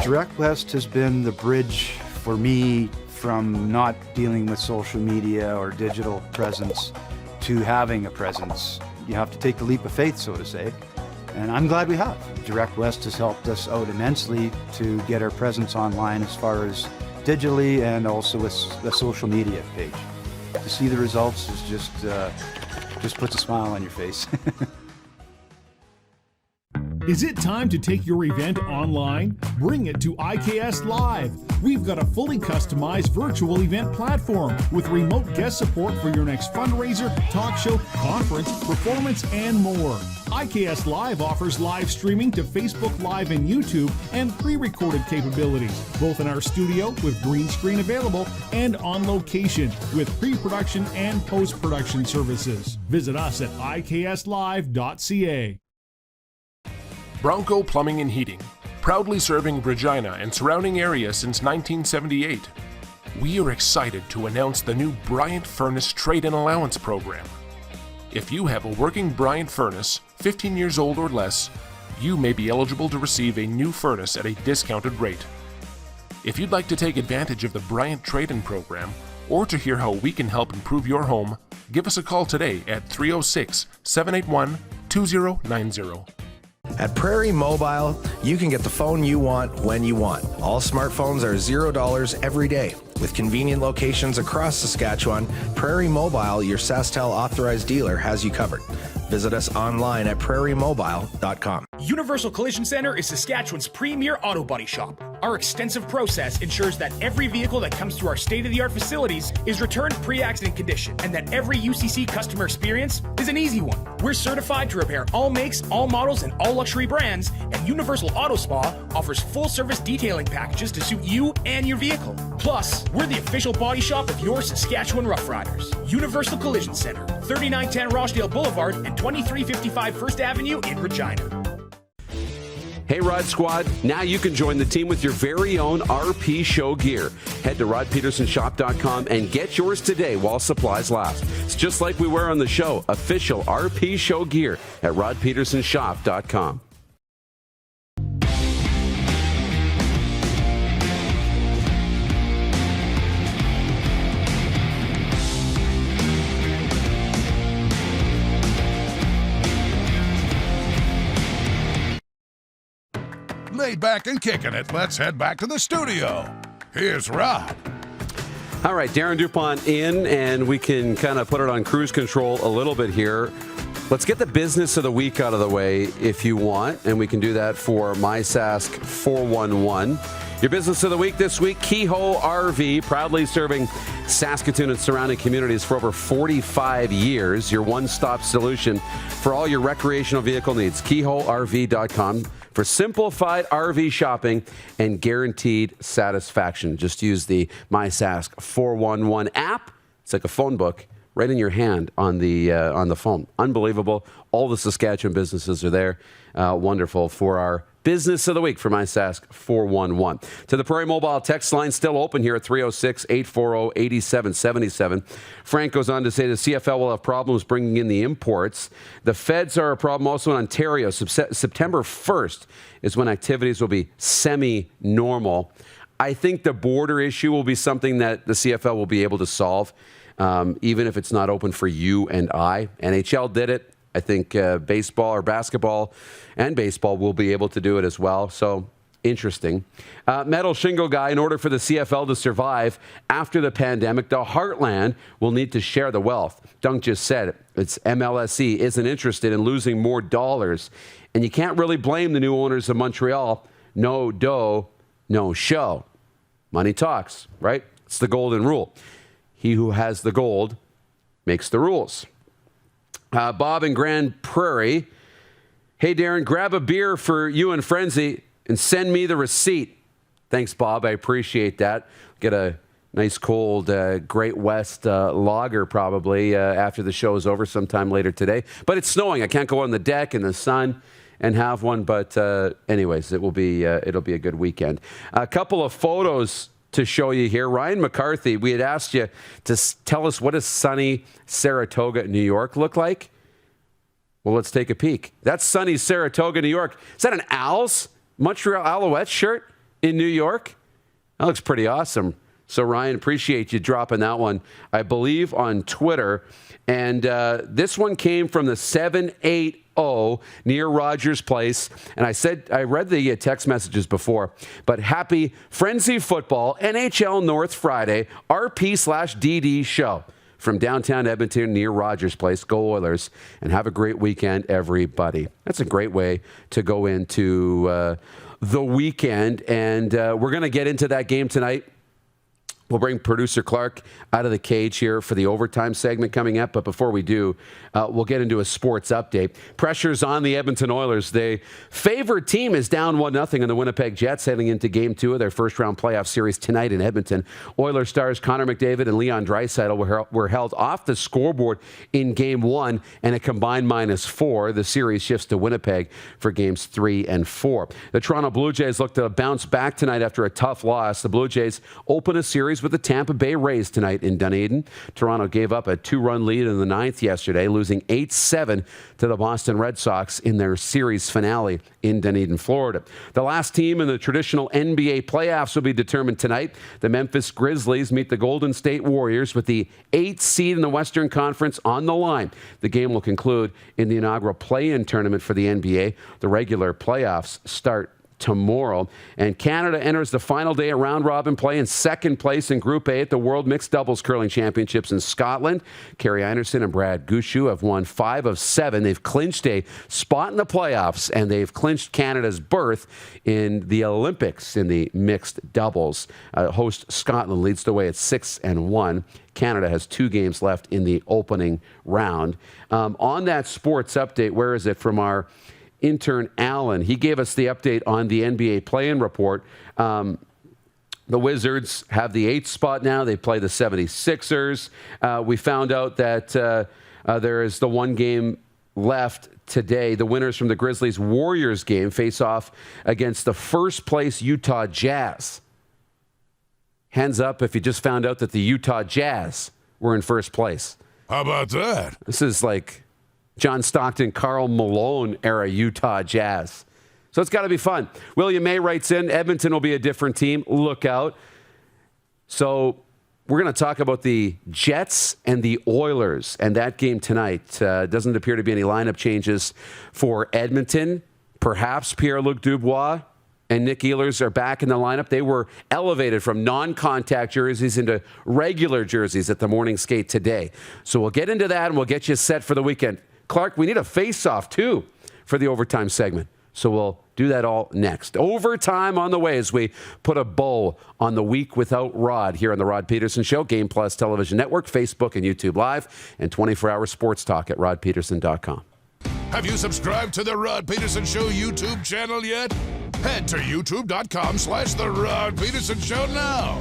Direct West has been the bridge for me from not dealing with social media or digital presence to having a presence. You have to take the leap of faith, so to say, and I'm glad we have. Direct West has helped us out immensely to get our presence online as far as digitally and also with the social media page. To see the results is just puts a smile on your face. Is it time to take your event online? Bring it to IKS Live. We've got a fully customized virtual event platform with remote guest support for your next fundraiser, talk show, conference, performance, and more. IKS Live offers live streaming to Facebook Live and YouTube and pre-recorded capabilities, both in our studio with green screen available and on location with pre-production and post-production services. Visit us at ikslive.ca. Bronco Plumbing and Heating, proudly serving Regina and surrounding areas since 1978. We are excited to announce the new Bryant Furnace Trade-in Allowance Program. If you have a working Bryant furnace, 15 years old or less, you may be eligible to receive a new furnace at a discounted rate. If you'd like to take advantage of the Bryant Trade-in Program, or to hear how we can help improve your home, give us a call today at 306-781-2090. At Prairie Mobile, you can get the phone you want when you want. All smartphones are $0 every day. With convenient locations across Saskatchewan, Prairie Mobile, your SaskTel authorized dealer, has you covered. Visit us online at prairiemobile.com. Universal Collision Center is Saskatchewan's premier auto body shop. Our extensive process ensures that every vehicle that comes through our state-of-the-art facilities is returned pre-accident condition, and that every UCC customer experience is an easy one. We're certified to repair all makes, all models, and all luxury brands, and Universal Auto Spa offers full-service detailing packages to suit you and your vehicle. Plus, we're the official body shop of your Saskatchewan Rough Riders. Universal Collision Center, 3910 Rochdale Boulevard and 2355 First Avenue in Regina. Hey, Rod Squad, now you can join the team with your very own RP Show gear. Head to rodpedersenshop.com and get yours today while supplies last. It's just like we wear on the show, official RP Show gear at rodpedersenshop.com. Laid back and kicking it, let's head back to the studio. Here's Rod. All right, Darren Dupont in, and we can kind of put it on cruise control a little bit here. Let's get the business of the week out of the way if you want, and we can do that for MySask 411. Your business of the week this week, Kehoe RV, proudly serving Saskatoon and surrounding communities for over 45 years. Your one-stop solution for all your recreational vehicle needs. KehoeRV.com for simplified RV shopping and guaranteed satisfaction. Just use the MySask 411 app. It's like a phone book right in your hand on the phone. Unbelievable. All the Saskatchewan businesses are there. Wonderful for our business of the week for MySask 411. To the Prairie Mobile text line, still open here at 306-840-8777. Frank goes on to say the CFL will have problems bringing in the imports. The feds are a problem also in Ontario. September 1st is when activities will be semi-normal. I think the border issue will be something that the CFL will be able to solve, even if it's not open for you and I. NHL did it. I think baseball or basketball and baseball will be able to do it as well. So interesting. Metal Shingle Guy, in order for the CFL to survive after the pandemic, the Heartland will need to share the wealth. Dunk just said it. It's MLSE isn't interested in losing more dollars. And you can't really blame the new owners of Montreal. No dough, no show. Money talks, right? It's the golden rule. He who has the gold makes the rules. Bob in Grand Prairie. Hey, Darren, grab a beer for you and Frenzy and send me the receipt. Thanks, Bob. I appreciate that. Get a nice cold Great West lager probably after the show is over sometime later today. But it's snowing. I can't go on the deck in the sun and have one. But anyways, it'll be a good weekend. A couple of photos to show you here. Ryan McCarthy, we had asked you to tell us what does sunny Saratoga, New York look like? Well, let's take a peek. That's sunny Saratoga, New York. Is that an Owls, Montreal Alouettes shirt in New York? That looks pretty awesome. So, Ryan, appreciate you dropping that one, I believe, on Twitter. And this one came from the 780 near Rogers Place. And I read the text messages before, but happy Frenzy Football NHL North Friday RP/DD show. from downtown Edmonton near Rogers Place. Go Oilers, and have a great weekend, everybody. That's a great way to go into the weekend, and we're going to get into that game tonight. We'll bring producer Clark out of the cage here for the overtime segment coming up. But before we do, we'll get into a sports update. Pressure's on the Edmonton Oilers. The favored team is down 1-0 in the Winnipeg Jets heading into Game 2 of their first-round playoff series tonight in Edmonton. Oilers stars Connor McDavid and Leon Draisaitl were held off the scoreboard in Game 1 and a combined -4. The series shifts to Winnipeg for Games 3 and 4. The Toronto Blue Jays look to bounce back tonight after a tough loss. The Blue Jays open a series with the Tampa Bay Rays tonight in Dunedin. Toronto gave up a 2-run lead in the 9th yesterday, losing 8-7 to the Boston Red Sox in their series finale in Dunedin, Florida. The last team in the traditional NBA playoffs will be determined tonight. The Memphis Grizzlies meet the Golden State Warriors with the 8th seed in the Western Conference on the line. The game will conclude in the inaugural play-in tournament for the NBA. The regular playoffs start tomorrow. And Canada enters the final day of round-robin play in second place in Group A at the World Mixed Doubles Curling Championships in Scotland. Kerry Anderson and Brad Gushue have won 5 of 7. They've clinched a spot in the playoffs, and they've clinched Canada's berth in the Olympics in the mixed doubles. Host Scotland leads the way at 6-1. Canada has 2 games left in the opening round. On that sports update, where is it from our intern Alan? He gave us the update on the NBA play-in report. The Wizards have the 8th spot now. They play the 76ers. We found out that there is the 1 game left today. The winners from the Grizzlies-Warriors game face off against the first-place Utah Jazz. Hands up if you just found out that the Utah Jazz were in first place. How about that? This is like John Stockton, Karl Malone era Utah Jazz. So it's got to be fun. William May writes in, Edmonton will be a different team. Look out. So we're going to talk about the Jets and the Oilers and that game tonight. Doesn't appear to be any lineup changes for Edmonton. Perhaps Pierre-Luc Dubois and Nick Ehlers are back in the lineup. They were elevated from non-contact jerseys into regular jerseys at the morning skate today. So we'll get into that and we'll get you set for the weekend. Clark, we need a face-off, too, for the overtime segment. So we'll do that all next. Overtime on the way as we put a bow on the week without Rod here on the Rod Pedersen Show, Game Plus Television Network, Facebook and YouTube Live, and 24-hour sports talk at rodpedersen.com. Have you subscribed to the Rod Pedersen Show YouTube channel yet? Head to youtube.com/The Rod Pedersen Show now.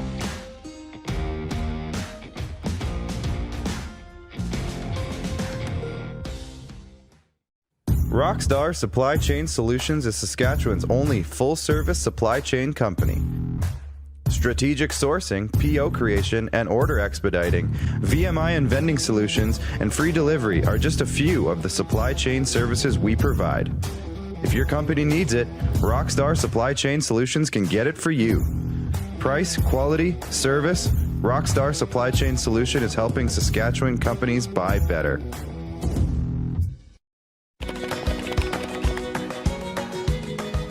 Rockstar Supply Chain Solutions is Saskatchewan's only full-service supply chain company. Strategic sourcing, PO creation, and order expediting, VMI and vending solutions, and free delivery are just a few of the supply chain services we provide. If your company needs it, Rockstar Supply Chain Solutions can get it for you. Price, quality, service, Rockstar Supply Chain Solution is helping Saskatchewan companies buy better.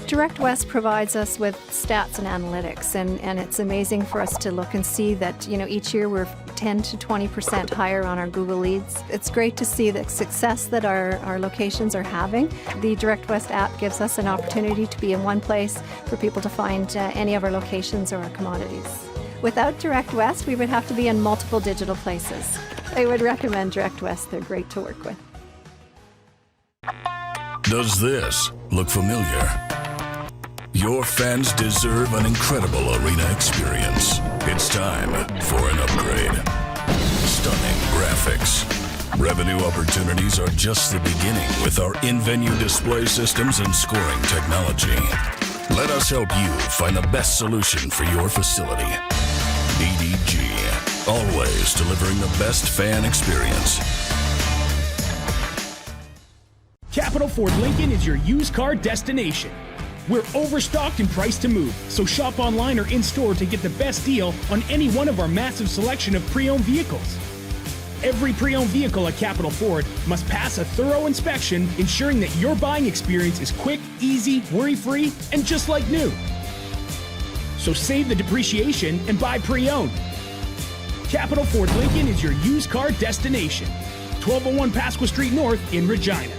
Direct West provides us with stats and analytics, and it's amazing for us to look and see that, each year we're 10 to 20% higher on our Google leads. It's great to see the success that our locations are having. The Direct West app gives us an opportunity to be in one place for people to find any of our locations or our commodities. Without Direct West, we would have to be in multiple digital places. I would recommend Direct West. They're great to work with. Does this look familiar? Your fans deserve an incredible arena experience. It's time for an upgrade. Stunning graphics. Revenue opportunities are just the beginning with our in-venue display systems and scoring technology. Let us help you find the best solution for your facility. EDG, always delivering the best fan experience. Capital Ford Lincoln is your used car destination. We're overstocked and priced to move, so shop online or in-store to get the best deal on any one of our massive selection of pre-owned vehicles. Every pre-owned vehicle at Capital Ford must pass a thorough inspection, ensuring that your buying experience is quick, easy, worry-free, and just like new. So save the depreciation and buy pre-owned. Capital Ford Lincoln is your used car destination. 1201 Pasqua Street North in Regina.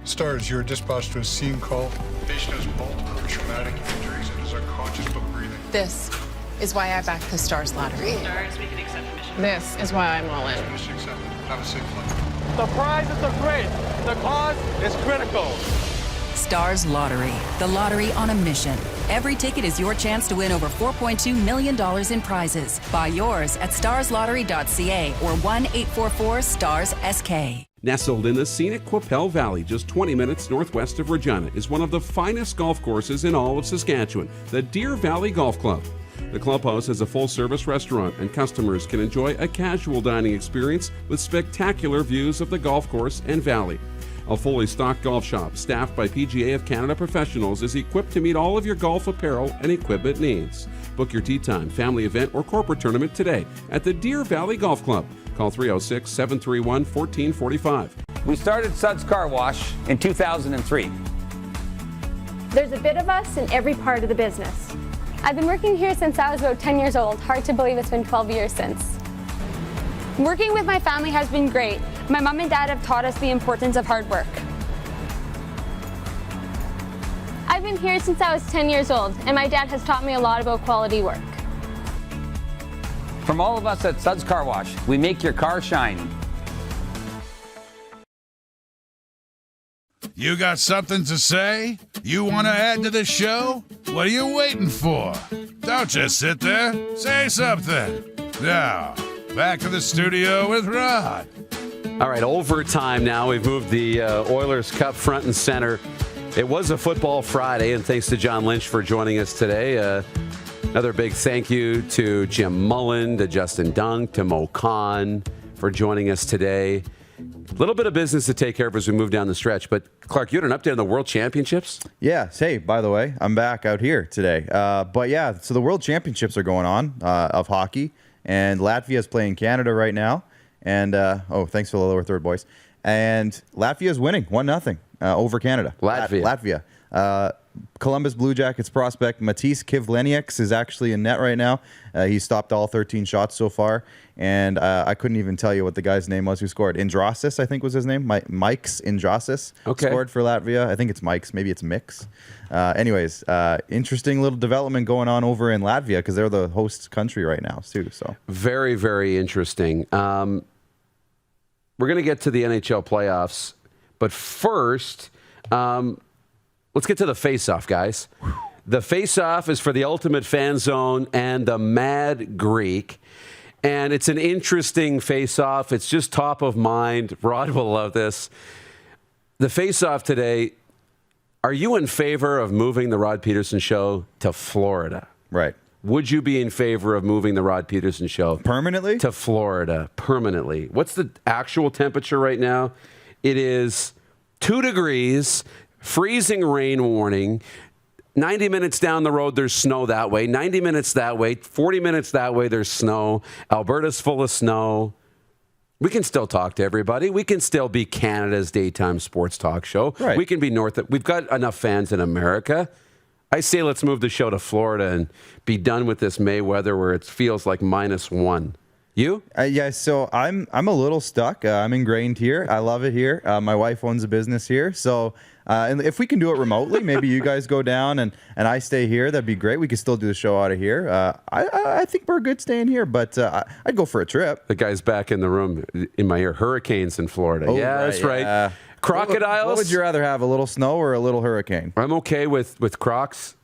Stars, you're dispatched to a scene call. Patient has multiple traumatic injuries and is unconscious but breathing. This is why I backed the Stars lottery. Stars, we can accept mission. This is why I'm all in. Mission accepted. Have a safe flight. The prizes are great. The cause is critical. Stars Lottery, the lottery on a mission. Every ticket is your chance to win over $4.2 million in prizes. Buy yours at starslottery.ca or 1-844-STARS-SK. Nestled in the scenic Qu'Appelle Valley, just 20 minutes northwest of Regina, is one of the finest golf courses in all of Saskatchewan, the Deer Valley Golf Club. The clubhouse has a full-service restaurant, and customers can enjoy a casual dining experience with spectacular views of the golf course and valley. A fully stocked golf shop, staffed by PGA of Canada professionals, is equipped to meet all of your golf apparel and equipment needs. Book your tee time, family event, or corporate tournament today at the Deer Valley Golf Club. Call 306-731-1445. We started Suds Car Wash in 2003. There's a bit of us in every part of the business. I've been working here since I was about 10 years old. Hard to believe it's been 12 years since. Working with my family has been great. My mom and dad have taught us the importance of hard work. I've been here since I was 10 years old, and my dad has taught me a lot about quality work. From all of us at Suds Car Wash, we make your car shine. You got something to say? You want to add to the show? What are you waiting for? Don't just sit there. Say something. Now, back to the studio with Rod. All right, overtime now. We've moved the Oilers Cup front and center. It was a football Friday, and thanks to John Lynch for joining us today. Another big thank you to Jim Mullin, to Justin Dunk, to Mo Khan for joining us today. A little bit of business to take care of as we move down the stretch. But, Clark, you had an update on the World Championships? Yeah. Hey, by the way, I'm back out here today. But, yeah, so the World Championships are going on of hockey. And Latvia is playing Canada right now. And, thanks for the lower third, boys. And Latvia is winning 1-0 over Canada. Latvia. Columbus Blue Jackets prospect Matisse Kivlenieks is actually in net right now. He stopped all 13 shots so far. And I couldn't even tell you what the guy's name was who scored. Indrasis, I think was his name. Mike's Indrasis scored for Latvia. I think it's Mike's. Maybe it's Mix. Anyways, interesting little development going on over in Latvia because they're the host country right now too. So very, very interesting. We're going to get to the NHL playoffs. But first, let's get to the face-off, guys. The face-off is for the Ultimate Fan Zone and the Mad Greek. And it's an interesting face-off. It's just top of mind. Rod will love this. The face-off today, are you in favor of moving the Rod Pedersen Show to Florida? Right. Would you be in favor of moving the Rod Pedersen Show permanently to Florida? Permanently. What's the actual temperature right now? It is 2 degrees, freezing rain warning. 90 minutes down the road, there's snow that way. 90 minutes that way. 40 minutes that way, there's snow. Alberta's full of snow. We can still talk to everybody. We can still be Canada's daytime sports talk show. Right. We can be We've got enough fans in America. I say let's move the show to Florida and be done with this May weather where it feels like -1. You? Yeah, so I'm a little stuck. I'm ingrained here. I love it here. My wife owns a business here. So and if we can do it remotely, maybe you guys go down and I stay here. That'd be great. We could still do the show out of here. I think we're good staying here, but I'd go for a trip. The guy's back in the room in my ear. Hurricanes in Florida. Oh, yeah, that's right. Crocodiles. What would you rather have, a little snow or a little hurricane? I'm okay with Crocs.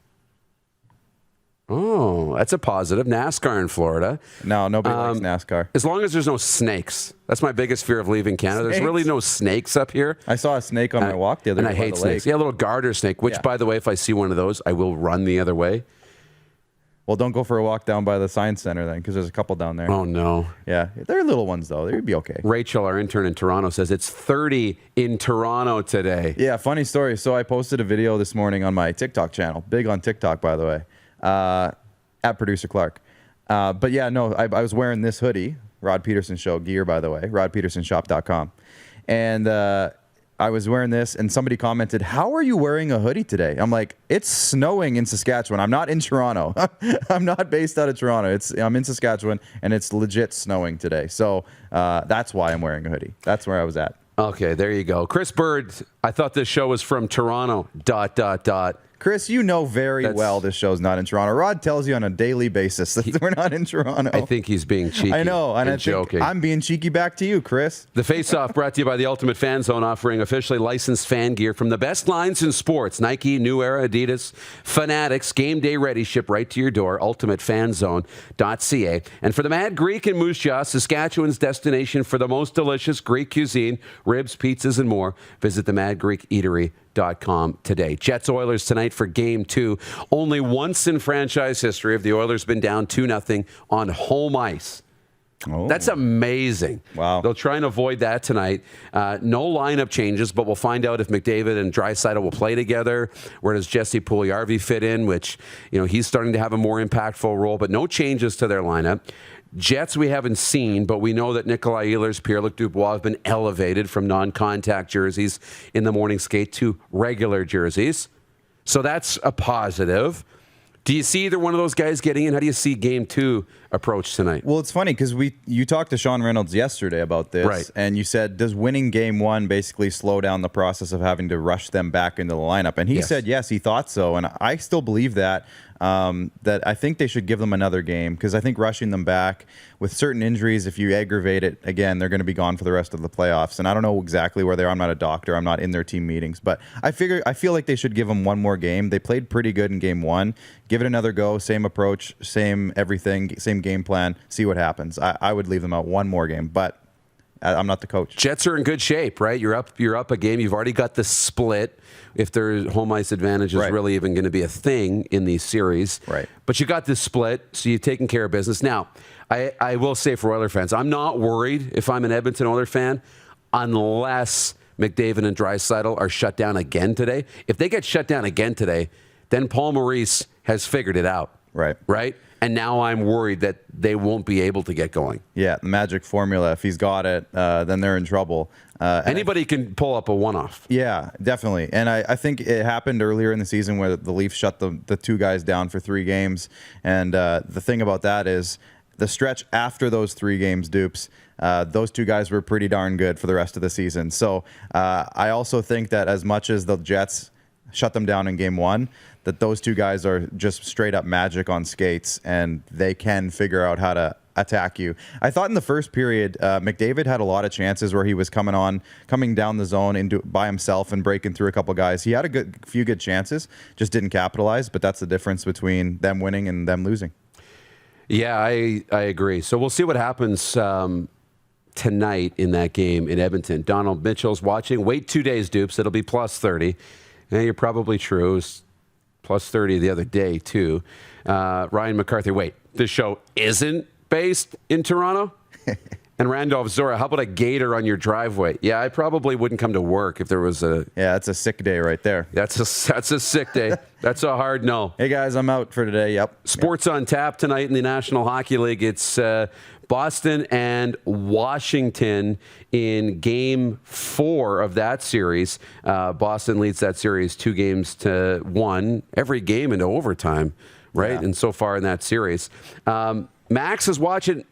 Oh, that's a positive. NASCAR in Florida. No, nobody likes NASCAR. As long as there's no snakes. That's my biggest fear of leaving Canada. Snakes? There's really no snakes up here. I saw a snake on my walk the other day. And I hate snakes. Yeah, a little garter snake, which, by the way, if I see one of those, I will run the other way. Well, don't go for a walk down by the Science Center then, because there's a couple down there. Oh, no. Yeah, they're little ones, though. They'd be okay. Rachel, our intern in Toronto, says it's 30 in Toronto today. Yeah, funny story. So I posted a video this morning on my TikTok channel. Big on TikTok, by the way. At Producer Clark. But yeah, no, I was wearing this hoodie, Rod Pedersen Show gear, by the way, rodpedersenshop.com. And I was wearing this, and somebody commented, "How are you wearing a hoodie today?" I'm like, "It's snowing in Saskatchewan. I'm not in Toronto. I'm not based out of Toronto. I'm in Saskatchewan, and it's legit snowing today. So that's why I'm wearing a hoodie. That's where I was at." Okay, there you go. Chris Bird, I thought this show was from Toronto, ... Chris, you know very well this show's not in Toronto. Rod tells you on a daily basis that we're not in Toronto. I think he's being cheeky. I know, and I joking. think I'm being cheeky back to you, Chris. The Face-Off brought to you by the Ultimate Fan Zone, offering officially licensed fan gear from the best lines in sports. Nike, New Era, Adidas, Fanatics, Game Day Ready, ship right to your door, ultimatefanzone.ca. And for the Mad Greek in Moose Jaw, Saskatchewan's destination for the most delicious Greek cuisine, ribs, pizzas, and more, visit the Mad Greek Eatery.com today. Jets Oilers tonight for Game 2. Only once in franchise history have the Oilers been down 2-0 on home ice. Oh. That's amazing. Wow. They'll try and avoid that tonight. No lineup changes, but we'll find out if McDavid and Draisaitl will play together. Where does Jesse Puljujarvi fit in, which, he's starting to have a more impactful role, but no changes to their lineup. Jets we haven't seen, but we know that Nikolai Ehlers, Pierre-Luc Dubois have been elevated from non-contact jerseys in the morning skate to regular jerseys. So that's a positive. Do you see either one of those guys getting in? How do you see Game 2 approach tonight? Well, it's funny because you talked to Sean Reynolds yesterday about this, right, and you said, does winning Game 1 basically slow down the process of having to rush them back into the lineup? And he said, yes, he thought so, and I still believe that. That I think they should give them another game because I think rushing them back with certain injuries, if you aggravate it again, they're going to be gone for the rest of the playoffs. And I don't know exactly where they are. I'm not a doctor. I'm not in their team meetings, but I feel like they should give them one more game. They played pretty good in Game 1. Give it another go. Same approach, same everything, same game plan. See what happens. I would leave them out one more game, but I'm not the coach. Jets are in good shape, right? You're up a game. You've already got the split. If their home ice advantage is really even going to be a thing in these series. Right. But you got this split, so you've taken care of business. Now, I will say for Oiler fans, I'm not worried if I'm an Edmonton Oiler fan unless McDavid and Draisaitl are shut down again today. If they get shut down again today, then Paul Maurice has figured it out. Right. Right? And now I'm worried that they won't be able to get going. Yeah, the magic formula. If he's got it, then they're in trouble. Anybody can pull up a one-off. Yeah, definitely. And I think it happened earlier in the season where the Leafs shut the two guys down for 3 games. And the thing about that is the stretch after those 3 games, Dupes, those 2 guys were pretty darn good for the rest of the season. So I also think that as much as the Jets shut them down in Game 1, that those 2 guys are just straight up magic on skates, and they can figure out how to attack you. I thought in the first period, McDavid had a lot of chances where he was coming down the zone by himself and breaking through a couple guys. He had a few good chances, just didn't capitalize, but that's the difference between them winning and them losing. Yeah, I agree. So we'll see what happens tonight in that game in Edmonton. Donald Mitchell's watching. Wait 2 days, Dupes. It'll be plus 30. Yeah, you're probably true. It was plus 30 the other day, too. Ryan McCarthy, wait, this show isn't based in Toronto? And Randolph Zora, how about a gator on your driveway? Yeah, I probably wouldn't come to work if there was a... Yeah, that's a sick day right there. That's a sick day. That's a hard no. Hey, guys, I'm out for today. Yep. Sports on tap tonight in the National Hockey League. It's Boston and Washington in Game 4 of that series. Boston leads that series 2-1. Every game into overtime, right? Yeah. And so far in that series. Max is watching...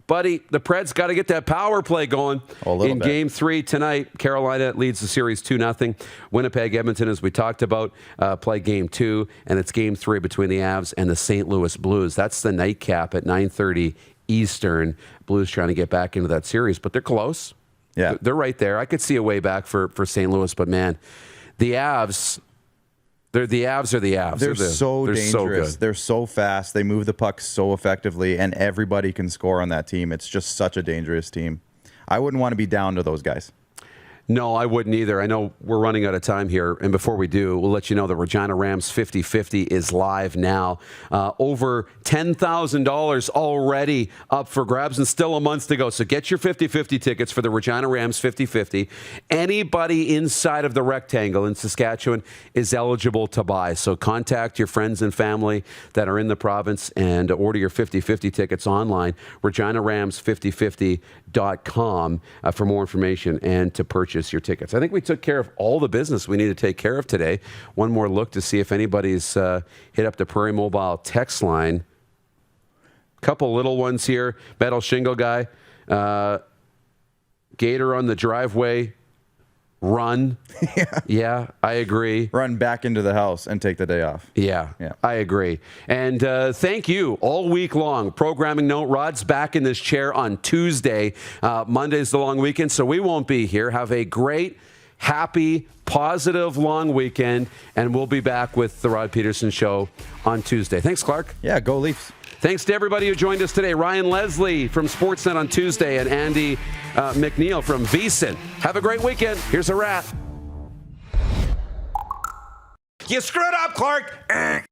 Buddy, the Preds got to get that power play going in Game 3 tonight. Carolina leads the series 2-0. Winnipeg, Edmonton, as we talked about, play Game 2, and it's Game 3 between the Avs and the St. Louis Blues. That's the nightcap at 9:30 Eastern. Blues trying to get back into that series, but they're close. Yeah, they're right there. I could see a way back for St. Louis, but man, the Avs... The Avs are the Avs. They're so dangerous. So good. They're so fast. They move the puck so effectively, and everybody can score on that team. It's just such a dangerous team. I wouldn't want to be down to those guys. No, I wouldn't either. I know we're running out of time here, and before we do, we'll let you know the Regina Rams 50-50 is live now. Over $10,000 already up for grabs, and still a month to go. So get your 50-50 tickets for the Regina Rams 50-50. Anybody inside of the rectangle in Saskatchewan is eligible to buy. So contact your friends and family that are in the province and order your 50-50 tickets online, reginarams5050.com for more information and to purchase purchase your tickets. I think we took care of all the business we need to take care of today. One more look to see if anybody's hit up the Prairie Mobile text line. Couple little ones here. Metal Shingle Guy. Gator on the driveway. Run. Yeah, I agree. Run back into the house and take the day off. Yeah. I agree. And thank you all week long. Programming note, Rod's back in this chair on Tuesday. Monday's the long weekend, so we won't be here. Have a great, happy, positive long weekend, and we'll be back with the Rod Pedersen Show on Tuesday. Thanks, Clark. Yeah, go Leafs. Thanks to everybody who joined us today. Ryan Leslie from Sportsnet on Tuesday and Andy McNeil from VSiN. Have a great weekend. Here's a wrap. You screwed up, Clark.